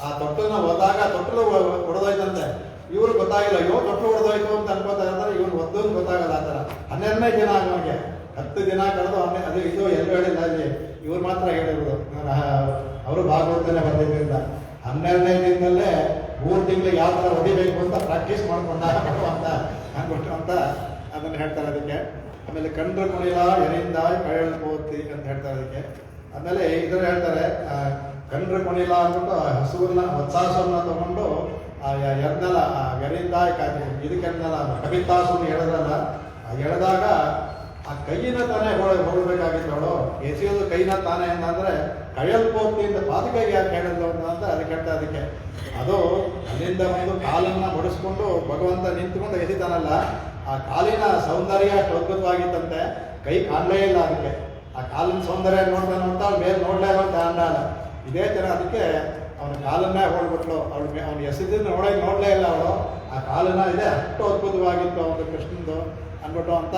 ಆ ತೊಟ್ಟಲನ್ನ ಹೋದಾಗ ತೊಟ್ಟಲು ಹೊಡೆದೋಯ್ತಂತೆ. ಇವ್ರು ಗೊತ್ತಾಗಿಲ್ಲ, ಅಯ್ಯೋ ತೊಟ್ಟಲು ಹೊಡೆದೋಯ್ತು ಅಂತ ಅನ್ಕೋತಾ ಇರ್ತಾರೆ. ಇವ್ನು ಒದ್ದೊಂದು ಗೊತ್ತಾಗಲ್ಲ. ಆ ಥರ 12ನೇ ದಿನ ಆಗೋರಿಗೆ 10 ದಿನ ಕಳೆದು ಅದು ಇದು ಎಲ್ಲೂ ಹೇಳಿಲ್ಲ. ಅಲ್ಲಿ ಇವ್ರು ಮಾತ್ರ ಹೇಳಿರೋದು, ಅವರು ಭಾಗವತನೇ ಬಂದಿದ್ದರಿಂದ 12ನೇ ದಿನದಲ್ಲೇ 3 ತಿಂಗಳಿಗೆ ಯಾವ ಥರ ಹೊಡಿಬೇಕು ಅಂತ ಪ್ರಾಕ್ಟೀಸ್ ಮಾಡ್ಕೊಂಡ ಅಂತ ಅಂದ್ಬಿಟ್ಟು ಅಂತ ಅದನ್ನು ಹೇಳ್ತಾರೆ ಅದಕ್ಕೆ. ಆಮೇಲೆ ಕಂಡ್ರ ಕುಣಿಲ ಎರಿಂದ ಕಳ್ಪೋತಿ ಅಂತ ಹೇಳ್ತಾರೆ ಅದಕ್ಕೆ. ಆಮೇಲೆ ಇದನ್ನು ಹೇಳ್ತಾರೆ, ಕಂಡ್ರ ಕುಣಿಲ ಅಂದ್ಬಿಟ್ಟು ಹಸುವನ್ನ ವತ್ಸಾಸವನ್ನ ತಗೊಂಡು ಎರ್ನಲ್ಲ ಎರಿಂದ ಇದಕ್ಕೆ ಎರ್ನಲ್ಲ ಕಪಿತಾಸುರು ಎಳೆದಲ್ಲ ಆ ಎಳೆದಾಗ ಆ ಕೈಯಿನ ತಾನೇ ಹೊರಬೇಕಾಗಿತ್ತು ಅವಳು ಎಸೆಯೋದು ಕೈನ ತಾನೇ ಅಂತಂದ್ರೆ ಕೈಯಲ್ಪೋತಿಯಿಂದ ಪಾದಕೈಗೆ ಯಾಕೆ ಹೇಳಿದ್ಲು ಅಂತ ಅದಕ್ಕೆ ಹೇಳ್ತಾ ಅದಕ್ಕೆ ಅದು ಅಲ್ಲಿಂದ ಒಂದು ಕಾಲನ್ನ ಹೊಡಿಸ್ಕೊಂಡು ಭಗವಂತ ನಿಂತ್ಕೊಂಡು ಎಸಿತಾನಲ್ಲ ಆ ಕಾಲಿನ ಸೌಂದರ್ಯ ಅದ್ಭುತವಾಗಿತ್ತಂತೆ ಕೈ ಕಾಣಲೇ ಇಲ್ಲ ಅದಕ್ಕೆ ಆ ಕಾಲಿನ ಸೌಂದರ್ಯ ನೋಡ್ತಾನೆ ಅಂತ ಅವ್ಳು ಮೇಲೆ ನೋಡ್ಲೇ ಅಂತ ಅಂದಾಳ ಇದೇ ಥರ ಅದಕ್ಕೆ ಅವನ ಕಾಲನ್ನೇ ಹೊಡ್ಬಿಟ್ಲು ಅವ್ನು ಎಸೆದಿದ್ದು ನೋಡಲೇ ಇಲ್ಲ ಅವಳು ಆ ಕಾಲನ್ನ ಇದೆ ಅಷ್ಟು ಅದ್ಭುತವಾಗಿತ್ತು ಅವನು ಕೃಷ್ಣಂದು ಅಂದ್ಬಿಟ್ಟು ಅಂತ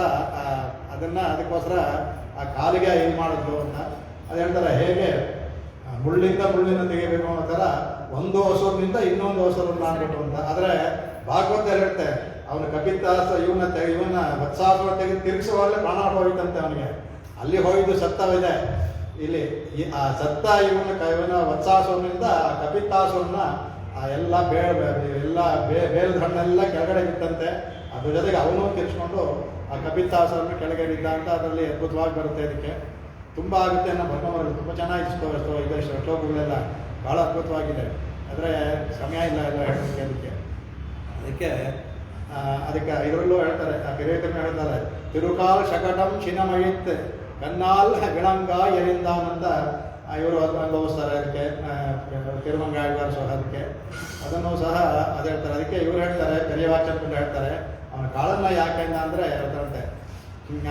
ಅದಕ್ಕೋಸ್ಕರ ಆ ಕಾಲಿಗೆ ಇದು ಮಾಡಿದ್ರು ಅಂತ ಅದು ಹೇಳ್ತಾರೆ ಹೇಗೆ ಮುಳ್ಳಿನ ತೆಗಿಬೇಕು ಅನ್ನೋ ಥರ ಒಂದು ಹೊಸೂರಿನಿಂದ ಇನ್ನೊಂದು ಹೊಸೂರನ್ನ ಅಂದ್ಬಿಟ್ಟು ಅಂತ ಆದರೆ ಭಾಗವತ ಹೇಳುತ್ತೆ ಅವನು ಕಪಿತಾಸ ಇವನ ವತ್ಸಾಸುರ ತೆಗೆದು ತಿರುಗಿಸುವಾಗಲೇ ಪ್ರಾಣ ಹೋಗಿತ್ತಂತೆ ಅವನಿಗೆ ಅಲ್ಲಿ ಹೋಗಿದ್ದು ಸತ್ತವಿದೆ ಇಲ್ಲಿ ಆ ಸತ್ತ ಇವನ ವತ್ಸಾಸುರನಿಂದ ಕಪಿತಾಸುರನ್ನ ಎಲ್ಲ ಬೇಲದ ಹಣ್ಣೆಲ್ಲ ಕೆಳಗಡೆ ಬಿತ್ತಂತೆ ಅದ್ರ ಜೊತೆಗೆ ಅವನು ತಿರ್ಸ್ಕೊಂಡು ಆ ಕಪಿತಾಸುರನ್ನ ಕೆಳಗೆ ಬಿದ್ದ ಅಂತ ಅದರಲ್ಲಿ ಅದ್ಭುತವಾಗಿ ಬರುತ್ತೆ ಇದಕ್ಕೆ ತುಂಬ ಆಗುತ್ತೆ ಅನ್ನೋ ಭಗವಂತರು ತುಂಬ ಚೆನ್ನಾಗಿ ಇದೆ ಶ್ಲೋಕಗಳೆಲ್ಲ ಭಾಳ ಅದ್ಭುತವಾಗಿದೆ ಆದರೆ ಸಮಯ ಇಲ್ಲ ಎಲ್ಲ ಹೇಳೋದಕ್ಕೆ ಅದಕ್ಕೆ ಇದರಲ್ಲೂ ಹೇಳ್ತಾರೆ ಆ ಕಿರೀಟನ್ನು ಹೇಳ್ತಾರೆ ತಿರುಕಾಲ್ ಶಕಟಂ ಶಿನಮಯಿತ್ ಕನ್ನಾಲ್ ಗಿಣಂಗ ಎರಿಂದಾನಂದ ಇವರು ಅನುಭವಿಸ್ತಾರೆ ಅದಕ್ಕೆ ತಿರುಮಂಗಾಳ್ವಾರ ಸಹ ಅದಕ್ಕೆ ಅದನ್ನು ಸಹ ಅದು ಹೇಳ್ತಾರೆ ಅದಕ್ಕೆ ಇವರು ಹೇಳ್ತಾರೆ ಪೆರಿಯವಾಚನ ಹೇಳ್ತಾರೆ ಅವನ ಕಾಳನ್ನ ಯಾಕೆ ಅಂದರೆ ಹೇಳ್ತಾರಂತೆ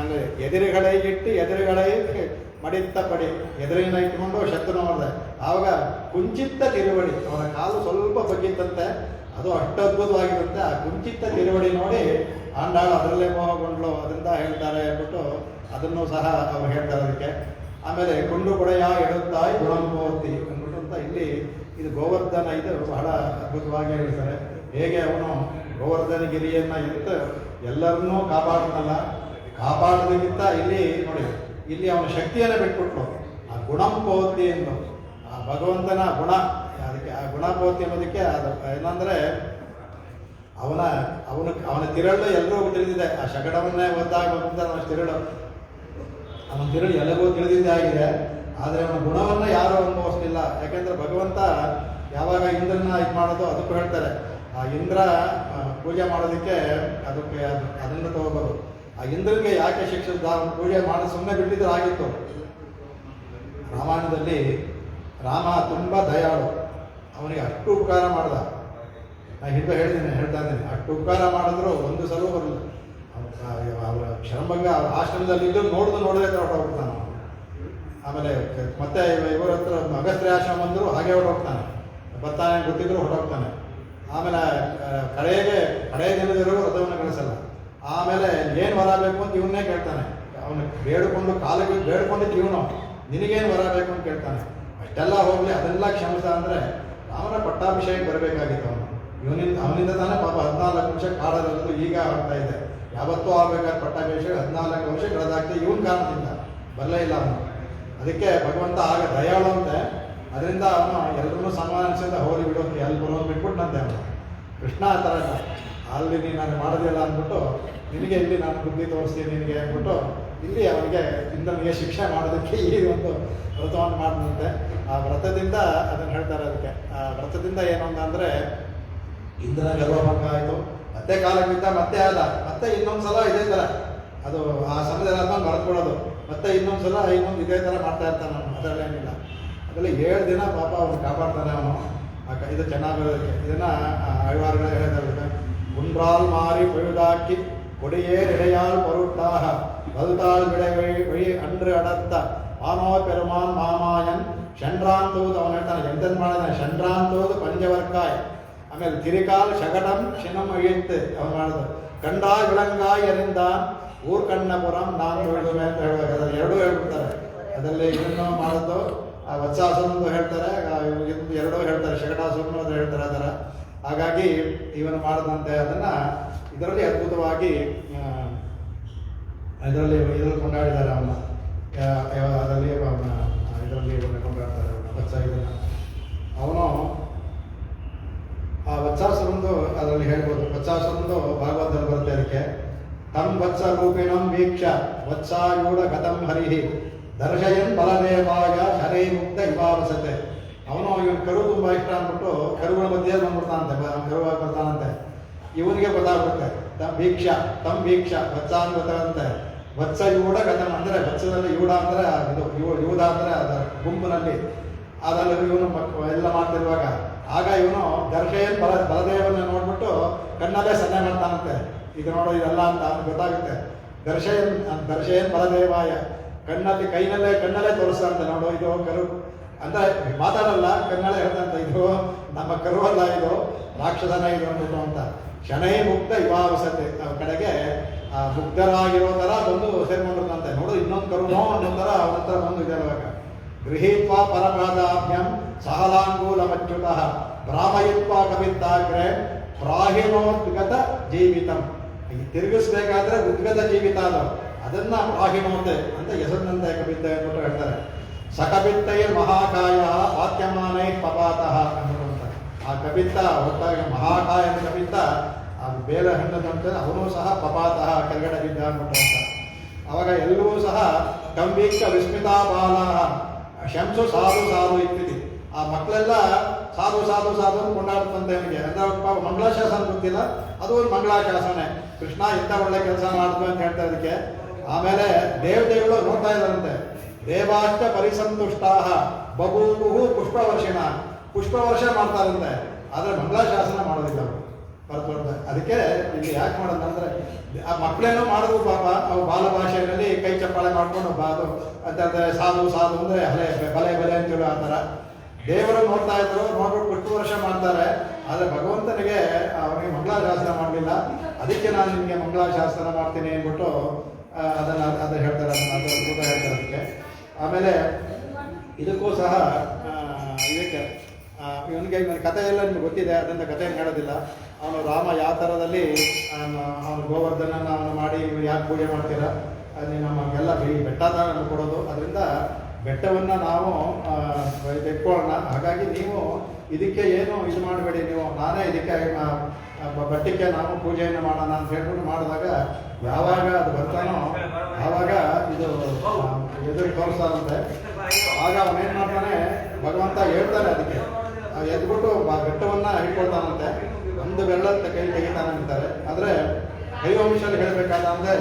ಅಂದರೆ ಎದುರುಗಳೇ ಮಡಿತ್ತ ಪಡಿ ಎದುರಿನ ಇಟ್ಕೊಂಡು ಶತ್ರು ಮಾಡಿದೆ ಆವಾಗ ಕುಂಚಿತ್ತ ತಿರುವಡಿ ಅವನ ಕಾಲು ಸ್ವಲ್ಪ ಬಗ್ಗಿತ್ತಂತೆ ಅದು ಅಷ್ಟು ಅದ್ಭುತವಾಗಿರುತ್ತೆ ಆ ಕುಂಚಿತ್ತ ತಿರುವಡಿ ನೋಡಿ ಆಂಡಾಳು ಅದರಲ್ಲೇ ಮೋಹಗೊಂಡ್ಲು ಅದರಿಂದ ಹೇಳ್ತಾರೆ ಅಂದ್ಬಿಟ್ಟು ಅದನ್ನು ಸಹ ಅವ್ರು ಹೇಳ್ತಾರೆ ಅದಕ್ಕೆ ಆಮೇಲೆ ಕೊಂಡು ಕೊಡೆಯ ಎಡುತ್ತಾಯಿ ಗುಣಂಬೋತಿ ಅಂದ್ಬಿಟ್ಟು ಅಂತ ಇಲ್ಲಿ ಇದು ಗೋವರ್ಧನ ಇದು ಬಹಳ ಅದ್ಭುತವಾಗಿ ಹೇಳ್ತಾರೆ ಹೇಗೆ ಅವನು ಗೋವರ್ಧನಗಿರಿಯನ್ನ ಎತ್ತು ಎಲ್ಲರನ್ನೂ ಕಾಪಾಡೋದಕ್ಕಿಂತ ಇಲ್ಲಿ ನೋಡಿ ಇಲ್ಲಿ ಅವನ ಶಕ್ತಿಯನ್ನು ಬಿಟ್ಬಿಟ್ಲು ಆ ಗುಣಂಪೋತಿ ಎಂದು ಆ ಭಗವಂತನ ಗುಣ ಅದಕ್ಕೆ ಆ ಗುಣಪೋತಿ ಅನ್ನೋದಕ್ಕೆ ಅದು ಏನಂದರೆ ಅವನ ತಿರಳು ಎಲ್ಲರಿಗೂ ತಿಳಿದಿದೆ ಆ ಶಕಟವನ್ನೇ ಒದ್ದಾಗ ಅವನ ತಿರಳು ಎಲ್ಲರಿಗೂ ತಿಳಿದಿದ್ದೇ ಆಗಿದೆ ಆದರೆ ಅವನ ಗುಣವನ್ನು ಯಾರೂ ಅನುಭವಿಸಲಿಲ್ಲ ಯಾಕೆಂದ್ರೆ ಭಗವಂತ ಯಾವಾಗ ಇಂದ್ರನ ಇದು ಮಾಡೋದು ಅದಕ್ಕೂ ಹೇಳ್ತಾರೆ ಆ ಇಂದ್ರ ಪೂಜೆ ಮಾಡೋದಕ್ಕೆ ಅದನ್ನು ತಗೋಬೋದು ಆ ಇಂದ್ರನಿಗೆ ಯಾಕೆ ಶಿಕ್ಷಿಸಿದ ಅವನು ಪೂಜೆ ಮಾಡಿ ಸುಮ್ಮನೆ ಬಿಟ್ಟಿದ್ರೆ ಆಗಿತ್ತು ರಾಮಾಯಣದಲ್ಲಿ ರಾಮ ತುಂಬ ದಯಾಳು ಅವನಿಗೆ ಅಷ್ಟು ಉಪಕಾರ ಮಾಡ್ದ ನಾನು ಹೇಳ್ತಾ ಇದ್ದೀನಿ ಅಷ್ಟು ಉಪಕಾರ ಮಾಡಿದ್ರು ಒಂದು ಸಲ ಬರಲಿಲ್ಲ ಅವರ ಶರಂಭಂಗ ಆಶ್ರಮದಲ್ಲಿದ್ದು ನೋಡದೆ ಹೊರಟೋಗ್ತಾನೆ ಆಮೇಲೆ ಮತ್ತೆ ಇವರ ಹತ್ರ ಅಗಸ್ತ್ಯ ಆಶ್ರಮ ಬಂದರೂ ಹಾಗೆ ಹೊರಟೋಗ್ತಾನೆ ಬರ್ತಾನೆ ಗೊತ್ತಿದ್ರು ಹೊರಟೋಗ್ತಾನೆ ಆಮೇಲೆ ಕಡೆಯ ದಿನದವರೆಗೂ ವ್ರತವನ್ನು ಕಳಿಸಲ್ಲ ಆಮೇಲೆ ಏನು ವರ ಬೇಕು ಅಂತ ಇವನ್ನೇ ಕೇಳ್ತಾನೆ ಅವನು ಕಾಲಿಗೆ ಬೇಡ್ಕೊಂಡಿದ್ದು ಇವನು ನಿನಗೇನು ವರ ಬೇಕು ಅಂತ ಕೇಳ್ತಾನೆ ಅಷ್ಟೆಲ್ಲ ಹೋಗಲಿ ಅದೆಲ್ಲ ಕ್ಷಮಿಸ ಅಂದರೆ ರಾಮನ ಪಟ್ಟಾಭಿಷೇಕ ಬರಬೇಕಾಗಿತ್ತು ಅವನಿಂದ ತಾನೇ ಪಾಪ 14 ವರ್ಷ ಕಾಲದಲ್ಲೂ ಈಗ ಆಗ್ತಾ ಇದೆ ಯಾವತ್ತೂ ಆಗಬೇಕಾದ ಪಟ್ಟಾಭಿಷೇಕ 14 ವರ್ಷ ಕಳೆದಾಗ್ತದೆ ಇವನ್ ಕಾರಣದಿಂದ ಬರಲೇ ಇಲ್ಲ ಅವನು ಅದಕ್ಕೆ ಭಗವಂತ ಆಗ ದಯಾಳು ಅಂತೆ ಅದರಿಂದ ಅವನು ಎಲ್ಲರನ್ನೂ ಸಮಾನಿಸಿದ ಹೋಗಿ ಬಿಡೋದು ಎಲ್ಲಿ ಬರೋದು ಬಿಟ್ಬಿಟ್ಟಂತೆ ಅವನು ಕೃಷ್ಣ ಆ ಥರ ಇಲ್ಲ ಅಲ್ಲಿ ನೀನು ನಾನು ಮಾಡೋದಿಲ್ಲ ಅಂದ್ಬಿಟ್ಟು ನಿನಗೆ ಇಲ್ಲಿ ನಾನು ಬುದ್ಧಿ ತೋರಿಸ್ತೀನಿ ನಿನಗೆ ಅಂದ್ಬಿಟ್ಟು ಇಲ್ಲಿ ಅವನಿಗೆ ಇಂದ್ರನಿಗೆ ಶಿಕ್ಷೆ ಮಾಡೋದಕ್ಕೆ ಈ ಒಂದು ವ್ರತವನ್ನು ಮಾಡಿದಂತೆ ಆ ವ್ರತದಿಂದ ಅದನ್ನು ಹೇಳ್ತಾರೆ ಅದಕ್ಕೆ ಆ ವ್ರತದಿಂದ ಏನು ಅಂದರೆ ಇಂದ್ರನ ಗರ್ವಭಂಗ ಆಯಿತು ಮತ್ತೆ ಕಾಲಕ್ಕೆ ಬಿದ್ದ ಮತ್ತೆ ಆದ ಮತ್ತೆ ಇನ್ನೊಂದ್ಸಲ ಇದೇ ಥರ ಅದು ಆ ಸಮಯದಲ್ಲಿ ಆದ್ಮೇಲೆ ಮರೆತ್ಬಿಡೋದು ಮತ್ತೆ ಇನ್ನೊಂದ್ಸಲ ಇದೇ ಥರ ಮಾಡ್ತಾ ಇರ್ತಾನೆ ಅವನು ಅದರಲ್ಲೇನಿಲ್ಲ ಅದರಲ್ಲಿ 7 ದಿನ ಪಾಪ ಅವನು ಕಾಪಾಡ್ತಾನೆ ಅವನು ಇದು ಚೆನ್ನಾಗಿರೋದಕ್ಕೆ ಇದನ್ನು ಆಳ್ವಾರ್ಗಳು ಹೇಳಿದ್ದಾರೆ குன்றால் மாறி பொழுதாக்கி கொடியேர் இடையால் பொருட்டாக வலுத்தாள் விடை வழி அன்று அடர்த்த மானோ பெருமான் மாமாயன் சென்றான் தூது ಅವನು ಹೇಳ್ತಾನೆ ಎಂತನ್ ಮಾಡಿದಾನೆ ಶಂಡ್ರಾನ್ ತೂದು ಪಂಚವರ್ಕಾಯ್ ಆಮೇಲೆ ತಿರಿಕಾಲ್ ಶಕಟಂ ಶಿನಂ ಅಳಿಯುತ್ತೆ ಅವನು ಮಾಡೋದು ಕಂಡಾಯ್ ವಿಳಂಗಾಯ್ ಎರಿಂದ ಊರ್ ಕಣ್ಣಪುರಂ ನಾನು ಹೇಳಿದುವೆ ಅಂತ ಹೇಳುವಾಗ ಅದರಲ್ಲಿ 2 ಹೇಳ್ಬಿಡ್ತಾರೆ ಅದರಲ್ಲಿ ಇದನ್ನು ಮಾಡೋದು ಆ ವತ್ಸಾಸುರನದು ಹೇಳ್ತಾರೆ 2 ಹೇಳ್ತಾರೆ ಶಕಟಾಸುರನು ಅದು ಹೇಳ್ತಾರೆ ಅದರ ಹಾಗಾಗಿ ಇವನು ಮಾಡದಂತೆ ಅದನ್ನು ಇದರಲ್ಲಿ ಅದ್ಭುತವಾಗಿ ಇದರಲ್ಲಿ ಕೊಂಡಾಡಿದ್ದಾರೆ ಅವನ್ನ ಅದರಲ್ಲಿ ಅವನ ಇದರಲ್ಲಿ ಕೊಂಡಾಡ್ತಾರೆ ಅವನು ಆ ವತ್ಸಾಸುರಂದು ಅದರಲ್ಲಿ ಹೇಳ್ಬೋದು ವತ್ಸಾಸುರಂದು ಭಾಗವತದಲ್ಲಿ ಬರುತ್ತೆ ಅದಕ್ಕೆ ತಂ ವತ್ಸ ರೂಪಿಣಂ ವೀಕ್ಷ ವತ್ಸಾಯೂಢ ಗತಂ ಹರಿಹಿ ದರ್ಶಯನ್ ಬಲದೇವಾಯ ಹರೇ ಮುಕ್ತ ಇವಾವಸತೆ ಅವನು ಇವನು ಕರು ತುಂಬ ಇಷ್ಟ ಅಂದ್ಬಿಟ್ಟು ಕರುಗಳ ಮಧ್ಯೆ ಬಂದ್ಬಿಡ್ತಾನಂತೆ, ಕರುವಾಗಿ ಬರ್ತಾನಂತೆ. ಇವನಿಗೆ ಗೊತ್ತಾಗುತ್ತೆ ತಮ್ ಭೀಕ್ಷ ವತ್ಸ ಅಂತ ಗೊತ್ತಾಗುತ್ತೆ. ವತ್ಸ ಯೂಢ ಗತಂ ಅಂದರೆ ವತ್ಸದಲ್ಲಿ ಯೂಢ ಅಂದರೆ ಇದು ಯೂಢ ಅಂದರೆ ಅದರ ಗುಂಪಿನಲ್ಲಿ ಅದರಲ್ಲಿ ಇವನು ಎಲ್ಲ ಮಾಡ್ತಿರುವಾಗ ಆಗ ಇವನು ದರ್ಶಯನ್ ಬಲದೇವನ ನೋಡ್ಬಿಟ್ಟು ಕಣ್ಣಲ್ಲೇ ಸನ್ನೆ ಮಾಡ್ತಾನಂತೆ. ಇದು ನೋಡೋ ಇದೆಲ್ಲ ಅಂತ ಗೊತ್ತಾಗುತ್ತೆ. ದರ್ಶಯನ್ ಬಲದೇವಾಯ ಕಣ್ಣಲ್ಲಿ ಕಣ್ಣಲ್ಲೇ ತೋರಿಸ್ತಾನಂತೆ. ನೋಡು ಇದು ಕರು ಅಂದರೆ ಮಾತಾಡಲ್ಲ, ಕಣ್ಣಲ್ಲೇ ಹೇಳ್ತಂತ ಇದು ನಮ್ಮ ಕರುವಲ್ಲ, ಇದು ರಾಕ್ಷಸನ ಇದು ಅಂದ್ಬಿಟ್ಟು ಅಂತ. ಶನೈ ಮುಕ್ತ ಇವಾವಸತೆ ಕಡೆಗೆ ಮುಗ್ಧರಾಗಿರೋ ಥರ ಬಂದು ಸೇರ್ಕೊಂಡಿರ್ತಂತೆ. ನೋಡು ಇನ್ನೊಂದು ಕರುನೋ ಅನ್ನೋ ಥರ ಅವನ ಹತ್ರ ಬಂದು ಇದೆ. ಅವಾಗ ಗೃಹೀತ್ವಾ ಪರಪಾದಾಭ್ಯಂ ಸಹಲಾಂಗೂಲಮಚ್ಯುತಃ ಭ್ರಾಮಯಿತ್ವಾ ಕವಿತ್ತಾಗ್ರೆ ಪ್ರಾಹಿಣೋದ್ಗತ ಜೀವಿತಂ. ತಿರುಗಿಸ್ಬೇಕಾದ್ರೆ ಉದ್ಗತ ಜೀವಿತ ಅದನ್ನ ಪ್ರಾಹಿಣೋತೆ ಅಂತ ಹೆಸರಿನಂತೆ ಕವಿತೆ ಅಂದ್ಬಿಟ್ಟು ಹೇಳ್ತಾರೆ. ಸಕವಿತ್ತೈ ಮಹಾಕಾಯ ವಾಕ್ಯಮಾನೈ ಪಪಾತಃ ಅಂತ. ಆ ಕವಿತ ಹೊತ್ತಾಗಿ ಮಹಾಕಾಯ ಕವಿತ ಆ ಬೇರೆ ಹಣ್ಣದಂತೆ ಅವನು ಸಹ ಪಪಾತಃ ಕೆಳಗಡೆ ಬಿದ್ದ ಅಂದ್ಬಿಟ್ಟು ಅಂತ. ಅವಾಗ ಎಲ್ಲರೂ ಸಹ ಕಂಬೀಕ್ಷ ವಿಸ್ಮಿತಾ ಬಾಲ ಶಂಸು ಸಾಧು ಸಾಧು ಇರ್ತಿದ್ವಿ. ಆ ಮಕ್ಕಳೆಲ್ಲ ಸಾಧು ಸಾಧು ಸಾಧು ಕೊಂಡಾಡ್ತಂತೆ ಅವನಿಗೆ. ಅಂದ್ರೆ ಮಂಗಳಾಶಾಸನ ಗೊತ್ತಿಲ್ಲ, ಅದು ಒಂದು ಮಂಗಳಾಶಾಸನೆ. ಕೃಷ್ಣ ಇಂಥ ಒಳ್ಳೆ ಕೆಲಸ ಮಾಡ್ತು ಅಂತ ಹೇಳ್ತಾ ಇದಕ್ಕೆ. ಆಮೇಲೆ ದೇವತೆಗಳು ನೋಡ್ತಾ ಇದ್ದಾರಂತೆ. ದೇವಾಷ್ಟ ಪರಿಸಂತುಷ್ಟಾ ಬಬೂಬುಹು ಪುಷ್ಪವರ್ಷಿಣ, ಪುಷ್ಪವರ್ಷ ಮಾಡ್ತಾರಂತೆ. ಆದರೆ ಮಂಗಳಾಶಾಸನ ಮಾಡೋದಿಲ್ಲ ಅವರು ಬರ್ತಾರೆ. ಅದಕ್ಕೆ ಇಲ್ಲಿ ಯಾಕೆ ಮಾಡೋದಂದ್ರೆ ಆ ಮಕ್ಕಳೇನೋ ಮಾಡಿದ್ರು ಪಾಪ. ಅವು ಬಾಲ ಭಾಷೆಯಲ್ಲಿ ಕೈ ಚಪ್ಪಾಳೆ ಮಾಡ್ಕೊಂಡು ಬಾದು ಅಂತ ಸಾಧು ಸಾಧು ಅಂದರೆ ಬಲೆ ಅಂತೇಳಿ ಆ ಥರ ದೇವರು ನೋಡ್ತಾ ಇದ್ರು. ನೋಡ್ಬಿಟ್ಟು ಪುಷ್ಪವರ್ಷ ಮಾಡ್ತಾರೆ. ಆದರೆ ಭಗವಂತನಿಗೆ ಅವನಿಗೆ ಮಂಗಳಾಶಾಸನ ಮಾಡಲಿಲ್ಲ. ಅದಕ್ಕೆ ನಾನು ನಿಮಗೆ ಮಂಗಳಾಶಾಸನ ಮಾಡ್ತೀನಿ ಅಂದ್ಬಿಟ್ಟು ಅದನ್ನು ಹೇಳ್ತಾರೆ. ಅದನ್ನು ಅದ್ಭುತ ಹೇಳ್ತಾರೆ ಅದಕ್ಕೆ. ಆಮೇಲೆ ಇದಕ್ಕೂ ಸಹ ಇದಕ್ಕೆ ಇವನಿಗೆ ಕಥೆ ಎಲ್ಲ ನಿಮ್ಗೆ ಗೊತ್ತಿದೆ, ಅದರಿಂದ ಕಥೆಯನ್ನು ಹೇಳೋದಿಲ್ಲ. ಅವನು ರಾಮ ಯಾವ ಥರದಲ್ಲಿ ಅವನು ಗೋವರ್ಧನನ ಅವನು ಮಾಡಿ ಯಾಕೆ ಪೂಜೆ ಮಾಡ್ತೀರಾ, ಅಲ್ಲಿ ನಮಗೆಲ್ಲ ಬೆಟ್ಟ ನಮ್ಗೆ ಕೊಡೋದು. ಅದರಿಂದ ಬೆಟ್ಟವನ್ನು ನಾವು ತೆಕ್ಕೊಳ್ಳೋಣ. ಹಾಗಾಗಿ ನೀವು ಇದಕ್ಕೆ ಏನು ಇದು ಮಾಡಬೇಡಿ, ನೀವು ನಾನೇ ಇದಕ್ಕೆ ಬೆಟ್ಟಕ್ಕೆ ನಾವು ಪೂಜೆಯನ್ನು ಮಾಡೋಣ ಅಂತ ಹೇಳ್ಬಿಟ್ಟು ಮಾಡಿದಾಗ ಯಾವಾಗ ಅದು ಬರ್ತಾನೋ ಆವಾಗ ಇದು ಎದುರು ತೋರಿಸ್ತಾರಂತೆ. ಆಗ ಅವನೇನು ಮಾಡ್ತಾನೆ, ಭಗವಂತ ಹೇಳ್ತಾನೆ ಅದಕ್ಕೆ ಎದ್ಬಿಟ್ಟು ಬೆಟ್ಟವನ್ನು ಹಿಡ್ಕೊಳ್ತಾನಂತೆ. ಒಂದು ಬೆರಳಂತ ಕೈ ತೆಗಿತಾನೆ ಅಂತಾರೆ. ಆದರೆ ಹರಿವಂಶಲ್ಲಿ ಹೇಳಬೇಕಾದ್ರೆ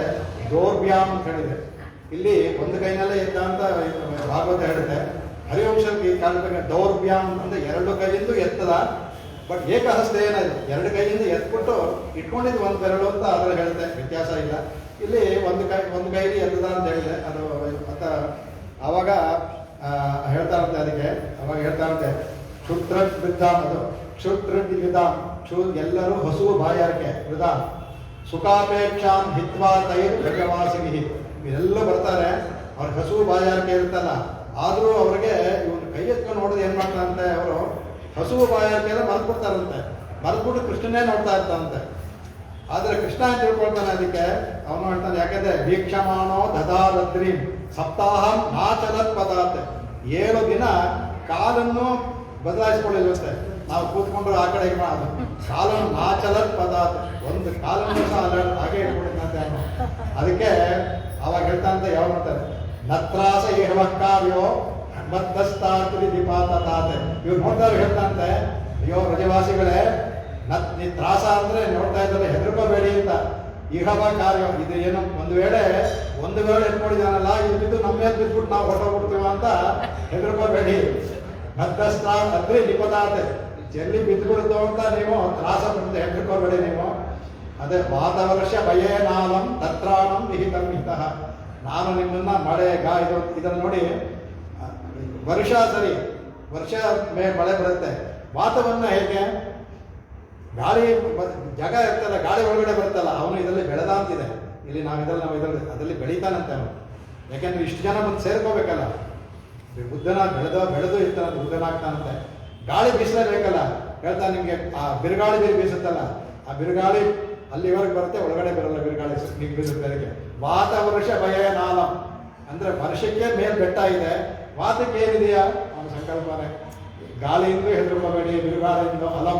ದೌರ್ಭ್ಯಾಮ್ ಅಂತ ಹೇಳಿದೆ. ಇಲ್ಲಿ ಒಂದು ಕೈನಲ್ಲೇ ಎದ್ದ ಅಂತ ಭಾಗವತ ಹೇಳುತ್ತೆ. ಹರಿವಂಶಕ್ಕೆ ಕಾಲಕ್ಕೆ ದೌರ್ಭ್ಯಾಮ್ ಅಂದರೆ ಎರಡು ಕೈಯಿಂದ ಎತ್ತದ, ಬಟ್ ಏಕಹಸ್ತ ಏನಾಯಿತು ಎರಡು ಕೈಯಿಂದ ಎತ್ಬಿಟ್ಟು ಇಟ್ಕೊಂಡಿದ್ದು ಒಂದು ಬೆರಳು ಅಂತ ಅದರ ಹೇಳುತ್ತೆ. ವ್ಯತ್ಯಾಸ ಇಲ್ಲ. ಇಲ್ಲಿ ಒಂದು ಕೈಲಿ ಎತ್ತದ ಅಂತ ಹೇಳಿದೆ. ಅದು ಅಂತ ಆವಾಗ ಹೇಳ್ತಾರಂತೆ. ಅದಕ್ಕೆ ಅವಾಗ ಹೇಳ್ತಾರಂತೆ ಕ್ಷುದ್ರ ವೃದ್ಧಾಮ್, ಅದು ಕ್ಷುದ್ರ ವಿಧಾಮ್. ಎಲ್ಲರೂ ಹಸುವು ಬಾಯಾರಿಕೆ ವೃದ್ಧಾಮ್ ಸುಖಾಪೇಕ್ಷಾಂ ಹಿತ್ವಾ ತೈರ್ ಗಜವಾಸಿನಿ. ಇವೆಲ್ಲ ಬರ್ತಾರೆ, ಅವ್ರಿಗೆ ಹಸುವು ಬಾಯಾರಿಕೆ ಇರುತ್ತಲ್ಲ, ಆದರೂ ಅವ್ರಿಗೆ ಇವ್ರು ಕೈ ಎತ್ಕೊಂಡು ನೋಡೋದು ಏನು ಮಾಡ್ತಾರಂತೆ, ಅವರು ಹಸುವು ಬಾಯಾರಿಕೆ ಎಲ್ಲ ಮರೆದ್ಬಿಡ್ತಾರಂತೆ. ಮರೆದ್ಬಿಟ್ಟು ಕೃಷ್ಣನೇ ನೋಡ್ತಾ ಇರ್ತಾರಂತೆ. ಆದರೆ ಕೃಷ್ಣ ಅಂತ ತಿಳ್ಕೊಳ್ತಾನೆ. ಅದಕ್ಕೆ ಅವನು ಹೇಳ್ತಾನೆ, ಯಾಕೆಂದ್ರೆ ವೀಕ್ಷಮಾನೋ ದದಾರದ್ರೀಂ ಸಪ್ತಾಹಂ ನಾಚಲತ್ ಪದಾರ್ಥ. 7 ದಿನ ಕಾಲನ್ನು ಬದಲಾಯಿಸ್ಕೊಳ್ಳಿಲ್ವಂತೆ. ನಾವು ಕೂತ್ಕೊಂಡ್ರು ಆ ಕಡೆಗೆ ಮಾಡೋದು ಕಾಲನ್ನು ನಾಚಲತ್ ಪದಾರ್ಥ, ಒಂದು ಕಾಲನ್ನು ಸಹ ಹಾಗೆ ಇಟ್ಕೊಂಡಿದ್ದಂತೆ ಅವನು. ಅದಕ್ಕೆ ಅವಾಗ ಹೇಳ್ತಾನಂತೆ, ಯಾವ ಮಾಡ್ತಾರೆ ನತ್ರಾಸ ಏಹವಕ್ಕಾವ್ಯೋ ಮತ್ತಸ್ತಾತ್ರಿ ದೀಪಾತಾತೆ. ಇವ್ರು ನೋಡ್ತಾರೆ ಹೇಳ್ತಾನಂತೆ, ಅಯ್ಯೋ ರಜವಾಸಿಗಳೇ, ನೀ ತ್ರಾಸ ಅಂದ್ರೆ ನೋಡ್ತಾ ಇದ್ದಾರೆ, ಹೆದರ್ಕೋಬೇಡಿ ಅಂತ. ಇಹವ ಕಾರ್ಯ ಇದು ಏನು, ಒಂದು ವೇಳೆ ಎತ್ಕೊಂಡಿದ್ದಾನಲ್ಲ, ಇದು ನಮ್ಮ ಮೇಲೆ ಬಿದ್ಬಿಟ್ಟು ನಾವು ಹೊರಟೋಗ್ಬಿಡ್ತೀವ ಅಂತ ಹೆದರ್ಕೋಬೇಡಿ. ಮತ್ತಸ್ತ ಅದ್ರಿ ನಿಪದಾತೆ, ಎಲ್ಲಿ ಬಿದ್ದುಬಿಡುತ್ತೋ ಅಂತ ನೀವು ತ್ರಾಸ ಬಿಡುತ್ತೆ, ಹೆದರ್ಕೋಬೇಡಿ ನೀವು. ಅದೇ ವಾತಾವರ್ಷ ಭಯೇನಾಲಂ ತತ್ರಾಣಂ ವಿಹಿತಂ ಹಿತಃ. ನಾನು ನಿಮ್ಮನ್ನ ಮಳೆ ಇದನ್ನು ನೋಡಿ, ವರ್ಷ ಸರಿ, ವರ್ಷ ಮಳೆ ಬರುತ್ತೆ. ವಾತಾವರಣ ಹೇಗೆ, ಗಾಳಿ ಜಾಗ ಇರ್ತಲ್ಲ, ಗಾಳಿ ಒಳಗಡೆ ಬರುತ್ತಲ್ಲ, ಅವನು ಇದರಲ್ಲಿ ಬೆಳೆದ ಅಂತಿದೆ. ಇಲ್ಲಿ ನಾವು ಅದರಲ್ಲಿ ಬೆಳೀತಾನಂತೆ ಅವನು. ಯಾಕೆಂದ್ರೆ ಇಷ್ಟು ಜನ ಬಂದು ಸೇರ್ಕೋಬೇಕಲ್ಲ, ಬುದ್ಧನ ಬೆಳೆದು ಇರ್ತಾನೆ, ಬುದ್ಧನಾಗ್ತಾನಂತೆ. ಗಾಳಿ ಬೀಸಲೇಬೇಕಲ್ಲ, ಹೇಳ್ತಾನೆ ನಿಮಗೆ. ಆ ಬಿರುಗಾಳಿ ಬೀಸುತ್ತಲ್ಲ, ಆ ಬಿರುಗಾಳಿ ಅಲ್ಲಿವರೆಗೆ ಬರುತ್ತೆ, ಒಳಗಡೆ ಬರಲ್ಲ ಬಿರುಗಾಳಿ ಬೀಸುತ್ತೆ. ಅದಕ್ಕೆ ವಾತಾವರ್ಷ ಭಯನಾಲ ಅಂದ್ರೆ ವರ್ಷಕ್ಕೆ ಮೇಲ್ ಬೆಟ್ಟ ಇದೆ, ವಾತಕ್ಕೆ ಏನಿದೆಯಾ ಅವನ ಸಂಕಲ್ಪನೆ. ಗಾಳಿಯಿಂದ ಹೆದರ್ಕೋಬೇಡಿ, ಬಿರುಗಾಳಿಯಿಂದ ಅಲಂ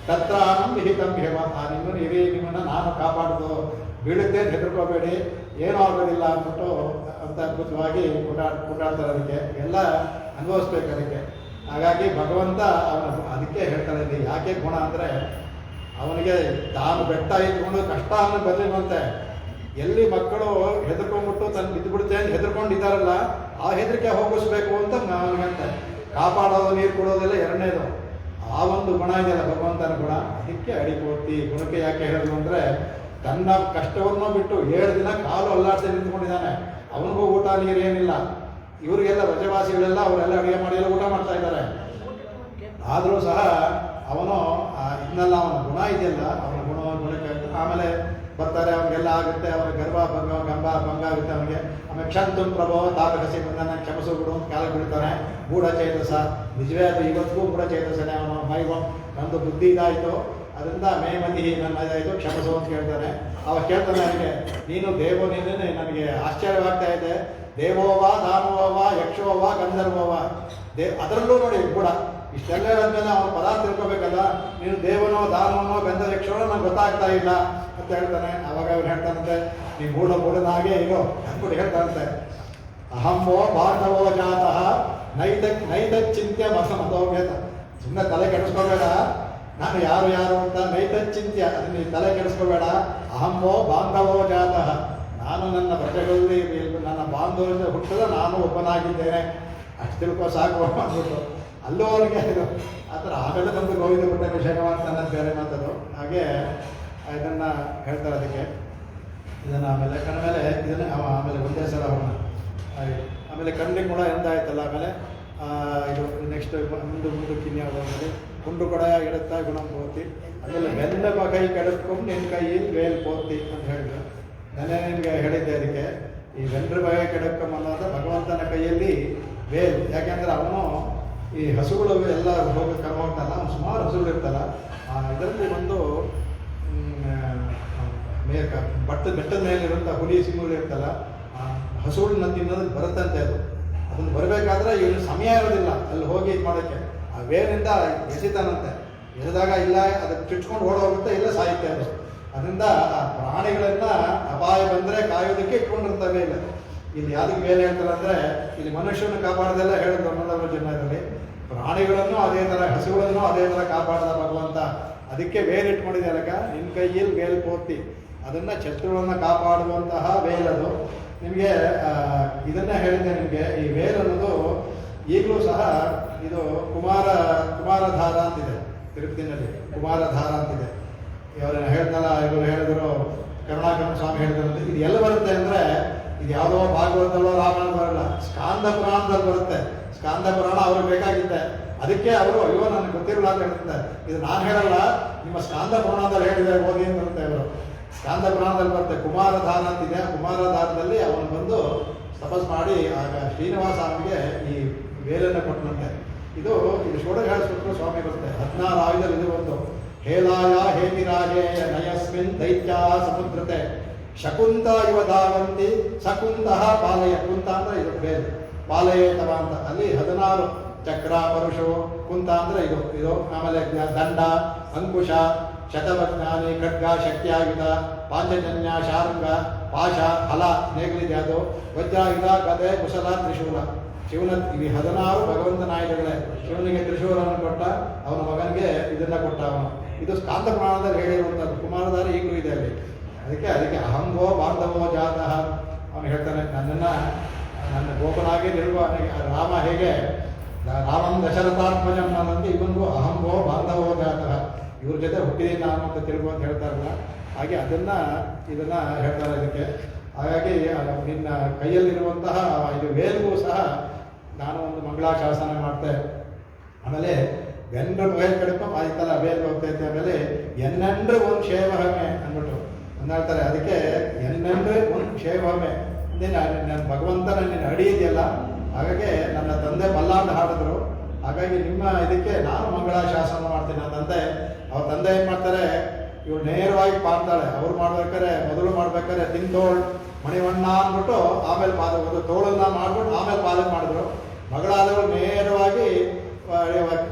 ತತ್ರಾಣಂ ವಿಹಿತಂ ಹೇಮ. ನಿಮ್ಮನ್ನು ನಾನು ಕಾಪಾಡೋದು, ಬೀಳುತ್ತೆ ಹೆದರ್ಕೋಬೇಡಿ, ಏನೂ ಆಗೋದಿಲ್ಲ ಅಂದ್ಬಿಟ್ಟು ಅಂತ ಅದ್ಭುತವಾಗಿ ಕೊಂಡಾಡ್ತಾರೆ. ಅದಕ್ಕೆ ಎಲ್ಲ ಅನುಭವಿಸ್ಬೇಕು. ಅದಕ್ಕೆ ಹಾಗಾಗಿ ಭಗವಂತ ಅವನು ಅದಕ್ಕೆ ಹೇಳ್ತಾನೆ ಇಲ್ಲಿ ಯಾಕೆ ಗುಣ ಅಂದರೆ ಅವನಿಗೆ ತಾನು ಬೆಟ್ಟ ಇಟ್ಕೊಂಡು ಕಷ್ಟ ಅವನು ಬರಲಿರುವಂತೆ. ಎಲ್ಲಿ ಮಕ್ಕಳು ಹೆದರ್ಕೊಂಡ್ಬಿಟ್ಟು ತನ್ನ ಬಿದ್ದುಬಿಡುತ್ತೆ ಅಂತ ಹೆದರ್ಕೊಂಡಿದ್ದಾರಲ್ಲ ಆ ಹೆದರಿಕೆ ಹೋಗಿಸ್ಬೇಕು ಅಂತ ಅವನಿಗಂತೆ. ಕಾಪಾಡೋದು, ನೀರು ಕೊಡೋದೆಲ್ಲ ಎರಡನೇದು. ಆ ಒಂದು ಗುಣ ಇದೆಯಲ್ಲ ಭಗವಂತನ ಗುಣ, ಅದಕ್ಕೆ ಅಡಿಪೂರ್ತಿ ಗುಣಕ್ಕೆ ಯಾಕೆ ಹೇಳಿದ್ರು ಅಂದರೆ ತನ್ನ ಕಷ್ಟವನ್ನು ಬಿಟ್ಟು 7 ದಿನ ಕಾಲು ಅಲ್ಲಾಡ್ಸಿ ನಿಂತ್ಕೊಂಡಿದ್ದಾನೆ. ಅವನಿಗೂ ಊಟ ನೀರು ಏನಿಲ್ಲ. ಇವರಿಗೆಲ್ಲ ವ್ರಜವಾಸಿಗಳೆಲ್ಲ ಅವರೆಲ್ಲ ಅಡುಗೆ ಮಾಡಿ ಎಲ್ಲ ಊಟ ಮಾಡ್ತಾ ಇದ್ದಾರೆ. ಆದರೂ ಸಹ ಅವನು ಇನ್ನೆಲ್ಲ ಅವನ ಗುಣ ಇದೆಯಲ್ಲ, ಅವನ ಗುಣಕ್ಕೆ ಆಮೇಲೆ ಬರ್ತಾರೆ, ಅವನಿಗೆಲ್ಲ ಆಗುತ್ತೆ, ಅವನ ಗರ್ಭ ಭಂಗ ಆಗುತ್ತೆ ಅವನಿಗೆ. ಆಮೇಲೆ ಕ್ಷಂತು ಪ್ರಭಾವ ತಾರಕಸಿ ಬಂದನ ಕ್ಷಮಸು ಬಿಡು ಅಂತ ಕಾಲ ಬಿಡ್ತಾನೆ. ಗೂಢ ಚೇತಸ ನಿಜವೇ ಅದು ಇವತ್ತಿಗೂ ಗೂಢ ಚೇತಸನೆ. ಅವನು ನಂದು ಬುದ್ಧಿ ಇದಾಯಿತು, ಅದರಿಂದ ಮೇಮತಿ ನನ್ನ ಇದಾಯಿತು ಕ್ಷಮಸು ಅಂತ ಕೇಳ್ತಾನೆ. ಅವಾಗ ಕೇಳ್ತಾನೆ ಅವನಿಗೆ, ನೀನು ನೀನೇ ನನಗೆ ಆಶ್ಚರ್ಯವಾಗ್ತಾ ಇದೆ. ದೇವೋವ ದಾನವೋವ ಯಕ್ಷೋವ ಗಂಧರ್ವೋವ ಅದರಲ್ಲೂ ನೋಡಿ ಕೂಡ ಇಷ್ಟೆಲ್ಲ ಹೇಳಿದ್ಮೇಲೆ ಅವನು ಪದಾರ್ಥ ತಿಳ್ಕೊಬೇಕಲ್ಲ. ನೀನು ದೇವನೋ ದಾನವನೋ ಗಂಧರ್ವ ಯಕ್ಷೋನೋ ನಂಗೆ ಗೊತ್ತಾಗ್ತಾ ಇಲ್ಲ ಅಂತ ಹೇಳ್ತಾನೆ. ಅವಾಗ ಅವ್ರು ಹೇಳ್ತಾನಂತೆ, ನೀ ಮೂಢನಾಗೆ ಇರೋ ಅಂದ್ಬಿಟ್ಟು ಹೇಳ್ತಾನಂತೆ. ಅಹಂವೋ ಬಾಂಧವೋ ಜಾತಃ ನೈತ ಚಿಂತ್ಯ ಮತೋಮೇತ. ಸುಮ್ಮನೆ ತಲೆ ಕೆಡಿಸ್ಕೋಬೇಡ, ನಾನು ಯಾರು ಅಂತ ನೈತ ಚಿಂತ್ಯ, ಅದು ನೀ ತಲೆ ಕೆಡಿಸ್ಕೋಬೇಡ. ಅಹಂವೋ ಬಾಂಧವೋ ಜಾತಃ, ನಾನು ನನ್ನ ಪ್ರಜೆಗಳಲ್ಲಿ ನನ್ನ ಬಾಂಧವರಿಂದ ಹುಟ್ಟದ ನಾನು ಒಬ್ಬನಾಗಿದ್ದೇನೆ, ಅಷ್ಟು ತಿಳ್ಕೋ ಸಾಕು ಅಂದ್ಬಿಟ್ಟು ಅಲ್ಲೂ ಅವರಿಗೆ ಇದು ಆ ಥರ. ಆಮೇಲೆ ನಮ್ಮದು ಗೋವಿಂದ ಪುಟ್ಟ ವಿಷಯ ಮಾಡ್ತಾನೆ ಬೇರೆ ಮಾತದು. ಹಾಗೆ ಇದನ್ನು ಹೇಳ್ತಾರೆ. ಅದಕ್ಕೆ ಇದನ್ನು ಆಮೇಲೆ ಕಣ್ಮೇಲೆ ಇದನ್ನೇ ಆಮೇಲೆ ಒಂದೇ ಸಲ ಅವನ್ನ ಆಮೇಲೆ ಕಣ್ಣಿಗೆ ಕೂಡ ಎಂದಾಯ್ತಲ್ಲ. ಆಮೇಲೆ ಇದು ನೆಕ್ಸ್ಟ್ ಮುಂದಕ್ಕೆ ಇನ್ಯಾವುದಾದ್ಮೇಲೆ ಕುಂಡು ಕೊಡ ಇಡುತ್ತಾ ಗುಣ ಪೋತಿ. ಆಮೇಲೆ ಬೆಂದ ಕೈ ಕೆಡಸ್ಕೊಂಡು ನಿನ್ನ ಕೈಯಲ್ಲಿ ವೇಲ್ ಪೋತಿ ಅಂತ ಹೇಳಿದ್ರು. ನಾನೇ ನಿನಗೆ ಹೇಳಿದ್ದೆ ಅದಕ್ಕೆ. ಈ ವೆಂಡ್ರ ಬಗೆ ಕೆಡಕಂ ಅನ್ನೋದು ಭಗವಂತನ ಕೈಯಲ್ಲಿ ವೇಲ್. ಯಾಕೆಂದರೆ ಅವನು ಈ ಹಸುಗಳು ಎಲ್ಲ ಹೋಗ್ತಾನಲ್ಲ, ಅವ್ನು ಸುಮಾರು ಹಸುಗಳು ಇರ್ತಲ್ಲ. ಇದರಲ್ಲಿ ಒಂದು ಬೆಟ್ಟದ ಮೇಲಿರುವಂಥ ಹುಲಿ ಸಿಂಹಗಳು ಇರ್ತಲ್ಲ, ಹಸುಗಳನ್ನ ತಿನ್ನೋದಕ್ಕೆ ಬರುತ್ತಂತೆ. ಅದನ್ನು ಬರಬೇಕಾದ್ರೆ ಇವನು ಸಮಯ ಇರೋದಿಲ್ಲ ಅಲ್ಲಿ ಹೋಗಿ ಇದು ಮಾಡೋಕ್ಕೆ. ಆ ವೇರಿಂದ ಎಸಿತಾನಂತೆ. ಎಳೆದಾಗ ಇಲ್ಲ ಅದಕ್ಕೆ ಚುಚ್ಕೊಂಡು ಓಡೋಗುತ್ತೆ, ಇಲ್ಲ ಸಾಯುತ್ತೆ ಅದು. ಅದರಿಂದ ಆ ಪ್ರಾಣಿಗಳನ್ನು ಅಪಾಯ ಬಂದರೆ ಕಾಯೋದಕ್ಕೆ ಇಟ್ಕೊಂಡಿರ್ತವೆ. ಇಲ್ಲ ಇಲ್ಲಿ ಯಾವುದಕ್ಕೆ ವೇಲೆ ಹೇಳ್ತಾರೆ ಅಂದರೆ, ಇಲ್ಲಿ ಮನುಷ್ಯನ ಕಾಪಾಡೋದೆಲ್ಲ ಹೇಳಿದ್ರು ಅನ್ನೋದರ ಜನರಲ್ಲಿ. ಪ್ರಾಣಿಗಳನ್ನು ಅದೇ ಥರ, ಹಸುಗಳನ್ನು ಅದೇ ಥರ ಕಾಪಾಡಿದ ಭಗವಂತ. ಅದಕ್ಕೆ ವೇಲ್ ಇಟ್ಕೊಂಡಿದೆ ಅಲ್ಲಕ, ನಿನ್ನ ಕೈಯಲ್ಲಿ ವೇಲ್ ಪೂರ್ತಿ. ಅದನ್ನು ಶತ್ರುಗಳನ್ನು ಕಾಪಾಡುವಂತಹ ವೇಲದು. ನಿಮಗೆ ಇದನ್ನೇ ಹೇಳಿದ್ದೆ ನಿಮಗೆ. ಈ ವೇಲ್ ಅನ್ನೋದು ಈಗಲೂ ಸಹ ಇದು ಕುಮಾರಧಾರ ಅಂತಿದೆ ತಿರುಪತಿನಲ್ಲಿ. ಕುಮಾರಧಾರ ಅಂತಿದೆ. ಇವರನ್ನ ಹೇಳ್ತಾರ, ಇವರು ಹೇಳಿದ್ರು, ಕರುಣಾಕರಣ ಸ್ವಾಮಿ ಹೇಳಿದ್ರು. ಇದು ಎಲ್ಲಿ ಬರುತ್ತೆ ಅಂದರೆ, ಇದು ಯಾವುದೋ ಭಾಗವತಲ್ಲೋ ರಾಮಾಯಣ ಬರಲ್ಲ, ಸ್ಕಾಂದ ಪುರಾಣದಲ್ಲಿ ಬರುತ್ತೆ. ಸ್ಕಾಂದ ಪುರಾಣ ಅವ್ರಿಗೆ ಬೇಕಾಗಿತ್ತೆ. ಅದಕ್ಕೆ ಅವರು ಅಯ್ಯೋ ನನಗೆ ಗೊತ್ತಿರಲ್ಲ ಅಂತ ಹೇಳ್ತಾರೆ. ಇದು ನಾನು ಹೇಳಲ್ಲ, ನಿಮ್ಮ ಸ್ಕಾಂದ ಪುರಾಣದಲ್ಲಿ ಹೇಳಿದೆ ಓದಿ ಅಂತ ಬರುತ್ತೆ. ಅವರು ಸ್ಕಾಂದ ಪುರಾಣದಲ್ಲಿ ಬರುತ್ತೆ. ಕುಮಾರಧಾರ ಅಂತಿದೆ. ಕುಮಾರಧಾರದಲ್ಲಿ ಅವನು ಬಂದು ತಪಸ್ ಮಾಡಿ ಆಗ ಶ್ರೀನಿವಾಸ ಅವನಿಗೆ ಈ ವೇಲನ್ನು ಕೊಟ್ಟನಂತೆ. ಇದು ಷೋಡಶಾಸ್ತ್ರ ಸ್ವಾಮಿ ಬರುತ್ತೆ. 16 ಆಯುಧದಲ್ಲಿ ಇದು ಒಂದು. ಹೇಲಾಯ ಹೇಮಿರಾಜೇಯ ನಯಸ್ಮಿನ್ ದೈತ್ಯ ಸಮುದ್ರತೆ ಶಕುಂತ ಇವ ಧಾವಂತಿ ಸಕುಂತ ಪಾಲಯ. ಕುಂತ ಅಂದರೆ ಇದು ಬೇರೆ, ಪಾಲಯೇತವ ಅಂತ. ಅಲ್ಲಿ 16 ಚಕ್ರ ಪರುಷು. ಕುಂತ ಅಂದರೆ ಇದು ಆಮೇಲೆ ದಂಡ, ಅಂಕುಶ, ಶತವಜ್ಞಾನಿ, ಖಡ್ಗ, ಶಕ್ತಿಯಾಯುಧ, ಪಾಂಚಜನ್ಯ, ಶಾರಂಗ, ಪಾಶ, ಹಲ ನೇಗಲಿದೆ ಅದು, ವಜ್ರಾಯುಧ, ಗದೆ, ಕುಶಲ, ತ್ರಿಶೂಲ. ಶಿವನ ಇವು 16 ಭಗವಂತನ ಆಯುಧಗಳೇ. ಶಿವನಿಗೆ ತ್ರಿಶೂಲವನ್ನು ಕೊಟ್ಟ, ಅವನ ಮಗನಿಗೆ ಇದನ್ನು ಕೊಟ್ಟ ಅವನು. ಇದು ಸ್ಕಾಂದ ಪುರಾಣದಲ್ಲಿ ಹೇಳಿರುವಂಥದ್ದು. ಕುಮಾರಧಾರ ಈಗಲೂ ಇದೆ ಅಲ್ಲಿ. ಅದಕ್ಕೆ ಅಹಂಗೋ ಬಾಂಧವೋ ಜಾತಃ. ಅವನು ಹೇಳ್ತಾನೆ, ನನ್ನ ಗೋಪನಾಗಿ ರಾಮ ಹೇಗೆ ರಾಮನ್ ದಶರಥಾತ್ಮಜಂ ಅನ್ನೋದಂತೆ ಇವನಿಗೂ ಅಹಂಗೋ ಬಾಂಧವೋ ಜಾತಃ. ಇವ್ರ ಜೊತೆ ಹುಟ್ಟಿದ್ದೀನಿ ನಾನು ಅಂತ ತಿಳ್ಕೊ ಅಂತ ಹೇಳ್ತಾರಲ್ಲ, ಹಾಗೆ ಇದನ್ನು ಹೇಳ್ತಾರೆ ಅದಕ್ಕೆ. ಹಾಗಾಗಿ ನಿನ್ನ ಕೈಯಲ್ಲಿರುವಂತಹ ಇದು ವೇಲ್ಗೂ ಸಹ ನಾನು ಒಂದು ಮಂಗಳಾಶಾಸನ ಮಾಡ್ತೆ. ಆಮೇಲೆ ವೆಂಡ್ರ ಬಯಲ್ ಕಡಿಪ ಆಯ್ತಲ್ಲ ವೇಲ್ ಹೋಗ್ತೈತೆ. ಆಮೇಲೆ ಎನ್ನಂಡ್ರೆ ಒಂದು ಕ್ಷೇಮಹಮೆ ಅಂದ್ಬಿಟ್ಟು ಅಂತ ಹೇಳ್ತಾರೆ. ಅದಕ್ಕೆ ಎನ್ನಂಡ್ರೆ ಒಂದು ಕ್ಷೇಮಹಮೆ ಅಂದರೆ ನನ್ನ ಭಗವಂತನ ನಿನ್ನ ಅಡಿ ಇದೆಯಲ್ಲ. ಹಾಗಾಗಿ ನನ್ನ ತಂದೆ ಮಲ್ಲಾಂಡ ಹಾಡಿದ್ರು. ಹಾಗಾಗಿ ನಿಮ್ಮ ಇದಕ್ಕೆ ನಾನು ಮಂಗಳಾಶಾಸನ ಮಾಡ್ತೀನಿ. ಅವ್ರ ತಂದೆ ಏನು ಮಾಡ್ತಾರೆ, ಇವ್ರು ನೇರವಾಗಿ ಪಾಡ್ತಾಳೆ. ಅವ್ರು ಮೊದಲು ಮಾಡ್ಬೇಕಾದ್ರೆ ತಿಂತೋಳ್ ಮಣಿವಣ್ಣ ಅಂದ್ಬಿಟ್ಟು ಆಮೇಲೆ ಒಂದು ತೋಳನ್ನ ಮಾಡ್ಬಿಟ್ಟು ಆಮೇಲೆ ಪಾಲನೆ ಮಾಡಿದ್ರು. ಮಗಳಾದವರು ನೇರವಾಗಿ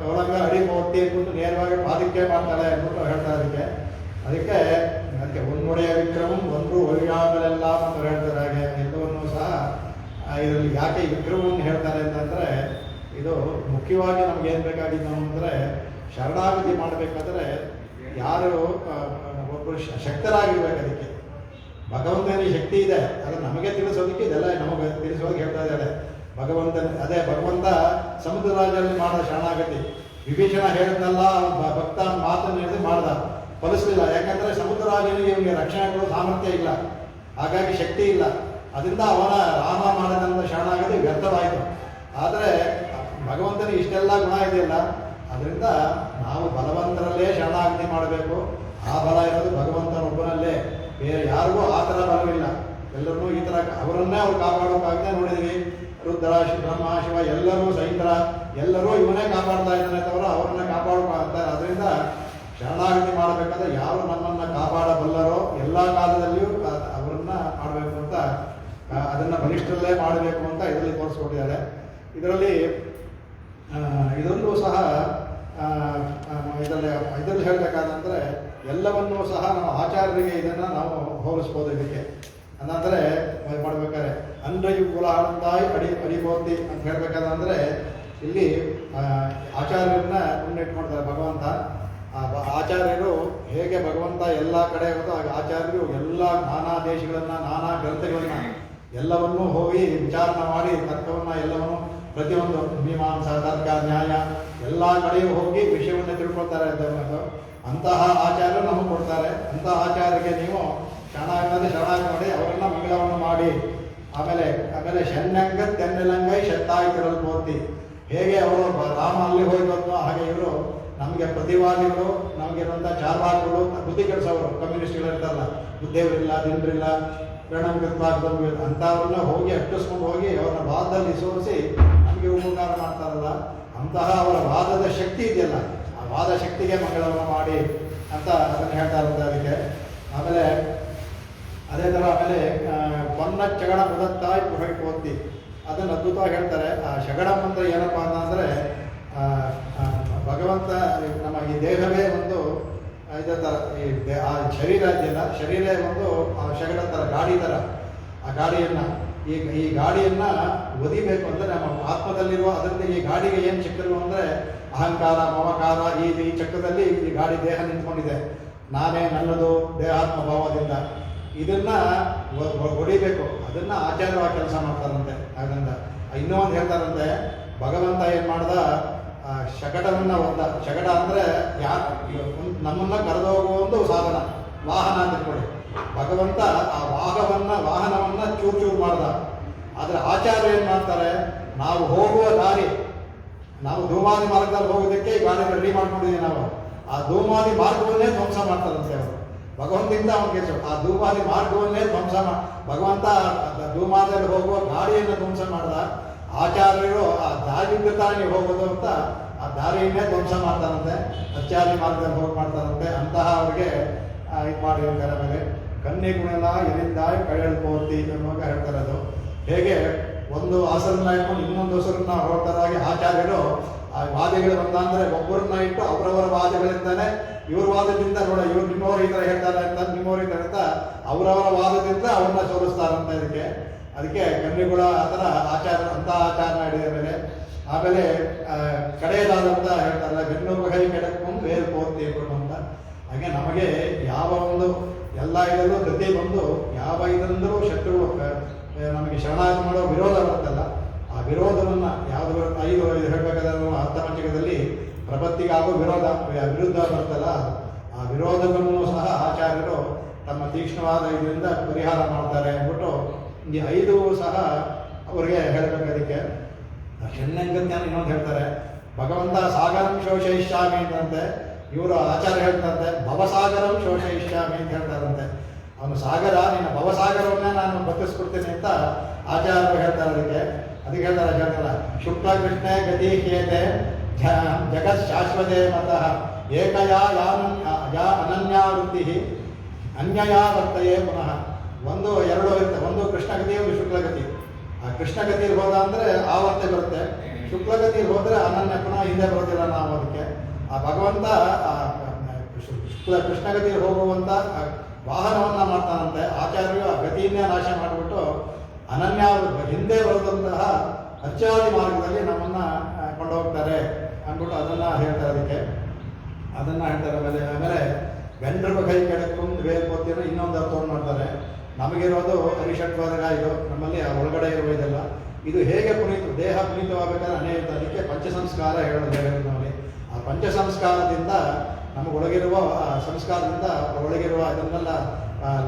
ಒಳಗೆ ಅಡಿ ಮೂರ್ತಿ ಅಂದ್ಬಿಟ್ಟು ನೇರವಾಗಿ ಪಾದಕ್ಕೆ ಮಾಡ್ತಾಳೆ ಅಂದ್ಬಿಟ್ಟು ಹೇಳ್ತಾರೆ. ಅದಕ್ಕೆ ಒನ್ನೊಡೆಯ ವಿಕ್ರಮಂ ಒಂದು ಒಳ್ಳೆಯಾಗಲೆಲ್ಲ ಅಂತ ಹೇಳ್ತಾರೆ. ಹಾಗೆ ಎಲ್ಲವನ್ನೂ ಸಹ ಇದರಲ್ಲಿ ಯಾಕೆ ಈ ವಿಕ್ರಮವನ್ನು ಹೇಳ್ತಾರೆ ಅಂತಂದರೆ, ಇದು ಮುಖ್ಯವಾಗಿ ನಮ್ಗೆ ಏನು ಬೇಕಾಗಿದ್ದು ಅಂದರೆ ಶರಣಾಗತಿ ಮಾಡಬೇಕಾದ್ರೆ ಯಾರು ಒಬ್ಬರು ಶಕ್ತರಾಗಿರ್ಬೇಕು. ಅದಕ್ಕೆ ಭಗವಂತನಿಗೆ ಶಕ್ತಿ ಇದೆ, ಅದು ನಮಗೆ ತಿಳಿಸೋದಕ್ಕೆ ಇದೆಲ್ಲ ನಮಗೆ ತಿಳಿಸೋದಕ್ಕೆ ಹೇಳ್ತಾ ಇದ್ದಾರೆ ಭಗವಂತನ. ಅದೇ ಭಗವಂತ ಸಮುದ್ರ ರಾಜರಲ್ಲಿ ಮಾಡಿದ ಶರಣಾಗತಿ. ವಿಭೀಷಣ ಹೇಳಿದ್ನಲ್ಲ, ಭಕ್ತ ಮಾತನ್ನು ಹೇಳಿದ್ರೆ ಮಾಡ್ದ, ಫಲಿಸಲಿಲ್ಲ. ಯಾಕಂದರೆ ಸಮುದ್ರ ರಾಜನಿಗೆ ಇವನಿಗೆ ರಕ್ಷಣೆ ಕೊಡೋ ಸಾಮರ್ಥ್ಯ ಇಲ್ಲ, ಹಾಗಾಗಿ ಶಕ್ತಿ ಇಲ್ಲ. ಅದರಿಂದ ಅವನ ರಾಮ ಮಾಡಿದಂಥ ಶರಣಾಗತಿ ವ್ಯರ್ಥವಾಯಿತು. ಆದರೆ ಭಗವಂತನಿಗೆ ಇಷ್ಟೆಲ್ಲ ಗುಣ ಇದೆಯಲ್ಲ, ಅದರಿಂದ ನಾವು ಬಲವಂತರಲ್ಲೇ ಶರಣಾಗತಿ ಮಾಡಬೇಕು. ಆ ಬಲ ಇರೋದು ಭಗವಂತನೊಬ್ಬನಲ್ಲೇ, ಬೇರೆ ಯಾರಿಗೂ ಆ ಥರ ಬಲವಿಲ್ಲ. ಎಲ್ಲರನ್ನೂ ಈ ಥರ ಅವರನ್ನೇ ಅವ್ರು ಕಾಪಾಡೋಕ್ಕಾಗದೆ ನೋಡಿದ್ವಿ. ರುದ್ರ, ಬ್ರಹ್ಮ, ಶಿವ ಎಲ್ಲರೂ ಸೈಂದ್ರ ಎಲ್ಲರೂ ಇವನೇ ಕಾಪಾಡ್ತಾ ಇದ್ದಾನೆ ತವರ ಅವರನ್ನ ಕಾಪಾಡೋಕ್ಕಾಗ್ತಾರೆ. ಅದರಿಂದ ಶರಣಾಗತಿ ಮಾಡಬೇಕಾದ್ರೆ ಯಾರು ನಮ್ಮನ್ನು ಕಾಪಾಡಬಲ್ಲರೋ ಎಲ್ಲ ಕಾಲದಲ್ಲಿಯೂ ಅವರನ್ನ ಮಾಡಬೇಕು ಅಂತ, ಅದನ್ನು ಬಲಿಷ್ಠರಲ್ಲೇ ಮಾಡಬೇಕು ಅಂತ ಇದರಲ್ಲಿ ತೋರಿಸ್ಕೊಟ್ಟಿದ್ದಾರೆ. ಇದರಲ್ಲಿ ಇದರಲ್ಲೂ ಸಹ ಇದರಲ್ಲಿ ಹೇಳಬೇಕಾದಂದರೆ ಎಲ್ಲವನ್ನೂ ಸಹ ನಾವು ಆಚಾರ್ಯರಿಗೆ ಇದನ್ನು ನಾವು ಹೋಲಿಸ್ಬೋದು. ಇದಕ್ಕೆ ಅಂದರೆ ಮಾಡ್ಬೇಕಾದ್ರೆ ಅಂದ್ರಯು ಕುಲಾಳಂತಾಯಿ ಅಡಿಬೋತಿ ಅಂತ ಹೇಳ್ಬೇಕಾದಂದರೆ ಇಲ್ಲಿ ಆಚಾರ್ಯರನ್ನ ಮುನ್ನಿಟ್ಕೊಳ್ತಾರೆ ಭಗವಂತ. ಆಚಾರ್ಯರು ಹೇಗೆ ಭಗವಂತ ಎಲ್ಲ ಕಡೆ ಹೋದ ಹಾಗೆ ಆಚಾರ್ಯರು ಎಲ್ಲ ನಾನಾ ದೇಶಗಳನ್ನು, ನಾನಾ ಗ್ರಂಥಗಳನ್ನು ಎಲ್ಲವನ್ನೂ ಹೋಗಿ ವಿಚಾರಣೆ ಮಾಡಿ ತರ್ಕವನ್ನು ಎಲ್ಲವನ್ನು ಪ್ರತಿಯೊಂದು ಮೀಮಾಂಸಾ, ತರ್ಕ, ನ್ಯಾಯ ಎಲ್ಲ ಕಡೆಯೂ ಹೋಗಿ ವಿಷಯವನ್ನು ತಿಳ್ಕೊಳ್ತಾರೆ. ಅಂತಹ ಆಚಾರ್ಯರು ನಮಗೆ ಕೊಡ್ತಾರೆ. ಅಂತಹ ಆಚಾರ್ಯರಿಗೆ ನೀವು ಶರಣಾಗತಿ ಮಾಡಿ ಅವರನ್ನ ಮಂಗಳವನ್ನು ಮಾಡಿ. ಆಮೇಲೆ ಶನ್ಯಂಗ ತೆನ್ನೆಲಂಗೈ ಶತ್ತಾಯಿತಿರಲು ಪೂರ್ತಿ. ಹೇಗೆ ಅವರು ರಾಮ ಅಲ್ಲಿ ಹೋಗಿ ಹಾಗೆ ಇವರು ನಮಗೆ ಪ್ರತಿವಾದಿಗಳು, ನಮಗಿರುವಂಥ ಚಾರ್ವಾಕಗಳು, ಬುದ್ಧಿ ಕೆಡಿಸೋರು ಕಮ್ಯುನಿಸ್ಟ್ಗಳು ಇರ್ತಾರಲ್ಲ, ಬುದ್ಧೇವರಿಲ್ಲ, ದಿಂಡ್ರಿಲ್ಲ, ಪ್ರಣಾಮಕೃತವಾಗ್ಬಂದು ಅಂಥವ್ರನ್ನ ಹೋಗಿ ಅಟ್ಟಿಸ್ಕೊಂಡು ಹೋಗಿ ಅವ್ರನ್ನ ವಾದದಲ್ಲಿ ಸೋರಿಸಿ ನಮಗೆ ಉಪಕಾರ ಮಾಡ್ತಾರಲ್ಲ, ಅಂತಹ ಅವರ ವಾದದ ಶಕ್ತಿ ಇದೆಯಲ್ಲ, ಆ ವಾದ ಶಕ್ತಿಗೆ ಮಂಗಳವನ್ನು ಮಾಡಿ ಅಂತ ಅದನ್ನು ಹೇಳ್ತಾ ಇರುತ್ತೆ. ಅದಕ್ಕೆ ಆಮೇಲೆ ಅದೇ ಥರ ಪೊನ್ನ ಚಗಣ ಮುದತ್ತಾಯಿ ಪುಹಿ ಪೋತಿ ಅದನ್ನು ಅದ್ಭುತವಾಗಿ ಹೇಳ್ತಾರೆ. ಆ ಶಗಣಂ ಅಂದರೆ ಏನಪ್ಪ ಅಂತಂದರೆ ಭಗವಂತ ನಮ್ಮ ಈ ದೇಹವೇ ಒಂದು ಇದೇ ಥರ, ಆ ಶರೀರ ಇದೆಯಲ್ಲ, ಶರೀರ ಒಂದು ಶಗಡ ಥರ, ಗಾಡಿ ಥರ. ಆ ಗಾಡಿಯನ್ನು ಈ ಗಾಡಿಯನ್ನು ಒದಿಬೇಕು ಅಂದರೆ ನಮ್ಮ ಆತ್ಮದಲ್ಲಿರುವ ಅದರಿಂದ ಈ ಗಾಡಿಗೆ ಏನು ಚಕ್ರಗಳು ಅಂದರೆ ಅಹಂಕಾರ, ಮಮಕಾರ, ಈ ಚಕ್ರದಲ್ಲಿ ಈ ಗಾಡಿ ದೇಹ ನಿಂತ್ಕೊಂಡಿದೆ. ನಾನೇ ನನ್ನದು ದೇಹಾತ್ಮ ಭಾವದಿಂದ ಇದನ್ನ ಹೊಡಿಬೇಕು. ಅದನ್ನ ಆಚಾರ್ಯವಾಗಿ ಕೆಲಸ ಮಾಡ್ತಾರಂತೆ. ಅದರಿಂದ ಇನ್ನೂ ಒಂದು ಹೇಳ್ತಾರಂತೆ, ಭಗವಂತ ಏನು ಮಾಡ್ದ, ಶಕಟವನ್ನು ಒದ್ದ. ಶಕಟ ಅಂದರೆ ನಮ್ಮನ್ನು ಕರೆದೋಗುವ ಒಂದು ಸಾಧನ, ವಾಹನ ಅಂತ ಇಟ್ಕೊಳ್ಳಿ. ಭಗವಂತ ಆ ವಾಹನವನ್ನು ಚೂರು ಮಾಡ್ದ. ಆದರೆ ಆಚಾರ್ಯ ಏನು ಮಾಡ್ತಾರೆ, ನಾವು ಹೋಗುವ ದಾರಿ, ನಾವು ಧೂಮಾದಿ ಮಾರ್ಗದಲ್ಲಿ ಹೋಗೋದಕ್ಕೆ ಈ ಗಾಡಿ ರೆಡಿ ಮಾಡ್ಕೊಂಡಿದ್ದೀವಿ. ನಾವು ಆ ಧೂಮಾದಿ ಮಾರ್ಗವನ್ನೇ ಧ್ವಂಸ ಮಾಡ್ತಾರಂತೆ ಅವರು. ಭಗವಂತನಿಂದ ಅವನಿಗೆ ಆ ಧೂಮಾದಿ ಮಾರ್ಗವನ್ನೇ ಧ್ವಂಸ ಭಗವಂತ ಧೂಮಾದಲ್ಲಿ ಹೋಗುವ ಗಾಡಿಯನ್ನು ಧ್ವಂಸ ಮಾಡ್ದ. ಆಚಾರ್ಯರು ಆ ದಾರಿಯಿಂದ ತಾನೇ ಹೋಗೋದು ಅಂತ ಆ ದಾರಿಯನ್ನೇ ಧ್ವಂಸ ಮಾಡ್ತಾರಂತೆ, ಆಚಾರ್ಯ ಮಾರ್ಗದಲ್ಲಿ ಹೋಗಿ ಮಾಡ್ತಾರಂತೆ. ಅಂತಹ ಅವ್ರಿಗೆ ಇದು ಮಾಡಿರ್ತಾರೆ. ಆಮೇಲೆ ಕನ್ನಿ ಗುಣೆಲ್ಲ ಎಲ್ಲಿಂದ ಕಳೆಯಲ್ಪೋತಿ ಅನ್ನುವಾಗ ಹೇಳ್ತಾರೆ. ಅದು ಹೇಗೆ ಒಂದು ಹೆಸರನ್ನ ಇಟ್ಕೊಂಡು ಇನ್ನೊಂದು ಹೆಸರನ್ನ ಹೊರತಾರಾಗಿ ಆಚಾರ್ಯರು ಆ ವಾದಿಗಳು ಬಂದ ಅಂದರೆ ಒಬ್ಬರನ್ನ ಇಟ್ಟು ಅವರವರ ವಾದಗಳಿಂದಾನೆ ಇವ್ರ ವಾದದಿಂದ ನೋಡ ಇವ್ರು ನಿಮ್ಮವ್ರು ಈ ಥರ ಹೇಳ್ತಾರೆ ಅಂತ, ನಿಮ್ಮವ್ರು ಈ ಥರ ಅಂತ ಅವರವರ ವಾದದಿಂದ ಅವ್ರನ್ನ ಸೋಲಿಸ್ತಾರಂತ. ಅದಕ್ಕೆ ಕನ್ನಿಗುಳ ಆ ಥರ ಅಂತ ಆಚಾರ ಹಿಡಿದ ಆಮೇಲೆ ಕಡೆಯದಾದಂತ ಹೇಳ್ತಾರಲ್ಲ, ಬೆನ್ನೂರು ಕೈ ಕೆಡಕೊಂಡು ಬೇರೆ ಪೋರ್ತಿ ಅಂತ. ಹಾಗೆ ನಮಗೆ ಯಾವ ಒಂದು ಎಲ್ಲ ಇದರಲ್ಲೂ ಗತಿ ಬಂದು ಯಾವ ಇದರಿಂದಲೂ ಶತ್ರುಗಳು ನಮಗೆ ಶರಣಾಗತಿ ಮಾಡೋ ವಿರೋಧ ಬರುತ್ತಲ್ಲ, ಆ ವಿರೋಧವನ್ನು ಯಾವುದು 5 ಹೇಳಬೇಕಾದ್ರೆ ಅರ್ಥಪಂಚಕದಲ್ಲಿ ಪ್ರಪತ್ತಿಗಾಗೋ ವಿರುದ್ಧ ಬರುತ್ತಲ್ಲ, ಆ ವಿರೋಧವನ್ನು ಸಹ ಆಚಾರ್ಯರು ತಮ್ಮ ತೀಕ್ಷ್ಣವಾದ ಇದರಿಂದ ಪರಿಹಾರ ಮಾಡ್ತಾರೆ ಅಂದ್ಬಿಟ್ಟು ಈ 5 ಸಹ ಅವರಿಗೆ ಹೇಳಬೇಕು. ಅದಕ್ಕೆ ಷಣ್ಣಂಗತ್ಯ ಇನ್ನೊಂದು ಹೇಳ್ತಾರೆ, ಭಗವಂತ ಸಾಗರಂ ಶೋಷಯಿಷ್ಯಾಮಿ ಅಂತಂತೆ, ಇವರು ಆಚಾರ್ಯ ಹೇಳ್ತಾರಂತೆ ಭವಸಾಗರಂ ಶೋಷಯಿಷ್ಯಾಮಿ ಅಂತ ಹೇಳ್ತಾರಂತೆ. ಅವನು ಸಾಗರ, ನಿನ್ನ ಭವಸಾಗರವನ್ನೇ ನಾನು ಬತ್ತಿಸ್ಕೊಡ್ತೀನಿ ಅಂತ ಆಚಾರ್ಯರು ಹೇಳ್ತಾರೆ. ಅದಕ್ಕೆ ಹೇಳ್ತಾರೆ ಶುಕ್ಲ ಕೃಷ್ಣ ಗತಿ ಹೇತೆ ಜಗತ್ ಶಾಶ್ವತೆ ಮತಃ ಏಕಯಾ ಯಾ ಅನನ್ಯಾವೃತ್ತಿ ಅನ್ಯಯಾ ವರ್ತಯೇ ಪುನಃ. 1 2 ಇರುತ್ತೆ, ಒಂದು ಕೃಷ್ಣಗತಿ, ಒಂದು ಶುಕ್ಲಗತಿ. ಆ ಕೃಷ್ಣಗತಿಯಲ್ಲಿ ಹೋದ ಅಂದರೆ ಆವರ್ತೆ ಬರುತ್ತೆ, ಶುಕ್ಲಗತಿಯಲ್ಲಿ ಹೋದರೆ ಅನನ್ಯ ಪುನಃ ಹಿಂದೆ ಬರೋದಿಲ್ಲ ನಾವು. ಅದಕ್ಕೆ ಆ ಭಗವಂತ ಕೃಷ್ಣಗತಿಯಲ್ಲಿ ಹೋಗುವಂಥ ವಾಹನವನ್ನು ಮಾಡ್ತಾನಂತೆ. ಆಚಾರ್ಯರು ಆ ಗತಿಯನ್ನೇ ನಾಶ ಮಾಡಿಬಿಟ್ಟು ಅನನ್ಯ ಹಿಂದೆ ಬರೋದಂತಹ ಅಚ್ಚಾದಿ ಮಾರ್ಗದಲ್ಲಿ ನಮ್ಮನ್ನು ಕೊಂಡೋಗ್ತಾರೆ ಅಂದ್ಬಿಟ್ಟು ಅದನ್ನು ಹೇಳ್ತಾರೆ. ಅದನ್ನು ಹೇಳ್ತಾರೆ. ಆಮೇಲೆ ಗಂಡರ ಕೈ ಕೆಡಕು ವೇಲ್ಪೋತಿಯನ್ನು ಇನ್ನೊಂದು ಅರ್ಥವನ್ನು ಮಾಡ್ತಾರೆ. ನಮಗಿರೋದು ಅರಿಷಟ್ವಾದಕ, ಇದು ನಮ್ಮಲ್ಲಿ ಆ ಒಳಗಡೆ ಇರುವ ಇದೆಲ್ಲ. ಇದು ಹೇಗೆ ದೇಹ ಪುನೀತವಾಗಬೇಕಾದ್ರೆ ಅನೇಕ, ಅದಕ್ಕೆ ಪಂಚಸಂಸ್ಕಾರ ಹೇಳೋದು ನಮಗೆ. ಆ ಪಂಚಸಂಸ್ಕಾರದಿಂದ ನಮಗೊಳಗಿರುವ ಸಂಸ್ಕಾರದಿಂದ ಒಳಗಿರುವ ಇದನ್ನೆಲ್ಲ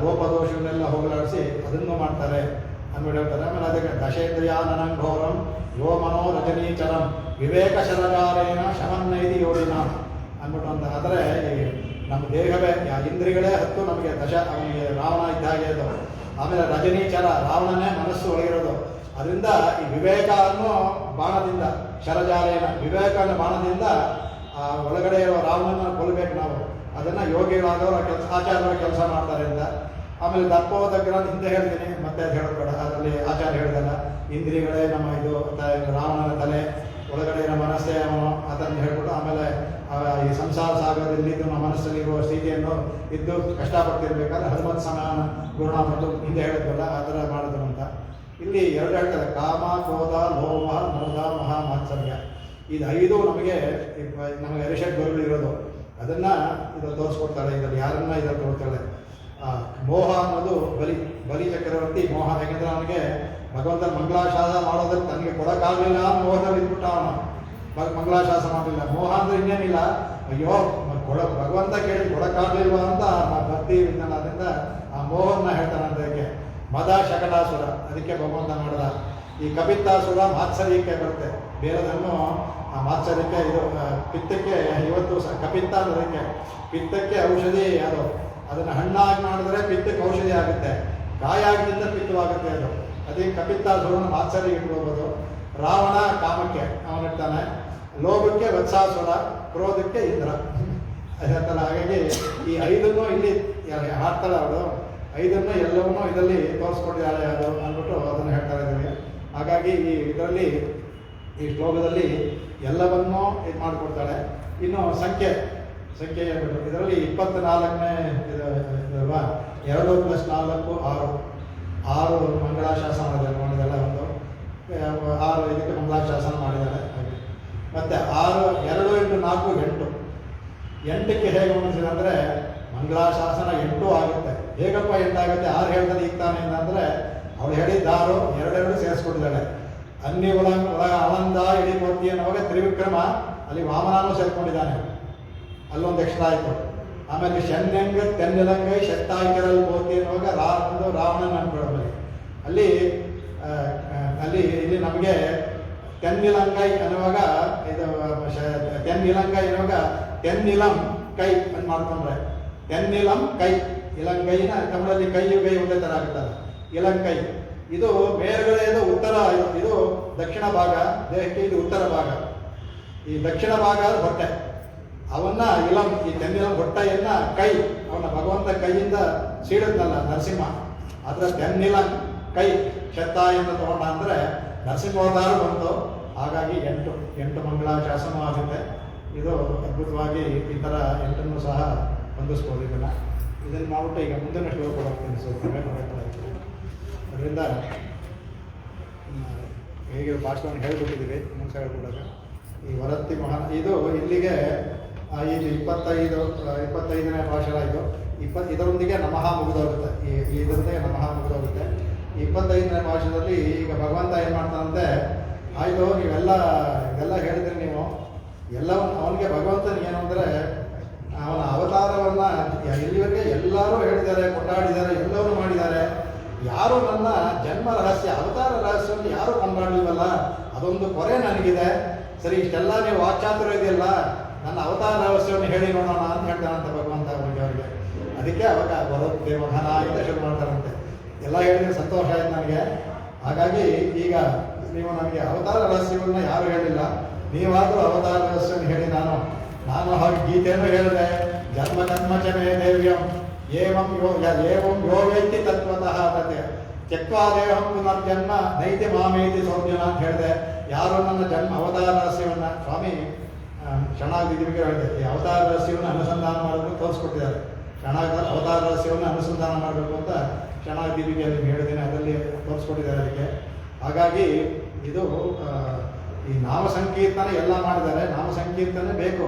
ಲೋಪದೋಷವನ್ನೆಲ್ಲ ಹೋಗಲಾಡಿಸಿ ಅದನ್ನು ಮಾಡ್ತಾರೆ ಅಂದ್ಬಿಟ್ಟು ಹೇಳ್ತಾರೆ. ಆಮೇಲೆ ಅದಕ್ಕೆ ದಶೇಂದ್ರಿಯಾನನಂ ಘೋರಂ ಯೋ ಮನೋ ರಜನೀಚರಂ ವಿವೇಕ ಶರಗಾರೇನ ಶಮನ್ನೈದಿ ಯೋಡಿನ ಅಂದ್ಬಿಟ್ಟು ಅಂತ. ಆದರೆ ನಮ್ಮ ದೇಹವೇ ಇಂದ್ರಿಗಳೇ 10 ನಮಗೆ ಅವನಿಗೆ ರಾವಣ ಇದ್ದ ಹಾಗೆ ಅದು. ಆಮೇಲೆ ರಜನೀಚರ, ರಾವಣನೇ ಮನಸ್ಸು ಒಳಗಿರೋದು. ಅದರಿಂದ ಈ ವಿವೇಕ ಅನ್ನೋ ಬಾಣದಿಂದ, ಶರಜಾಲೇನ ವಿವೇಕ ಅನ್ನೋ ಬಾಣದಿಂದ ಒಳಗಡೆ ಇರೋ ರಾವಣನ ಕೊಲ್ಲಬೇಕು ನಾವು. ಅದನ್ನು ಯೋಗಿಗಳಾದವರು ಆಚಾರ್ಯರ ಕೆಲಸ ಮಾಡ್ತಾರೆ ಅಂತ. ಆಮೇಲೆ ದಪ್ಪೋದಗ್ರ ಹಿಂದೆ ಹೇಳ್ತೀನಿ, ಮತ್ತೆ ಅದು ಹೇಳೋದು ಬೇಡ. ಅದರಲ್ಲಿ ಆಚಾರ್ಯ ಹೇಳ್ದಲ್ಲ, ಇಂದ್ರಿಯಗಳೇ ನಮ್ಮ ಇದು ರಾವಣನ ತಲೆ, ಒಳಗಡೆ ಇರೋ ಮನಸ್ಸೇ ಅವನು ಅದನ್ನು ಹೇಳ್ಬಿಟ್ಟು, ಆಮೇಲೆ ಈ ಸಂಸಾರ ಸಾಗರದಲ್ಲಿ ನಮ್ಮ ಮನಸ್ಸಲ್ಲಿರುವ ಸ್ಥಿತಿಯನ್ನು ಇದ್ದು ಕಷ್ಟಪಡ್ತಿರ್ಬೇಕಾದ್ರೆ ಹನುಮತ್ ಸಮಾನ ಗುಣ ಮತ್ತು ಹಿಂದೆ ಹೇಳಿದ್ವಲ್ಲ ಆ ಥರ ಮಾಡಿದ್ರು ಅಂತ. ಇಲ್ಲಿ 2 ಹೇಳ್ತಾರೆ, ಕಾಮ, ಕ್ರೋಧ, ಲೋಭ, ಮೋಹ, ಮಹಾ, ಮಾತ್ಸರ್ಯ. ಇದು 5 ನಮಗೆ ಅರಿಷಡ್ ಗುರುಗಳು ಇರೋದು. ಅದನ್ನು ಇದು ತೋರಿಸ್ಕೊಡ್ತಾಳೆ. ಇದರಲ್ಲಿ ಯಾರನ್ನ ಇದನ್ನು ತೋರಿಸ್ತಾಳೆ. ಮೋಹ ಅನ್ನೋದು ಬಲಿ ಚಕ್ರವರ್ತಿ ಮೋಹ. ಯಾಕೆಂದರೆ ಅವನಿಗೆ ಭಗವಂತ ಮಂಗಳಾಶಾಸ ಮಾಡೋದಕ್ಕೆ ತನಗೆ ಕೊಡೋಕ್ಕಾಗಲಿಲ್ಲ, ಮೋಹದಲ್ಲಿ ಇದ್ಬಿಟ್ಟ ಅವನು. ಮಂಗಳಾಶಾಸ ಮಾಡಲಿಲ್ಲ. ಮೋಹ ಅಂದರೆ ಇನ್ನೇನಿಲ್ಲ, ಅಯ್ಯೋ ಭಗವಂತ ಕೇಳಿ ಕೊಡೋಕ್ಕಾಗಲಿಲ್ವ ಅಂತ ಭಕ್ತಿ ವಿಜ್ಞಾನ. ಅದರಿಂದ ಆ ಮೋಹನ ಹೇಳ್ತಾನೆ. ಅದಕ್ಕೆ ಮದ ಶಕಟಾಸುರ, ಅದಕ್ಕೆ ಭಗವಂತ ಮಾಡಿದ. ಈ ಕಪಿತ್ತಾಸುರ ಮಾತ್ಸರ್ಯಕ್ಕೆ ಬರುತ್ತೆ. ಬೇರೆದನ್ನು ಆ ಮಾತ್ಸರ್ಯಕ್ಕೆ ಇದು ಪಿತ್ತಕ್ಕೆ ಇವತ್ತು ಕಪಿತ್ತ ಅನ್ನೋದಕ್ಕೆ ಪಿತ್ತಕ್ಕೆ ಔಷಧಿ ಅದು. ಅದನ್ನು ಹಣ್ಣಾಗಿ ಮಾಡಿದ್ರೆ ಪಿತ್ತಕ್ಕೆ ಔಷಧಿ ಆಗುತ್ತೆ, ಗಾಯ ಆಗಿದ್ದ ಪಿತ್ತವಾಗುತ್ತೆ ಅದು. ಅದಕ್ಕೆ ಕಪಿತ್ತಾಸುರನ ಮಾತ್ಸರ್ಯ ಇಟ್ಕೋಬೋದು. ರಾವಣ ಕಾಮಕ್ಕೆ ಅವನಿರ್ತಾನೆ, ಲೋಭಕ್ಕೆ ವತ್ಸಾಸುರ, ಕ್ರೋಧಕ್ಕೆ ಇಂದ್ರ ಅದಲ್ಲ. ಹಾಗಾಗಿ ಈ 5 ಇಲ್ಲಿ ಹಾಡ್ತಾಳೆ ಅವಳು. 5 ಎಲ್ಲವನ್ನೂ ಇದರಲ್ಲಿ ತೋರಿಸ್ಕೊಟ್ಟಿದ್ದಾಳೆ ಅದು ಅಂದ್ಬಿಟ್ಟು ಅದನ್ನು ಹೇಳ್ತಾ ಇದ್ದೀವಿ. ಹಾಗಾಗಿ ಈ ಇದರಲ್ಲಿ ಈ ಶ್ಲೋಕದಲ್ಲಿ ಎಲ್ಲವನ್ನೂ ಇದು ಮಾಡಿಕೊಡ್ತಾಳೆ. ಇನ್ನು ಸಂಖ್ಯೆ ಹೇಳ್ಬಿಟ್ಟು ಇದರಲ್ಲಿ 24ನೇ ಇದಲ್ವಾ, 2 + 4 6 ಮಂಗಳಾಶಾಸನ ಮಾಡಿದೆಲ್ಲ. ಒಂದು 6 ಇದಕ್ಕೆ ಮಂಗಳಾಶಾಸನ ಮಾಡಿದ್ದಾರೆ. ಹಾಗೆ ಮತ್ತು 6 2 × 4 8ಕ್ಕೆ ಹೇಗೆ ಗಮನಿಸಿದೆ ಅಂದರೆ ಮಂಗಳಾಶಾಸನ 8 ಆಗುತ್ತೆ. ಹೇಗಪ್ಪ 8 ಆಗುತ್ತೆ? 6 ಹೇಳ್ತಾರೆ ಈಗ ತಾನೇ ಅಂದರೆ ಅವಳು ಹೇಳಿದ್ದಾರು 2 ಸೇರಿಸ್ಕೊಟ್ಟಿದ್ದಾಳೆ. ಅನ್ನಿ ಒಳ ಆನಂದ ಇಡೀ ಮೂರ್ತಿ ಅನ್ನುವಾಗ ತ್ರಿವಿಕ್ರಮ ಅಲ್ಲಿ ವಾಮನೂ ಸೇರ್ಕೊಂಡಿದ್ದಾನೆ, ಅಲ್ಲೊಂದು ಎಕ್ಸ್ಟ್ರಾ ಆಯಿತು. ಆಮೇಲೆ ಶನ್ಯಂಗ ತೆನ್ನೆಲಂಗೈ ಶತ್ತಾಯಿಕರಲ್ಲಿ ಮೂರ್ತಿ ಅನ್ನುವಾಗ ರಾವಣನ ಅನ್ಕೊಳ್ಳೋದು. ಅಲ್ಲಿ ಇಲ್ಲಿ ನಮಗೆ ತೆನ್ನಿಲಂಗೈ ಅನ್ನುವಾಗ ಇದು ತೆನ್ನಿಲಂಗೈ ಅನ್ನುವಾಗ ತೆನ್ನಿಲಂ ಕೈ ಅಂತ ಮಾಡ್ಕೊಂಡ್ರೆ ತೆನ್ನಿಲಂ ಕೈ, ಇಲಂಗೈನ ತಮಿಳಲ್ಲಿ ಕೈಯು ಕೈ ಒಂದೇ ಥರ ಆಗುತ್ತಲ್ಲ, ಇಲಂಕೈ. ಇದು ಮೇಲ್ಗಡೆ ಉತ್ತರ, ಇದು ದಕ್ಷಿಣ ಭಾಗ ದೇಹಕ್ಕೆ, ಇದು ಉತ್ತರ ಭಾಗ. ಈ ದಕ್ಷಿಣ ಭಾಗ ಹೊಟ್ಟೆ, ಅವನ್ನ ಇಲಂ, ಈ ತೆನ್ನಿಲಂ ಹೊಟ್ಟೆಯನ್ನ ಕೈ, ಅವನ ಭಗವಂತ ಕೈಯಿಂದ ಸೀಳದ್ನಲ್ಲ ನರಸಿಂಹ, ಅದರ ತೆನ್ನಿಲಂ ಕೈ ಶತ್ತಾಯಿಂದ ತಗೊಂಡ ಅಂದರೆ ನರಸಿಂಹೋದಾರ ಬಂತು. ಹಾಗಾಗಿ 8 ಮಂಗಳಾಶಾಸನ ಆಗುತ್ತೆ. ಇದು ಅದ್ಭುತವಾಗಿ ಈ ಥರ 8 ಸಹ ಹೊಂದಿಸ್ಬೋದು. ಇದನ್ನು ಮಾಡ್ಬಿಟ್ಟು ಈಗ ಮುಂದಿನ ಶ್ಲೋಕ ಹೋಗ್ತೀನಿ. ಸ್ವಲ್ಪ ಅದರಿಂದ ಹೇಗೆ ಭಾಷೆಯನ್ನು ಹೇಳ್ಬಿಟ್ಟಿದ್ದೀವಿ, ಮುಂಚೆ ಹೇಳ್ಬಿಟ್ಟಾಗ ಈ ವರತ್ತಿ ಇದು ಇಲ್ಲಿಗೆ ಇದು 25ನೇ ಭಾಷೆ ಇದು. ಇದರೊಂದಿಗೆ ನಮಃ ಮುಗಿದೋಗುತ್ತೆ. ಇದರೊಂದಿಗೆ ನಮಃ ಮುಗಿದೋಗುತ್ತೆ. 25ನೇ ಭಾಷೆಯಲ್ಲಿ ಈಗ ಭಗವಂತ ಏನು ಮಾಡ್ತಾನಂತೆ, ಆಯಿತು ಇದೆಲ್ಲ ಹೇಳಿದ್ರಿ ನೀವು ಎಲ್ಲವನ್ನು. ಅವನಿಗೆ ಭಗವಂತನಿಗೆ ಏನು ಅಂದರೆ ಅವನ ಅವತಾರವನ್ನು ಇಲ್ಲಿವರೆಗೆ ಎಲ್ಲರೂ ಹೇಳಿದ್ದಾರೆ, ಕೊಂಡಾಡಿದ್ದಾರೆ, ಎಲ್ಲರೂ ಮಾಡಿದ್ದಾರೆ. ಯಾರು ನನ್ನ ಜನ್ಮ ರಹಸ್ಯ, ಅವತಾರ ರಹಸ್ಯವನ್ನು ಯಾರು ಕೊಂಡಾಡಲಿಲ್ವಲ್ಲ, ಅದೊಂದು ಕೊರೆ ನನಗಿದೆ. ಸರಿ, ಇಷ್ಟೆಲ್ಲ ನೀವು ವಾಚಾತುರ ಇದೆಯಲ್ಲ, ನನ್ನ ಅವತಾರ ರಹಸ್ಯವನ್ನು ಹೇಳಿ ನೋಡೋಣ ಅಂತ ಹೇಳ್ತಾನಂತೆ ಭಗವಂತ ಅವರಿಗೆ. ಅದಕ್ಕೆ ಅವಾಗ ಬರುತ್ತೆ ಮಹನ ಅಂತ ಶುರು ಮಾಡ್ತಾರಂತೆ. ಎಲ್ಲ ಹೇಳಿದ್ರೆ ಸಂತೋಷ ಆಯ್ತು ನನಗೆ. ಹಾಗಾಗಿ ಈಗ ನೀವು ನನಗೆ ಅವತಾರ ರಹಸ್ಯವನ್ನು ಯಾರು ಹೇಳಿಲ್ಲ, ನೀವಾದರೂ ಅವತಾರ ರಹಸ್ಯವನ್ನು ಹೇಳಿ. ನಾನು ಹಾಗೆ ಗೀತೆಯನ್ನು ಹೇಳಿದೆ, ಜನ್ಮ ಜನ್ಮಚಮೇ ದೇವ್ಯಂ ಏವಂ ಯೋಗೈತಿ ತತ್ವತಃ ತತೆ ತ್ಯಕ್ವಾ ದೇಹಂ ಪುನರ್ಜನ್ಮ ನೈತಿ ಮಾಮೇತಿ ಸೌಜ್ಞನ ಅಂತ ಹೇಳಿದೆ. ಯಾರು ನನ್ನ ಜನ್ಮ ಅವತಾರ ರಹಸ್ಯವನ್ನು ಸ್ವಾಮಿ ಶರಣಾಗದಿಗೆ ಹೇಳಿದೆ, ಈ ಅವತಾರ ರಹಸ್ಯವನ್ನು ಅನುಸಂಧಾನ ಮಾಡಬೇಕು ತೋರಿಸ್ಕೊಟ್ಟಿದ್ದಾರೆ. ಅವತಾರ ರಹಸ್ಯವನ್ನು ಅನುಸಂಧಾನ ಮಾಡಬೇಕು ಅಂತ ಶರಣಾಗದಿಗೆ ನಿಮ್ಗೆ ಹೇಳಿದ್ದೇನೆ, ಅದರಲ್ಲಿ ತೋರಿಸ್ಕೊಟ್ಟಿದ್ದಾರೆ ಅದಕ್ಕೆ. ಹಾಗಾಗಿ ಇದು ಈ ನಾಮ ಸಂಕೀರ್ತನೆ ಎಲ್ಲ ಮಾಡಿದ್ದಾರೆ, ನಾಮ ಸಂಕೀರ್ತನೆ ಬೇಕು.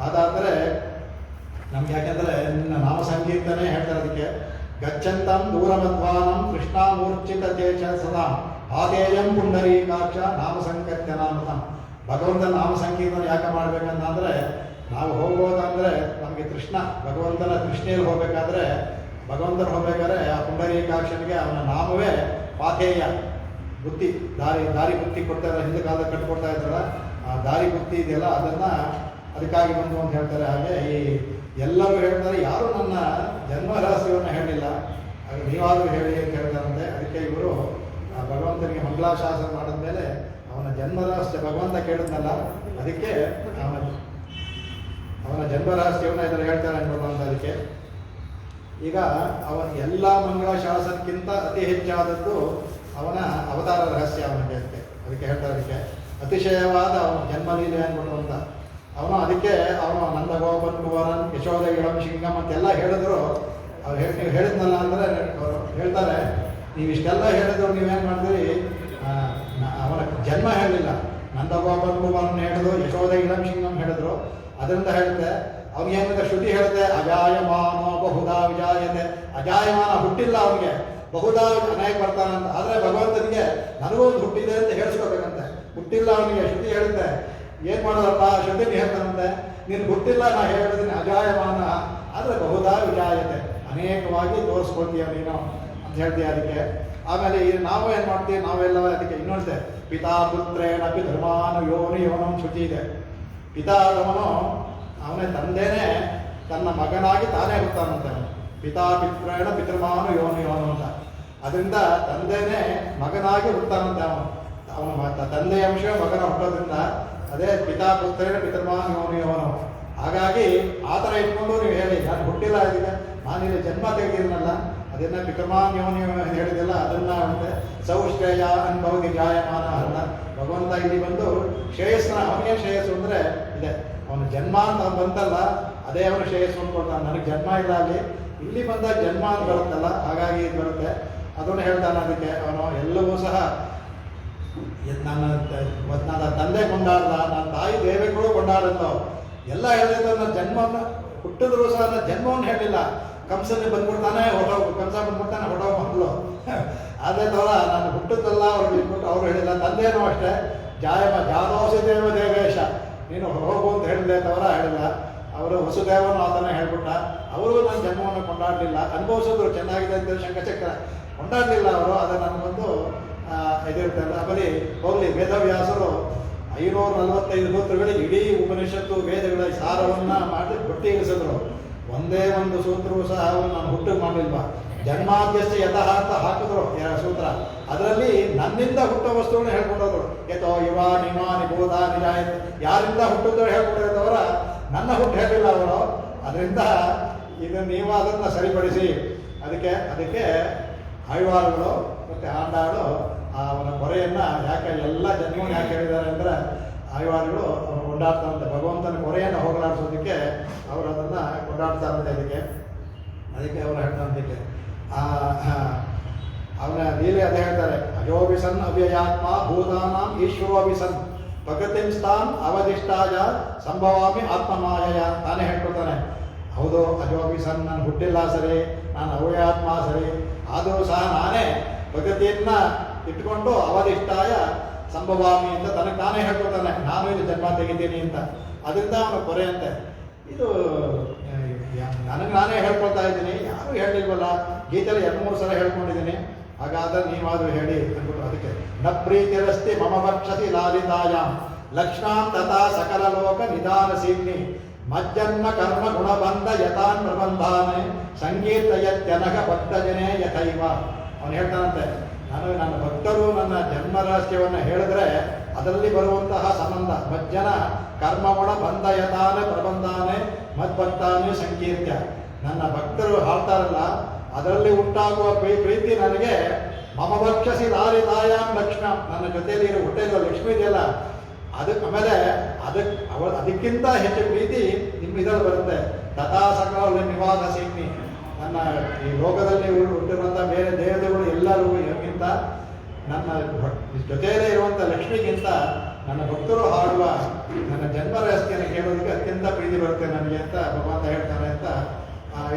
ಅದಾದರೆ ನಮ್ಗೆ ಯಾಕೆಂದರೆ ನಿನ್ನ ನಾಮ ಸಂಕೀರ್ತನೆ ಹೇಳ್ತಾರೆ ಅದಕ್ಕೆ ಗಚ್ಚಂತಂ ದೂರಮಧ್ವಾನಂ ಕೃಷ್ಣಾಮೂರ್ಛಿತ ತೇಜ ಸದಾ ಆದೇಯಂ ಪುಂಡರೀಕಾಕ್ಷ ನಾಮ ಸಂಕೀರ್ತನಾಮೃತಂ. ಭಗವಂತನ ನಾಮ ಸಂಕೀರ್ತನೆ ಯಾಕೆ ಮಾಡ್ಬೇಕಂತಂದರೆ ನಾವು ಹೋಗೋದಂದರೆ ನಮಗೆ ಕೃಷ್ಣ ಭಗವಂತನ ಕೃಷ್ಣೆಯಲ್ಲಿ ಹೋಗ್ಬೇಕಾದ್ರೆ ಭಗವಂತನ ಹೋಗ್ಬೇಕಾದ್ರೆ ಆ ಪುಂಡರೀಕಾಕ್ಷನಿಗೆ ಅವನ ನಾಮವೇ ಪಾಥೇಯ, ಬುತ್ತಿ, ದಾರಿ ಬುತ್ತಿ ಕೊಡ್ತಾರೆ. ಹಿಂದೆ ಕಾಲದಲ್ಲಿ ಕಟ್ಕೊಡ್ತಾ ಇದ್ದಾರಲ್ಲ ಆ ದಾರಿ ಬುತ್ತಿ ಇದೆಯಲ್ಲ ಅದನ್ನು ಅದಕ್ಕಾಗಿ ಬಂದು ಅಂತ ಹೇಳ್ತಾರೆ. ಹಾಗೆ ಈ ಎಲ್ಲರೂ ಹೇಳ್ತಾರೆ, ಯಾರೂ ನನ್ನ ಜನ್ಮ ರಹಸ್ಯವನ್ನು ಹೇಳಿಲ್ಲ, ಹಾಗೆ ನೀವಾದರೂ ಹೇಳಿ ಅಂತ ಹೇಳ್ತಾರಂತೆ. ಅದಕ್ಕೆ ಇವರು ಭಗವಂತನಿಗೆ ಮಂಗಳಾಶಾಸನ ಮಾಡಿದ್ಮೇಲೆ ಅವನ ಜನ್ಮ ರಹಸ್ಯ ಭಗವಂತ ಕೇಳಿದ್ನಲ್ಲ, ಅದಕ್ಕೆ ಅವನ ಜನ್ಮ ರಹಸ್ಯವನ್ನು ಇದನ್ನು ಹೇಳ್ತಾರೆ ಅನ್ಬೋದು. ಅದಕ್ಕೆ ಈಗ ಅವನ ಎಲ್ಲ ಮಂಗಳಾಶಾಸನಕ್ಕಿಂತ ಅತಿ ಹೆಚ್ಚಾದದ್ದು ಅವನ ಅವತಾರ ರಹಸ್ಯ ಅವನಿಗೆ ಅಂತೆ. ಅದಕ್ಕೆ ಹೇಳ್ತಾರೆ ಅದಕ್ಕೆ ಅತಿಶಯವಾದ ಅವನ ಜನ್ಮಲೀಲೆ ಅಂದ್ಬಿಟ್ಟು ಅಂತ. ಅವನು ಅದಕ್ಕೆ ಅವನು ನಂದ ಗೋಪನ್ ಕುವರನ್ ಯಶೋಧ ಇಳಂ ಶಿಂಗಮ್ ಅಂತೆಲ್ಲ ಹೇಳಿದ್ರು. ಅವ್ರು ನೀವು ಹೇಳಿದ್ನಲ್ಲ ಅಂದರೆ ಹೇಳ್ತಾರೆ, ನೀವು ಇಷ್ಟೆಲ್ಲ ಹೇಳಿದ್ರು ನೀವೇನು ಮಾಡಿದ್ರಿ, ಅವನ ಜನ್ಮ ಹೇಳಿಲ್ಲ. ನಂದ ಗೋಪನ್ ಕುವರನ್ ಹೇಳಿದ್ರು, ಯಶೋಧ ಇಳಂ ಶಿಂಗಮ್ ಹೇಳಿದ್ರು. ಅದರಿಂದ ಹೇಳುತ್ತೆ ಅವ್ನಿಗೇನಿದೆ ಶ್ರುತಿ ಹೇಳುತ್ತೆ ಅಜಾಯಮಾನ ಬಹುಧಾ ವಿಜಾಯತೆ. ಅಜಾಯಮಾನ ಹುಟ್ಟಿಲ್ಲ ಅವನಿಗೆ, ಬಹುಧಾ ಅನೇಕ ಬರ್ತಾನಂತ. ಆದರೆ ಭಗವಂತನಿಗೆ ನನಗೂ ಒಂದು ಹುಟ್ಟಿದೆ ಅಂತ ಹೇಳಿಸ್ಕೋಬೇಕಂತೆ. ಹುಟ್ಟಿಲ್ಲ ಅವನಿಗೆ, ಶ್ರುತಿ ಹೇಳುತ್ತೆ. ಏನು ಮಾಡೋದಪ್ಪ, ಶ್ರುತಿ ಹೇಳ್ತಾನಂತೆ ನೀನು ಹುಟ್ಟಿಲ್ಲ, ನಾ ಹೇಳಿದ್ದೀನಿ ಅಜಾಯಮಾನ, ಆದರೆ ಬಹುಧಾ ವಿಜಾಯತೆ, ಅನೇಕವಾಗಿ ತೋರಿಸ್ಕೊಳ್ತೀಯ ನೀನು ಅಂತ ಹೇಳ್ತೀಯ ಅದಕ್ಕೆ. ಆಮೇಲೆ ಈ ನಾವು ಏನು ಮಾಡ್ತೀವಿ, ನಾವೆಲ್ಲ ಅದಕ್ಕೆ ಇನ್ನೊಂದೆ ಪಿತಾ ಪುತ್ರೇಣ ಪಿತೃಮಾನು ಯೋನಿ ಯೋನಂ ಶುಚಿ ಇದೆ. ಪಿತಾದವನು ಅವನೇ ತಂದೆನೇ ತನ್ನ ಮಗನಾಗಿ ತಾನೇ ಹುಡ್ತಾನಂತೆ. ಪಿತಾ ಪಿತೃಣ ಪಿತೃಮಾನು ಯೋನಿ ಯೋನು ಅಂತ. ಅದರಿಂದ ತಂದೆನೇ ಮಗನಾಗಿ ಹುಡ್ತಾನಂತೆ. ಅವನ ತಂದೆಯ ಅಂಶ ಮಗನ ಹುಟ್ಟೋದ್ರಿಂದ ಅದೇ ಪಿತಾ ಪುತ್ರೇಣ ಪಿತೃಮಾನು ಯೋನಿ ಯೋನು. ಹಾಗಾಗಿ ಆ ಥರ ಇಟ್ಕೊಂಡು ನೀವು ಹೇಳಿ ನಾನು ಹುಟ್ಟಿಲ್ಲ ಇದೀಗ, ನಾನಿಲ್ಲಿ ಜನ್ಮ ತೆಗೆದಿದ್ದೀನಲ್ಲ, ಅದನ್ನ ಪಿತೃಮಾನ್ ಯೋನಿ ಹೇಳಿದೆಲ್ಲ ಅದನ್ನ ಅಂತೆ. ಸೌಶ್ರೇಯ ಅನ್ಭವಗೆ ಜಾಯಮಾನ ಅಲ್ಲ. ಭಗವಂತ ಇಲ್ಲಿ ಬಂದು ಶ್ರೇಯಸ್ಸನ, ಅವನಿಗೆ ಶ್ರೇಯಸ್ಸು ಅಂದರೆ ಇದೆ. ಅವನ ಜನ್ಮ ಅಂತ ಅವ್ನು ಬಂತಲ್ಲ, ಅದೇ ಅವನು ಶ್ರೇಯಸ್ಸು ಅಂದ್ಕೊಳ್ತಾನೆ. ನನಗೆ ಜನ್ಮ ಇಲ್ಲ ಅಲ್ಲಿ, ಇಲ್ಲಿ ಬಂದಾಗ ಜನ್ಮ ಅಂತ ಬರುತ್ತಲ್ಲ, ಹಾಗಾಗಿ ಇದು ಬರುತ್ತೆ. ಅದನ್ನು ಹೇಳ್ತಾನೆ ಅದಕ್ಕೆ. ಅವನು ಎಲ್ಲವೂ ಸಹ ನನ್ನ ತಂದೆ ಕೊಂಡಾಡ್ದ, ನನ್ನ ತಾಯಿ ದೇವಿಗಳು ಕೊಂಡಾಡಲ್ಲ, ಎಲ್ಲ ಹೇಳಿದ. ನನ್ನ ಜನ್ಮವನ್ನು ಹುಟ್ಟಿದ್ರು ಸಹ ನನ್ನ ಜನ್ಮವನ್ನು ಹೇಳಿಲ್ಲ. ಕಂಸನೇ ಬಂದ್ಬಿಡ್ತಾನೆ ಹೊರಟೋಗು, ಕಂಸ ಬಂದ್ಬಿಡ್ತಾನೆ ಹೊರಟೋಗು ಮಕ್ಕಳು. ಅದೇ ಥರ ನಾನು ಹುಟ್ಟಿದ್ದಲ್ಲ ಅವ್ರು ಬಿಟ್ಬಿಟ್ಟು ಅವ್ರು ಹೇಳಿಲ್ಲ. ತಂದೆನೂ ಅಷ್ಟೇ ಜಾದೋಸಿ ದೇವ ದೇವೇಶ, ನೀನು ಹೋಗು ಅಂತ ಹೇಳಿದೆ ತವರ ಹೇಳಿಲ್ಲ. ಅವರು ವಸುದೇವನು ಆತನೇ ಹೇಳ್ಬಿಟ್ಟ. ಅವರು ನನ್ನ ಜನ್ಮವನ್ನು ಕೊಂಡಾಡಲಿಲ್ಲ, ಅನುಭವಿಸಿದ್ರು ಚೆನ್ನಾಗಿದೆ ಅಂತ ಶಂಕಚಕ್ರ, ಕೊಂಡಾಡಲಿಲ್ಲ ಅವರು. ಅದನ್ನು ನನಗೊಂದು ಇದಿರುತ್ತೆ. ಆಮೇಲೆ ಹೋಗಲಿ, ವೇದವ್ಯಾಸರು 545 ಸೂತ್ರಗಳಿಗೆ ಇಡೀ ಉಪನಿಷತ್ತು ವೇದಗಳ ಸಾರವನ್ನು ಮಾಡಿ ಒಟ್ಟಿಗಿಳಿಸಿದ್ರು. ಒಂದೇ ಒಂದು ಸೂತ್ರವೂ ಸಹ ಅವನು ನಾನು ಹುಟ್ಟು ಮಾಡಲಿಲ್ವಾ. ಜನ್ಮಾದ್ಯಸ್ಯ ಯತಃ ಅಂತ ಹಾಕಿದ್ರು ಸೂತ್ರ. ಅದರಲ್ಲಿ ನನ್ನಿಂದ ಹುಟ್ಟೋ ವಸ್ತುಗಳನ್ನ ಹೇಳ್ಕೊಂಡೋದ್ರು. ಯಥೋ ಯುವ ನಿಮ ನಿಬೋಧ ನಿಜಾಯ, ಯಾರಿಂದ ಹುಟ್ಟಿದ್ರು ಹೇಳ್ಕೊಂಡಿರೋದವರ ನನ್ನ ಹುಟ್ಟು ಹೇಳಿಲ್ಲ ಅವರು. ಅದರಿಂದ ಇದು ನೀವು ಅದನ್ನು ಸರಿಪಡಿಸಿ. ಅದಕ್ಕೆ ಆಳ್ವಾರುಗಳು ಮತ್ತು ಆಂಡಾಳು ಅವನ ಕೊರೆಯನ್ನು ಯಾಕೆ ಎಲ್ಲ ಜನ್ಮವನ್ನು ಯಾಕೆ ಹೇಳಿದ್ದಾರೆ ಅಂದರೆ, ಆಳ್ವಾರುಗಳು ಕೊಂಡಾಡ್ತಾರಂತೆ ಭಗವಂತನ ಕೊರೆಯನ್ನು ಹೋಗಲಾಡಿಸೋದಕ್ಕೆ ಅವರು ಅದನ್ನು ಕೊಂಡಾಡ್ತಾರಂತೆ. ಅದಕ್ಕೆ ಅವರು ಹೇಳ್ತಾರಂತೆ ಅವನ ಲೀಲೆ ಅದೇ ಹೇಳ್ತಾರೆ. ಅಜೋಭಿಸನ್ ಅವ್ಯಯಾತ್ಮ ಭೂತಾನಾಂ ಈಶ್ವರೋಭಿಸನ್ ಭಗತಿಂ ಸ್ಥಾನ್ ಅವಧಿಷ್ಠಾಯ ಸಂಭವಾಮಿ ಆತ್ಮಮಾಯ. ತಾನೇ ಹೇಳ್ಕೊತಾನೆ, ಹೌದು ಅಜೋಭಿಸನ್, ನಾನು ಹುಟ್ಟಿಲ್ಲ ಸರಿ, ನಾನು ಅವ್ಯಾತ್ಮ ಸರಿ, ಆದರೂ ಸಹ ನಾನೇ ಭಗತಿಯನ್ನ ಇಟ್ಕೊಂಡು ಅವಧಿಷ್ಠಾಯ ಸಂಭವಾಮಿ ಅಂತ ತನಗೆ ತಾನೇ ಹೇಳ್ಕೊತಾನೆ. ನಾನು ಇಲ್ಲಿ ಜನ್ಮ ತೆಗಿತೀನಿ ಅಂತ. ಅದರಿಂದ ಅವನ ಕೊರೆ ಅಂತೆ. ಇದು ನನಗೆ ನಾನೇ ಹೇಳ್ಕೊಳ್ತಾ ಇದ್ದೀನಿ, ಯಾರೂ ಹೇಳಿಲ್ವಲ್ಲ. ಗೀತೆಯಲ್ಲಿ 2-3 ಸಲ ಹೇಳ್ಕೊಂಡಿದ್ದೀನಿ. ಹಾಗಾದ್ರೆ ನೀವಾದರೂ ಹೇಳಿ ಅಂದ್ಬಿಟ್ಟು ಅದಕ್ಕೆ ನ ಪ್ರೀತಿರಸ್ತಿ ಮಮ ಭಕ್ಷತಿ ಲಾಲಿತಾಯಾಮ್ ಲಕ್ಷ್ಮಾಂ ತಥಾ ಸಕಲ ಲೋಕ ನಿಧಾನ ಸೀಮ್ನಿ ಮಜ್ಜನ್ಮ ಕರ್ಮ ಗುಣಬಂಧ ಯಥಾನ್ ಪ್ರಬಂಧಾನೆ ಸಂಗೀತಯತ್ಯನಘ ಭಕ್ತಜನೇ ಯಥೈವ. ಅವನು ಹೇಳ್ತಾನಂತೆ, ನನ್ನ ಭಕ್ತರು ನನ್ನ ಜನ್ಮ ರಹಸ್ಯವನ್ನು ಹೇಳಿದ್ರೆ ಅದರಲ್ಲಿ ಬರುವಂತಹ ಸಂಬಂಧ ಮಜ್ಜನ ಕರ್ಮಗುಣ ಬಂಧ ಯಥಾನೆ ಪ್ರಬಂಧಾನೆ ಮದ್ಭಕ್ತಾನೆ ಸಂಕೀರ್ತ್ಯ. ನನ್ನ ಭಕ್ತರು ಹಾಡ್ತಾರಲ್ಲ, ಅದರಲ್ಲಿ ಉಂಟಾಗುವ ಪ್ರೀತಿ ನನಗೆ ಮಮ ಭಕ್ಷಸಿ ಲಾಲಿತಾಯಾಮ್ ಲಕ್ಷ್ಮ, ನನ್ನ ಜೊತೆಯಲ್ಲಿ ಇರೋ ಹೊಟ್ಟೆಯಿರೋ ಲಕ್ಷ್ಮಿ ಇದೆಯಲ್ಲ, ಆಮೇಲೆ ಅದಕ್ಕಿಂತ ಹೆಚ್ಚು ಪ್ರೀತಿ ನಿಮ್ಮ ಇದರಲ್ಲಿ ಬರುತ್ತೆ. ತಥಾ ಸಕಲ ನಿವಾಸ ಸೀಮಿ, ನನ್ನ ಈ ಲೋಕದಲ್ಲಿ ಹುಟ್ಟಿರುವಂಥ ಬೇರೆ ದೇವತೆಗಳು ಎಲ್ಲರೂ ಎಮಗಿಂತ ನನ್ನ ಜೊತೆಯಲ್ಲೇ ಇರುವಂಥ ಲಕ್ಷ್ಮಿಗಿಂತ ನನ್ನ ಭಕ್ತರು ಹಾಡುವ ನನ್ನ ಜನ್ಮ ರಹಸ್ಯವನ್ನು ಕೇಳೋದಕ್ಕೆ ಅತ್ಯಂತ ಪ್ರೀತಿ ಬರುತ್ತೆ ನನಗೆ ಅಂತ ಭಗವಂತ ಹೇಳ್ತಾನೆ ಅಂತ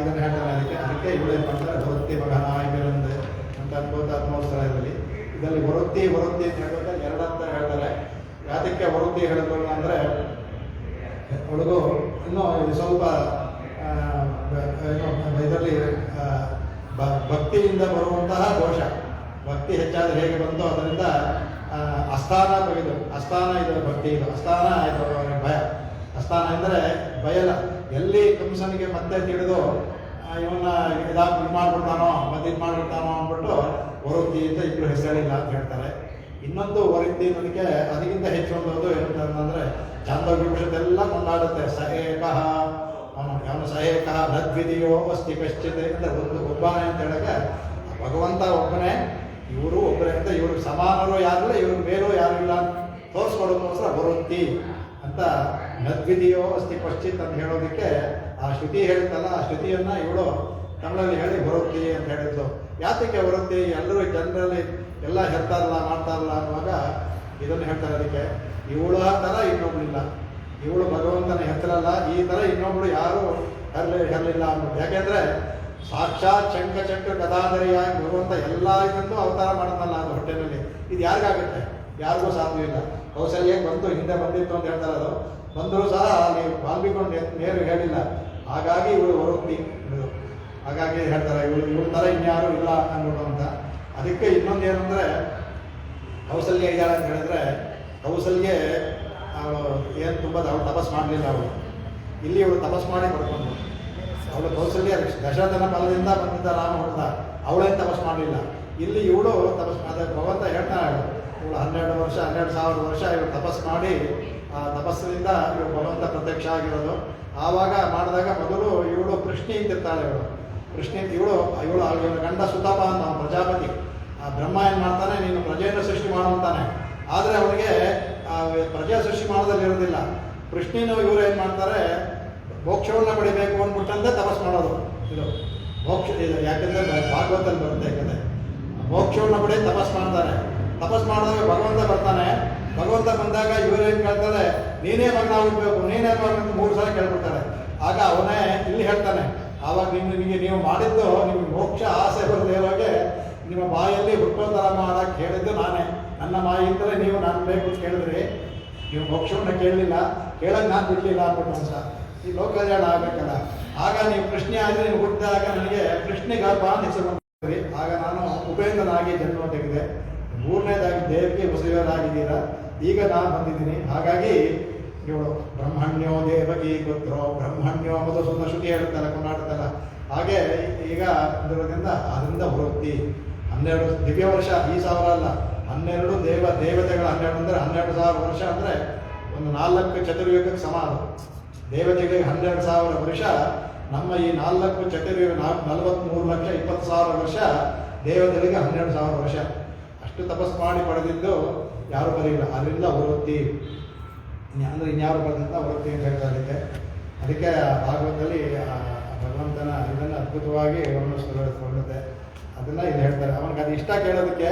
ಇದನ್ನು ಹೇಳ್ತಾನೆ. ಅದಕ್ಕೆ ಇವಳು ಏನು ಮಾಡ್ತಾರೆ, ವೃತ್ತಿ ಮಗನಾಯಿ ಬಿರಂದೆ ಅಂತ ಅದ್ಭುತ ಆತ್ಮೋತ್ಸವದಲ್ಲಿ ಇದರಲ್ಲಿ ವೃತ್ತಿ ಅಂತ ಹೇಳೋದ್ರೆ ಎರಡಂತ ಹೇಳ್ತಾರೆ. ಯಾತಕ್ಕೆ ವೃತ್ತಿ ಹೇಳಿದ್ರು ಅಂದರೆ ಅವಳಿಗೂ ಇನ್ನೂ ಸ್ವಲ್ಪ ಇದರಲ್ಲಿ ಭಕ್ತಿಯಿಂದ ಬರುವಂತಹ ದೋಷ, ಭಕ್ತಿ ಹೆಚ್ಚಾದರೆ ಹೇಗೆ ಬಂತು ಅದರಿಂದ ಅಸ್ಥಾನ ತೆಗೆದು, ಅಸ್ಥಾನ ಇದು ಭಕ್ತಿ, ಇದು ಅಸ್ಥಾನ ಇದು ಭಯ. ಅಸ್ಥಾನ ಅಂದರೆ ಬಯಲ, ಎಲ್ಲಿ ಕಂಸನಿಗೆ ಮತ್ತೆ ತಿಳಿದು ಇವನ್ನ ಇದಾಗಿ ಇದು ಮಾಡ್ಬಿಡ್ತಾನೋ ಮತ್ತೆ ಇದು ಮಾಡ್ಬಿಡ್ತಾನೋ ಅಂದ್ಬಿಟ್ಟು ವರುತ್ತಿ ಅಂತ ಇಬ್ಬರು ಹೆಸರಿಲ್ಲ ಅಂತ ಹೇಳ್ತಾರೆ. ಇನ್ನೊಂದು ವರುತ್ತಿ ಅನ್ನೋದಕ್ಕೆ ಅದಕ್ಕಿಂತ ಹೆಚ್ಚು ಒಂದು ಏನಂತಂದ್ರೆ ಚಾಂದೋಗ್ಯಲ್ಲ ಕೊಂಡಾಡುತ್ತೆ. ಸಹೇಕಃ ಅವನು ಸಹೇಕಃ ನದ್ವಿಧಿಯೋ ಅಸ್ತಿ ಕಶ್ಚಿತ್ ಅಂದರೆ ಒಬ್ಬನೇ ಅಂತ ಹೇಳಕ್ಕೆ ಭಗವಂತ ಒಬ್ಬನೇ, ಇವರು ಒಬ್ಬರೇ ಅಂತ, ಇವರು ಸಮಾನರು ಯಾರಿಲ್ಲ, ಇವ್ರ ಮೇಲೂ ಯಾರು ಇಲ್ಲ ತೋರಿಸ್ಕೊಡೋದಕ್ಕೋಸ್ಕರ ವರುತ್ತಿ ಅಂತ ನದ್ವಿಧಿಯೋ ಅಸ್ತಿ ಪಶ್ಚಿತ್ ಅಂತ ಹೇಳೋದಕ್ಕೆ ಆ ಶ್ರುತಿ ಹೇಳ್ತಲ್ಲ, ಆ ಶ್ರುತಿಯನ್ನು ಇವಳು ತಮಿಳಲ್ಲಿ ಹೇಳಿ ವರುತ್ತಿ ಅಂತ ಹೇಳಿದ್ಲು. ಯಾತಕ್ಕೆ ವರುತ್ತಿ? ಎಲ್ಲರೂ ಜನರಲ್ಲಿ ಎಲ್ಲ ಹೇಳ್ತಾರಲ್ಲ ಮಾಡ್ತಾರಲ್ಲ ಅನ್ನುವಾಗ ಇದನ್ನು ಹೇಳ್ತಾರೆ. ಅದಕ್ಕೆ ಇವಳು ಥರ ಇನ್ನೊಬ್ಳಿಲ್ಲ, ಇವಳು ಭಗವಂತನ ಹೆಸರಲ್ಲ, ಈ ಥರ ಇನ್ನೊಬ್ಳು ಯಾರು ಹೇರಲಿಲ್ಲ ಅನ್ನೋದು. ಯಾಕೆಂದರೆ ಸಾಕ್ಷಾತ್ ಚಕ್ರ ಗದಾಧರಿಯಾಗಿ ಭಗವಂತ ಎಲ್ಲ ಇದನ್ನು ಅವತಾರ ಮಾಡುತ್ತಲ್ಲ ಅದು ಹೊಟ್ಟೆನಲ್ಲಿ. ಇದು ಯಾರಿಗಾಗುತ್ತೆ? ಯಾರಿಗೂ ಸಾಧ್ಯವಿಲ್ಲ. ಕೌಶಲ್ಯಕ್ಕೆ ಬಂತು, ಹಿಂದೆ ಬಂದಿತ್ತು ಅಂತ ಹೇಳ್ತಾರೆ. ಅದು ಬಂದರೂ ಸಹ ಅಲ್ಲಿ ಬಾಲ್ಬಿಕೊಂಡು ನೇರು ಹೇಳಿಲ್ಲ. ಹಾಗಾಗಿ ಇವಳು ವರುತ್ತಿ, ಹಾಗಾಗಿ ಹೇಳ್ತಾರೆ ಇವಳ ಥರ ಇನ್ಯಾರು ಇಲ್ಲ ಅನ್ನೋದು ಅಂತ. ಅದಕ್ಕೆ ಇನ್ನೊಂದು ಏನು ಅಂದರೆ ಕೌಸಲ್ಯ ಇದ್ದಾಳೆ ಅಂತ ಹೇಳಿದ್ರೆ, ಕೌಸಲ್ಯ ಅವಳು ಏನು ತುಂಬ ಅವಳು ತಪಸ್ ಮಾಡಲಿಲ್ಲ. ಅವಳು ಇಲ್ಲಿ ಇವಳು ತಪಸ್ ಮಾಡಿ ಪಡ್ಕೊಂಡು, ಅವಳು ಕೌಸಲ್ಯ ದಶರಥನ ಫಲದಿಂದ ಬಂದಿದ್ದ ರಾಮ ಹುಡ್ದ, ಅವಳೇನು ತಪಸ್ ಮಾಡಲಿಲ್ಲ. ಇಲ್ಲಿ ಇವಳು ತಪಸ್ ಅದೇ ಭಗವಂತ ಹೇಳ್ತಾನೆ, ಇವಳು 12,000 ವರ್ಷ ಇವಳು ತಪಸ್ ಮಾಡಿ ಆ ತಪಸ್ಸಿನಿಂದ ಇವಳು ಭಗವಂತ ಪ್ರತ್ಯಕ್ಷ ಆಗಿರೋದು. ಆವಾಗ ಮಾಡಿದಾಗ ಮೊದಲು ಇವಳು ಕೃಷ್ಣಿ ಅಂತಿರ್ತಾಳೆ. ಇವಳು ಗಂಡ ಸುತಪ ಅಂತ ಪ್ರಜಾಪತಿ. ಆ ಬ್ರಹ್ಮ ಏನು ಮಾಡ್ತಾನೆ, ನೀನು ಪ್ರಜೆಯನ್ನು ಸೃಷ್ಟಿ ಮಾಡುವಂತಾನೆ. ಆದರೆ ಅವನಿಗೆ ಪ್ರಜೆ ಸೃಷ್ಟಿ ಮಾಡೋದಲ್ಲಿ ಇರೋದಿಲ್ಲ. ಕೃಷ್ಣಿನೂ ಇವರು ಏನು ಮಾಡ್ತಾರೆ, ಮೋಕ್ಷವನ್ನು ಪಡಿಬೇಕು ಅಂದ್ಬಿಟ್ಟಂತೆ ತಪಸ್ ಮಾಡೋದು. ಇದು ಮೋಕ್ಷ ಇದು ಯಾಕೆಂದರೆ ಭಾಗವತಲ್ಲಿ ಬರುತ್ತೆ. ಯಾಕಂದರೆ ಮೋಕ್ಷವನ್ನು ಪಡಿ ತಪಸ್ ಮಾಡ್ತಾರೆ. ತಪಸ್ ಮಾಡಿದಾಗ ಭಗವಂತ ಬರ್ತಾನೆ. ಭಗವಂತ ಬಂದಾಗ ಇವರೇನು ಕೇಳ್ತಾರೆ, ನೀನೇ ಮಗನ ಆಗಬೇಕು, ನೀನೇ ಮಗನ 3 ಸಲ ಕೇಳ್ಬಿಡ್ತಾರೆ. ಆಗ ಅವನೇ ಇಲ್ಲಿ ಹೇಳ್ತಾನೆ, ಆವಾಗ ನಿಮಗೆ ನೀವು ಮಾಡಿದ್ದು ನಿಮಗೆ ಮೋಕ್ಷ ಆಸೆ ಬರದೇ ಇರೋಗೆ ನಿಮ್ಮ ಬಾಯಲ್ಲಿ ಹುಟ್ಟೋತರ ಮಾಡಕ್ಕೆ ಹೇಳಿದ್ದು ನಾನೇ. ನನ್ನ ಮಾಯಿಂದಲೇ ನೀವು ನಾನು ಬೇಕು ಅಂತ ಕೇಳಿದ್ರಿ, ನೀವು ಮೋಕ್ಷವನ್ನು ಕೇಳಲಿಲ್ಲ, ಕೇಳಕ್ಕೆ ನಾನು ಬಿಡಲಿಲ್ಲ ಅಂದ್ಬಿಟ್ಟು ಅಂತ ಈ ಲೋಕಲ್ಯಾಣ ಆಗಬೇಕಲ್ಲ. ಆಗ ನೀವು ಕೃಷ್ಣ ಆದರೆ ನೀವು ಹುಟ್ಟಿದಾಗ ನನಗೆ ಕೃಷ್ಣಿಗರ್ಭ ಅಂತ ಹೆಸರು ಬಂದ್ರಿ. ಆಗ ನಾನು ಉಪೇಂದ್ರನಾಗಿ ಜನ್ಮ ತೆಗೆದೆ. 3ನೇದಾಗಿ ದೇವಕ್ಕೆ ವಸುದೇವರಾಗಿದ್ದೀರಾ, ಈಗ ನಾನು ಬಂದಿದ್ದೀನಿ. ಹಾಗಾಗಿ ಇವಳು ಬ್ರಹ್ಮಣ್ಯೋ ದೇವಕಿ ಪುತ್ರೋ ಬ್ರಹ್ಮಣ್ಯೋ ಮತ್ತು ಸುಂದರ ಶ್ರುತಿ ಹೇಳುತ್ತಲ್ಲ, ಕೊಂಡಾಡುತ್ತಲ್ಲ. ಹಾಗೆ ಈಗ ಇರೋದ್ರಿಂದ ಅದರಿಂದ ವೃತ್ತಿ 12 ದಿವ್ಯ ವರ್ಷ, ಈ 1000 ಅಲ್ಲ, 12 ದೇವತೆಗಳ 12 ಅಂದರೆ 12,000 ವರ್ಷ ಅಂದರೆ ಒಂದು 4 ಚತುರ್ಯುಗಕ್ಕೆ ಸಮ. ಅದು ದೇವತೆಗಳಿಗೆ 12,000 ವರ್ಷ, ನಮ್ಮ ಈ 4 ಚತುರ್ಯುಗ 43,20,000 ವರ್ಷ, ದೇವತೆಗಳಿಗೆ 12,000 ವರ್ಷ. ಅಷ್ಟು ತಪಸ್ ಮಾಡಿ ಪಡೆದಿದ್ದು ಯಾರು ಬರೀಲ್ಲ. ಅದರಿಂದ ವೃತ್ತಿ ಅಂದರೆ ಇನ್ಯಾರು ಬರೆದಂಥ ವೃತ್ತಿ ಅಂತ ಹೇಳ್ತಾ. ಅದಕ್ಕೆ ಭಾಗವತದಲ್ಲಿ ಭಗವಂತನ ಇದನ್ನು ಅದ್ಭುತವಾಗಿ ವರ್ಣಿಸ್ಕೊಳ್ಳುತ್ತೆ. ಅದನ್ನು ಇಲ್ಲಿ ಹೇಳ್ತಾರೆ. ಅವನಿಗೆ ಅದು ಇಷ್ಟ ಕೇಳೋದಕ್ಕೆ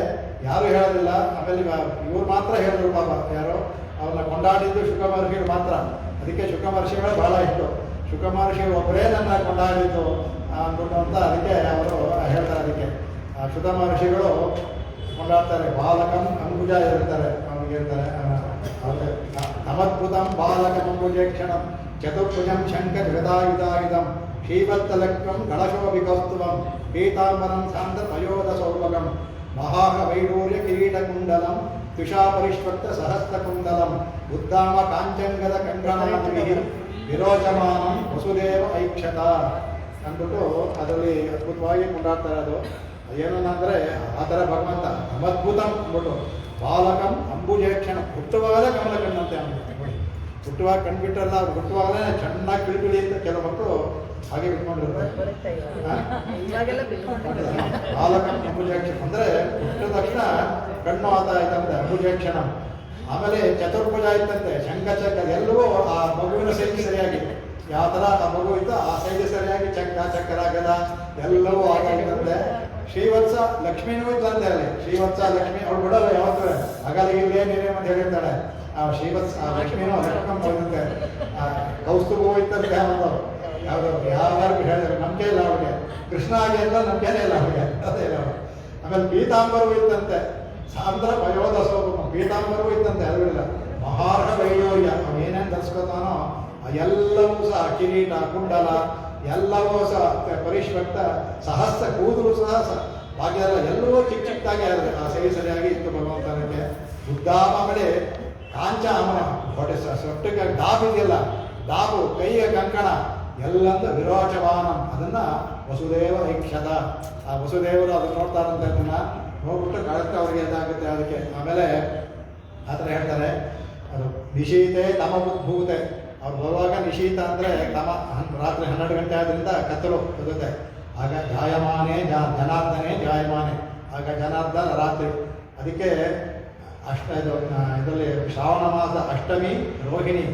ಯಾರು ಹೇಳೋದಿಲ್ಲ. ಆಮೇಲೆ ಇವ್ರು ಮಾತ್ರ ಹೇಳಿದ್ರು ಪಾಪ, ಯಾರೋ ಅವನ್ನ ಕೊಂಡಾಡಿದ್ದು ಶುಕ ಮಹರ್ಷಿಗಳು ಮಾತ್ರ. ಅದಕ್ಕೆ ಶುಕ ಮಹರ್ಷಿಗಳು ಭಾಳ ಇತ್ತು. ಶುಕ ಮಹರ್ಷಿಗಳು ಒಬ್ಬರೇ ನನ್ನ ಕೊಂಡಾಡಿದ್ದು ಅಂದ್ಬಿಟ್ಟು ಅಂತ ಅದಕ್ಕೆ ಅವರು ಹೇಳ್ತಾರೆ. ಅದಕ್ಕೆ ಶುಕ ಮಹರ್ಷಿಗಳು ಕೊಂಡಾಡ್ತಾರೆ. ಬಾಲಕಂ ಅಂಬುಜ ಇರ್ತಾರೆ, ಅವ್ನಿಗೆ ಹೇಳ್ತಾರೆ ನಮದ್ಭುತಂ ಬಾಲಕಂ ಅಂಬುಜೇಕ್ಷಣಂ ಚತುರ್ಭುಜಂ ಶಂಕರ ಗದಾಯುಧಾಯುಧಂ ಶ್ರೀವತ್ಸಲಕ್ಷ್ಮಂ ಗಣಶೋಭಿಕೌಸ್ತುಭಂ ಪೀತಾಂಬರಂ ಶಾಂತ ಪಯೋಧ ಸೌಭಗಂ ಮಹಾಹ ವೈಡೂರ್ಯ ಕಿರೀಟಕುಂಡಲಂ ತುಷಾಪರಿಷ್ವಕ್ತ ಸಹಸ್ರಕುಂಡಲಂ ಉದ್ದಾಮ ಕಾಂಚಂಗದ ಕಂಕಣಾದಿಭಿಃ ವಿರೋಚಮಾನಂ ವಸುದೇವ ಐಕ್ಷತ ಅಂದ್ಬಿಟ್ಟು ಅದರಲ್ಲಿ ಅದ್ಭುತವಾಗಿ ಕೊಂಡಾಡ್ತಾರೆ. ಅದು ಏನಂದರೆ ಆ ಥರ ಭಗವಂತ ನಮದ್ಭುತಂ ಅಂದ್ಬಿಟ್ಟು ಬಾಲಕಂ ಅಂಬುಜೇಕ್ಷಣ, ಹುಟ್ಟುವಾಗ ಕಮಲ ಕಣ್ಣಂತೆ ಅಂದ್ಬಿಟ್ಟು. ಹುಟ್ಟುವಾಗ ಕಣ್ಬಿಟ್ರಲ್ಲ, ಅವ್ರು ಹುಟ್ಟುವಾಗಲೇ ಚೆನ್ನಾಗಿ ಕಿಳಿಪಿಳಿ ಅಂತ ಕೆಲವು ಮಕ್ಕಳು ಹಾಗೆ ಬಿಟ್ಕೊಂಡಿರ್ತಾರೆ. ಬಾಲಕಂ ಅಂಬುಜೇಕ್ಷಣ ಅಂದರೆ ಹುಟ್ಟಿದ ತಕ್ಷಣ ಕಣ್ಣು ಆತ ಆಯ್ತಂತೆ ಅಂಬುಜೇಕ್ಷಣ. ಆಮೇಲೆ ಚತುರ್ಭುಜ ಆಯ್ತಂತೆ, ಶಂಖಚಕ್ರ, ಎಲ್ಲವೂ ಆ ಮಗುವಿನ ಸೈಜ್ ಸರಿಯಾಗಿ ಯಾವ ಥರ ಆ ಮಗು ಇತ್ತು ಆ ಸೈಜ್ ಸರಿಯಾಗಿ ಚಕ್ರ ಗದ ಎಲ್ಲವೂ ಆಗಿದಂತೆ. ಶ್ರೀವತ್ಸ ಲಕ್ಷ್ಮೀನೂ ಇದ್ದಂತೆ ಅಲ್ಲಿ ಶ್ರೀವತ್ಸ ಲಕ್ಷ್ಮಿ ಅವಳು ಬಿಡಲ್ಲ ಯಾವತ್ತೂ ಅಗಲಿಗಿಲ್ಲೇ ನೀನೇ ಅಂತ ಹೇಳಿರ್ತಾಳೆ. ಆ ಶ್ರೀವತ್ಸ ಆ ಲಕ್ಷ್ಮೀನೂ ಲಕ್ಷ್ಮಮ್ಮ ಹೋಗುತ್ತೆ. ಕೌಸ್ತುಭವೂ ಇತ್ತಂತೆ ಅನ್ನೋದು ಯಾವುದೋ ಯಾರಿಗೂ ಹೇಳಿದ್ರೆ ನಂಬಿಕೆ ಇಲ್ಲ ಅವಳಿಗೆ. ಕೃಷ್ಣ ಆಗಿ ಅಂತ ನಂಬಿಕೆನೇ ಇಲ್ಲ ಅವಳಿಗೆ, ಅದೇ ಇಲ್ಲ ಅವಳು. ಆಮೇಲೆ ಪೀತಾಂಬರವೂ ಇತ್ತಂತೆ. ಸಾಂದ್ರ ವಯೋಧ ಸೋಮ ಪೀತಾಂಬರವೂ ಇತ್ತಂತೆ, ಅದು ಇಲ್ಲ. ಮಹಾರ್ಹ ವೈಡೂರ್ಯ ಅವನೇನೇನು ಧರಿಸ್ಕೊತಾನೋ ಎಲ್ಲವೂ ಸಹ ಕಿರೀಟ ಕುಂಡಲ ಎಲ್ಲವೂ ಸಹ ಪರಿಷ್ಕೃತ ಸಹಸ್ರ ಕೂದಲು ಸಹ ಭಾಗ್ಯಲ್ಲ ಎಲ್ಲವೂ ಚಿಕ್ಕ ಚಿಕ್ಕದಾಗಿ ಆದರೆ ಆ ಸರಿಯಾಗಿ ಇತ್ತು ಭಗವಂತನಿಗೆ. ಉದ್ದಾಮ ಬಳಿ ಕಾಂಚ ಅಮನ ಹೊಟ್ಟೆ ಸೊಟ್ಟಿಗೆ ಡಾಬ್ ಇದೆಯಲ್ಲ, ಡಾಬು ಕೈಯ ಕಂಕಣ ಎಲ್ಲಂದು ವಿರೋಚವಾನ ಅದನ್ನ ವಸುದೇವ ಐಕ್ಷದ. ಆ ವಸುದೇವರು ಅದನ್ನ ನೋಡ್ತಾರಂತೆ, ಅದನ್ನ ನೋಡ್ಬಿಟ್ಟು ಕಳಕ ಅವ್ರಿಗೆ ಇದಾಗುತ್ತೆ ಅದಕ್ಕೆ. ಆಮೇಲೆ ಆ ಥರ ಹೇಳ್ತಾರೆ, ಅದು ನಿಶೀತೆ ತಮ ಉದ್ಭೂತೆ. ಅವ್ರು ಬರುವಾಗ ನಿಶೀತ ಅಂದರೆ ತಮ ರಾತ್ರಿ 12 ಗಂಟೆ ಆದ್ರಿಂದ ಕತ್ತಲು ಬರುತ್ತೆ. ಆಗ ಜಾಯಮಾನೇ ಜನಾರ್ದನೇ ಜಾಯಮಾನೆ, ಆಗ ಜನಾರ್ದನ ರಾತ್ರಿ. ಅದಕ್ಕೆ ಇದರಲ್ಲಿ ಶ್ರಾವಣ ಮಾಸ ಅಷ್ಟಮಿ ರೋಹಿಣಿ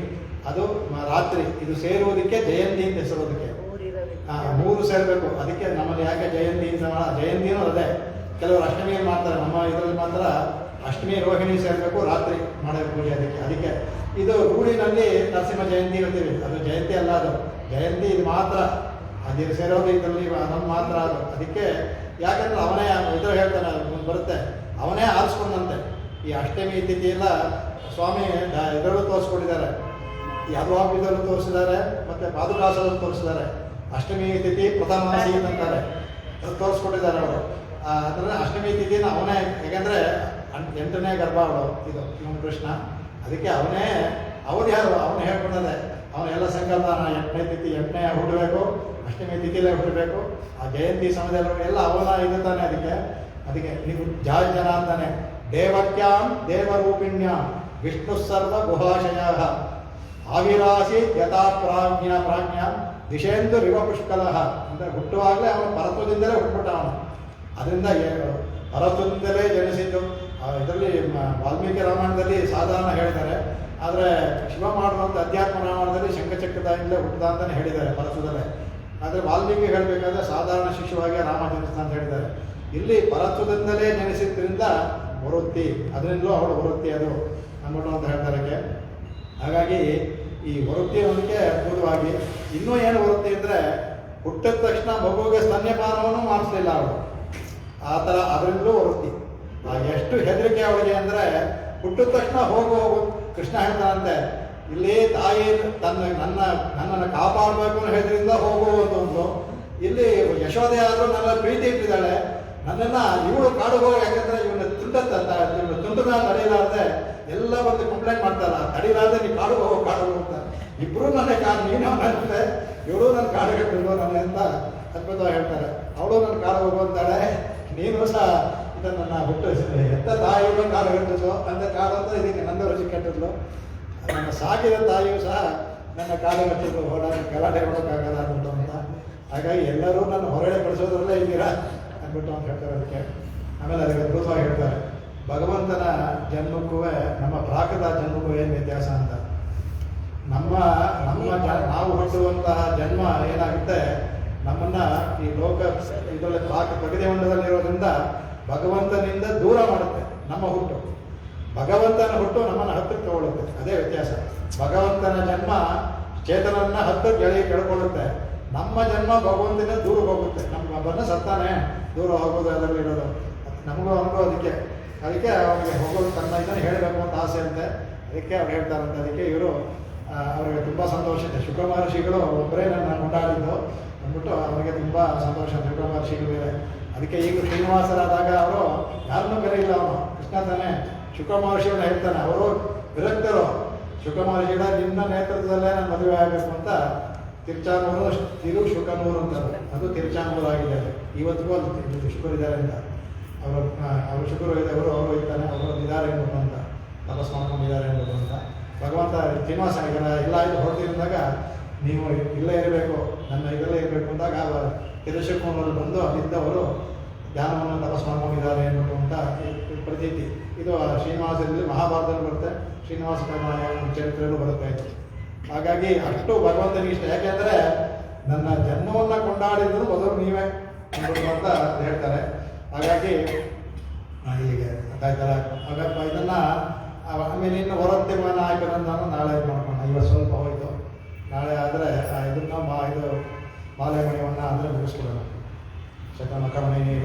ಅದು ರಾತ್ರಿ. ಇದು ಸೇರುವುದಕ್ಕೆ ಜಯಂತಿ ಅಂತ ಹೆಸರೋದಕ್ಕೆ 3 ಸೇರಬೇಕು. ಅದಕ್ಕೆ ನಮ್ಮಲ್ಲಿ ಯಾಕೆ ಜಯಂತಿ ಅಂತ ಜಯಂತಿನೂ ಅದೇ. ಕೆಲವರು ಅಷ್ಟಮಿಯಲ್ಲಿ ಮಾಡ್ತಾರೆ, ನಮ್ಮ ಇದರಲ್ಲಿ ಮಾತ್ರ ಅಷ್ಟಮಿ ರೋಹಿಣಿ ಸೇರಬೇಕು, ರಾತ್ರಿ ಮಾಡಬೇಕು ಪೂಜೆ. ಅದಕ್ಕೆ ಇದು ರೂಢಿನಲ್ಲಿ ನರಸಿಂಹ ಜಯಂತಿ ಹೇಳ್ತೀವಿ, ಅದು ಜಯಂತಿ ಅಲ್ಲ, ಅದು ಜಯಂತಿ ಇದು ಮಾತ್ರ. ಅದು ಸೇರೋದು ಇದರಲ್ಲಿ ನಮ್ಮ ಮಾತ್ರ ಅದು. ಅದಕ್ಕೆ ಯಾಕಂದ್ರೆ ಅವನೇ ಇದ್ರ ಹೇಳ್ತಾನೆ, ಬರುತ್ತೆ ಅವನೇ ಆರಿಸ್ಕೊಂಡಂತೆ. ಈ ಅಷ್ಟಮಿ ತಿಥಿ ಎಲ್ಲ ಸ್ವಾಮಿ ಇದರಲ್ಲೂ ತೋರಿಸ್ಕೊಟ್ಟಿದ್ದಾರೆ, ಯಾದವಾಭಿದಲ್ಲೂ ತೋರಿಸಿದ್ದಾರೆ, ಮತ್ತು ಪಾದುಕಾಸಲ್ಲೂ ತೋರಿಸಿದ್ದಾರೆ. ಅಷ್ಟಮಿ ತಿಥಿ ಪ್ರಥಮಾಸಿ ಅಂತಾರೆ, ಅದು ತೋರಿಸ್ಕೊಟ್ಟಿದ್ದಾರೆ ಅವರು. ಅಂದರೆ ಅಷ್ಟಮಿ ತಿಥಿನ ಅವನೇ, ಯಾಕೆಂದರೆ 8ನೇ ಗರ್ಭ ಅವಳು, ಇದು ಇವನು ಕೃಷ್ಣ. ಅದಕ್ಕೆ ಅವನೇ ಅವ್ರು ಯಾರು ಅವನು ಹೇಳ್ಕೊಂಡದೆ. ಅವನೆಲ್ಲ ಸಂಕಲ್ಪ 8ನೇ ತಿಥಿ 8ನೇ ಹುಟ್ಟಬೇಕು, ಅಷ್ಟಮಿ ತಿಥಿಲೇ ಹುಟ್ಟಬೇಕು. ಆ ಜಯಂತಿ ಸಮಯದಲ್ಲಿ ಎಲ್ಲ ಅವನ ಇದು ತಾನೆ. ಅದಕ್ಕೆ ನೀವು ಜಾಯ ಜನ ಅಂತಾನೆ. ದೇವಕ್ಯಾಂ ದೇವರೂಪಿಣ್ಯಾಂ ವಿಷ್ಣು ಸರ್ವ ಗುಹಾಶಯ ಆವಿರಾಸಿ ಯಥಾ ಪ್ರಾಜ್ಞ ದಿಶೇಂದು ರಿವ ಪುಷ್ಕಲ. ಅಂದರೆ ಹುಟ್ಟುವಾಗಲೇ ಅವನು ಪರತ್ವದಿಂದಲೇ ಹುಟ್ಟುಬಿಟ್ಟ ಅವನು. ಅದರಿಂದ ಪರತ್ವದಿಂದಲೇ ಜನಿಸಿದ್ದು. ಇದರಲ್ಲಿ ವಾಲ್ಮೀಕಿ ರಾಮಾಯಣದಲ್ಲಿ ಸಾಧಾರಣ ಹೇಳಿದ್ದಾರೆ, ಆದರೆ ಶಿವ ಮಾಡುವಂಥ ಅಧ್ಯಾತ್ಮ ರಾಮಾಯಣದಲ್ಲಿ ಶಂಖಚಕ್ರದಿಂದಲೇ ಹುಟ್ಟಿದ ಅಂತಲೇ ಹೇಳಿದ್ದಾರೆ ಪರತ್ವದಲ್ಲೇ. ಆದರೆ ವಾಲ್ಮೀಕಿ ಹೇಳಬೇಕಾದ್ರೆ ಸಾಧಾರಣ ಶಿಶುವಾಗಿ ರಾಮ ಜನಿಸ್ತಾ ಅಂತ ಹೇಳಿದ್ದಾರೆ. ಇಲ್ಲಿ ಪರತ್ವದಿಂದಲೇ ಜನಿಸಿದ್ರಿಂದ ವೃತ್ತಿ, ಅದರಿಂದಲೂ ಅವಳು ವೃತ್ತಿ ಅದು ಅಂದ್ಬಿಟ್ಟು ಅಂತ ಹೇಳ್ತಾರೆ. ಹಾಗಾಗಿ ಈ ವೃತ್ತಿ ಅನ್ನೋದಕ್ಕೆ ಪೂರ್ವವಾಗಿ ಇನ್ನೂ ಏನು ವೃತ್ತಿ ಅಂದರೆ, ಹುಟ್ಟಿದ ತಕ್ಷಣ ಮಗುವಿಗೆ ಸ್ತನ್ಯಪಾನವನ್ನು ಮಾಡಿಸ್ಲಿಲ್ಲ ಅವಳು. ಆ ಥರ ಅದರಿಂದಲೂ ವೃತ್ತಿ. ಎಷ್ಟು ಹೆದರಿಕೆ ಅವಳಿಗೆ ಅಂದರೆ, ಹುಟ್ಟಿದ ತಕ್ಷಣ ಹೋಗು ಕೃಷ್ಣ ಹೇಳ್ತಾನಂತೆ, ಇಲ್ಲಿ ತಾಯಿ ನನ್ನನ್ನು ಕಾಪಾಡಬೇಕು ಅನ್ನೋ ಹೆದರಿಂದ ಹೋಗು ಅಂತ. ಇಲ್ಲಿ ಯಶೋದೆ ಆದರೂ ನನ್ನ ಪ್ರೀತಿ ಇಟ್ಟಿದ್ದಾಳೆ, ನನ್ನನ್ನು ಇವಳು ಕಾಡು ಹೋಗಿ, ಯಾಕಂದರೆ ಇವನ್ನ ತುಂಡನ್ನ ತಡೆಯಲಾರದೆ ಎಲ್ಲ ಬಂದು ಕಂಪ್ಲೇಂಟ್ ಮಾಡ್ತಾರ, ತಡೆಯಲಾರದೆ ನೀವು ಕಾಡು ಹೋಗೋ ಅಂತ. ಇಬ್ಬರು ನನ್ನ ನೀನು ಅನ್ನತ್ತೆ, ಇವಳು ನನ್ನ ಕಾಡಿಗೆ ಬಿಡುವ ನನ್ನ ಅಂತ ಅದ್ಭುತವಾಗಿ ಹೇಳ್ತಾರೆ. ಅವಳು ನನ್ನ ಕಾಡು ಹೋಗು ಅಂತಾಳೆ, ನೀನು ಸಹ ಇದನ್ನು ಹುಟ್ಟು ಎತ್ತ ತಾಯಿಗೂ ಕಾಡು ಕಟ್ಟಿದ್ಲು, ನನ್ನ ಕಾಡು ಅಂತ ಇದಕ್ಕೆ ನಂದ ರುಚಿ ಕಟ್ಟಿದ್ಲು. ನನ್ನ ಸಾಕಿದ ತಾಯಿಯೂ ಸಹ ನನ್ನ ಕಾಡು ಕಟ್ಟಿದ್ಲು, ಗಲಾಟೆ ಹೊಡೋಕ್ಕಾಗಲ್ಲ ಅಂದ್ಬಿಟ್ಟು ಅಂತ. ಹಾಗಾಗಿ ಎಲ್ಲರೂ ನನ್ನ ಹೊರಗಡೆ ಪಡಿಸೋದ್ರಲ್ಲೇ ಇದ್ದೀರಾ ಅಂದ್ಬಿಟ್ಟು ಅಂತ ಹೇಳ್ತಾರೆ ಅದಕ್ಕೆ. ಆಮೇಲೆ ಅದಕ್ಕೆ ಅದ್ಭುತವಾಗಿ ಹೇಳ್ತಾರೆ, ಭಗವಂತನ ಜನ್ಮಕ್ಕೂ ನಮ್ಮ ಪ್ರಾಕೃತ ಜನ್ಮಕ್ಕೂ ಏನು ವ್ಯತ್ಯಾಸ ಅಂತ. ನಾವು ಹುಟ್ಟುವಂತಹ ಜನ್ಮ ಏನಾಗುತ್ತೆ, ನಮ್ಮನ್ನ ಈ ಲೋಕ ಇದರಲ್ಲಿ ಪ್ರಗತಿ ಹೊಂಡದಲ್ಲಿರೋದ್ರಿಂದ ಭಗವಂತನಿಂದ ದೂರ ಮಾಡುತ್ತೆ ನಮ್ಮ ಹುಟ್ಟು. ಭಗವಂತನ ಹುಟ್ಟು ನಮ್ಮನ್ನು ಹತ್ತಿರ ತಗೊಳ್ಳುತ್ತೆ, ಅದೇ ವ್ಯತ್ಯಾಸ. ಭಗವಂತನ ಜನ್ಮ ಚೇತನನ್ನ ಹತ್ತಿರ ಕೆಳ್ಕೊಳ್ಳುತ್ತೆ, ನಮ್ಮ ಜನ್ಮ ಭಗವಂತನ ದೂರ ಹೋಗುತ್ತೆ. ನಮ್ಮ ಸತ್ತಾನೆ ದೂರ ಹೋಗೋದು ಅದರಲ್ಲಿ ಇರೋದು ನಮಗೂ ಅದಕ್ಕೆ ಅವನಿಗೆ ಹೋಗೋದು ತನ್ನ ಇದನ್ನು ಹೇಳಬೇಕು ಅಂತ ಆಸೆ ಅಂತೆ. ಅದಕ್ಕೆ ಅವ್ರು ಹೇಳ್ತಾರಂತೆ. ಅದಕ್ಕೆ ಇವರು ಅವರಿಗೆ ತುಂಬ ಸಂತೋಷ ಇದೆ. ಶುಕ ಮಹರ್ಷಿಗಳು ಒಬ್ಬರೇ ನನ್ನ ಕೊಂಡಾಡಿದ್ದು ಅಂದ್ಬಿಟ್ಟು ಅವರಿಗೆ ತುಂಬ ಸಂತೋಷ ಶುಕ ಮಹರ್ಷಿಗಳಿದೆ. ಅದಕ್ಕೆ ಈಗ ಶ್ರೀನಿವಾಸರಾದಾಗ ಅವರು ಯಾರನ್ನೂ ಕರೆಯಿಲ್ಲ, ಅವನು ಕೃಷ್ಣ ತಾನೆ ಶುಕ ಮಹರ್ಷಿಗಳನ್ನ ಹೇಳ್ತಾನೆ. ಅವರು ವಿರಕ್ತರು. ಶುಕ ಮಹರ್ಷಿಗಳ ನಿನ್ನ ನೇತೃತ್ವದಲ್ಲೇ ನಾನು ಮದುವೆ ಆಗಬೇಕು ಅಂತ ತಿರುಚಾನೂರು ಶುಕನೂರು ಅಂತಾರೆ, ಅದು ತಿರುಚಾನೂರು ಆಗಿದೆ. ಇವತ್ತಿಗೂ ಅಲ್ಲಿ ಶುಕರಿದ್ದಾರೆ ಅಂತ ಅವರು ಶುಕರು ಇದ್ದವರು ಅವರು ಇರ್ತಾನೆ, ಅವರು ಇದ್ದಾರೆ ಎಂಬುದು ಅಂತ ತಪಸ್ ಮಾಡ್ಕೊಂಡಿದ್ದಾರೆ ಎಂಬುದು ಅಂತ. ಭಗವಂತ ಶ್ರೀನಿವಾಸ ಎಲ್ಲ ಇದು ಹೊರಟಿರುವಾಗ ನೀವು ಇಲ್ಲೇ ಇರಬೇಕು, ನನ್ನ ಇದರಲ್ಲೇ ಇರಬೇಕು ಅಂದಾಗ ತಿರುಶುಕನೂರು ಬಂದು ಅಲ್ಲಿದ್ದವರು ಧ್ಯಾನವನ್ನು ತಪಸ್ ಮಾಡ್ಕೊಂಡಿದ್ದಾರೆ ಎಂಬುದು ಅಂತ ಪ್ರತೀತಿ. ಇದು ಶ್ರೀನಿವಾಸದಲ್ಲಿ ಮಹಾಭಾರತದಲ್ಲಿ ಬರುತ್ತೆ, ಶ್ರೀನಿವಾಸ ಚರಿತ್ರೆಯಲ್ಲೂ ಬರುತ್ತೆ ಇದು. ಹಾಗಾಗಿ ಅಷ್ಟು ಭಗವಂತನಿಗೆ ಇಷ್ಟ. ಯಾಕೆಂದರೆ ನನ್ನ ಜನ್ಮವನ್ನು ಕೊಂಡಾಡಿದ್ರು ಮೊದಲು ನೀವೇ, ಅಂದ್ಬಿಟ್ಟು ಅಂತ ಹೇಳ್ತಾರೆ. ಹಾಗಾಗಿ ಇಲ್ಲಿಗೆ ಗೊತ್ತಾಯ್ತಲ್ಲ. ಹಾಗಾಗಿ ಇದನ್ನು ಆಮೇಲೆ ಇನ್ನು ಹೊರತ್ತಿರುವ ನಾಯಕರನ್ನು ನಾಳೆ ಇದು ಮಾಡ್ಕೊಂಡು ಇವತ್ತು ಸ್ವಲ್ಪ ಹೋಯಿತು. ನಾಳೆ ಆದರೆ ಇದನ್ನು ಇದು ಮಾಲೆಮಣಿಯನ್ನು ಅಂದರೆ ಮುಗಿಸ್ಕೊಡೋಣ. ಶತಮಕಮಣಿ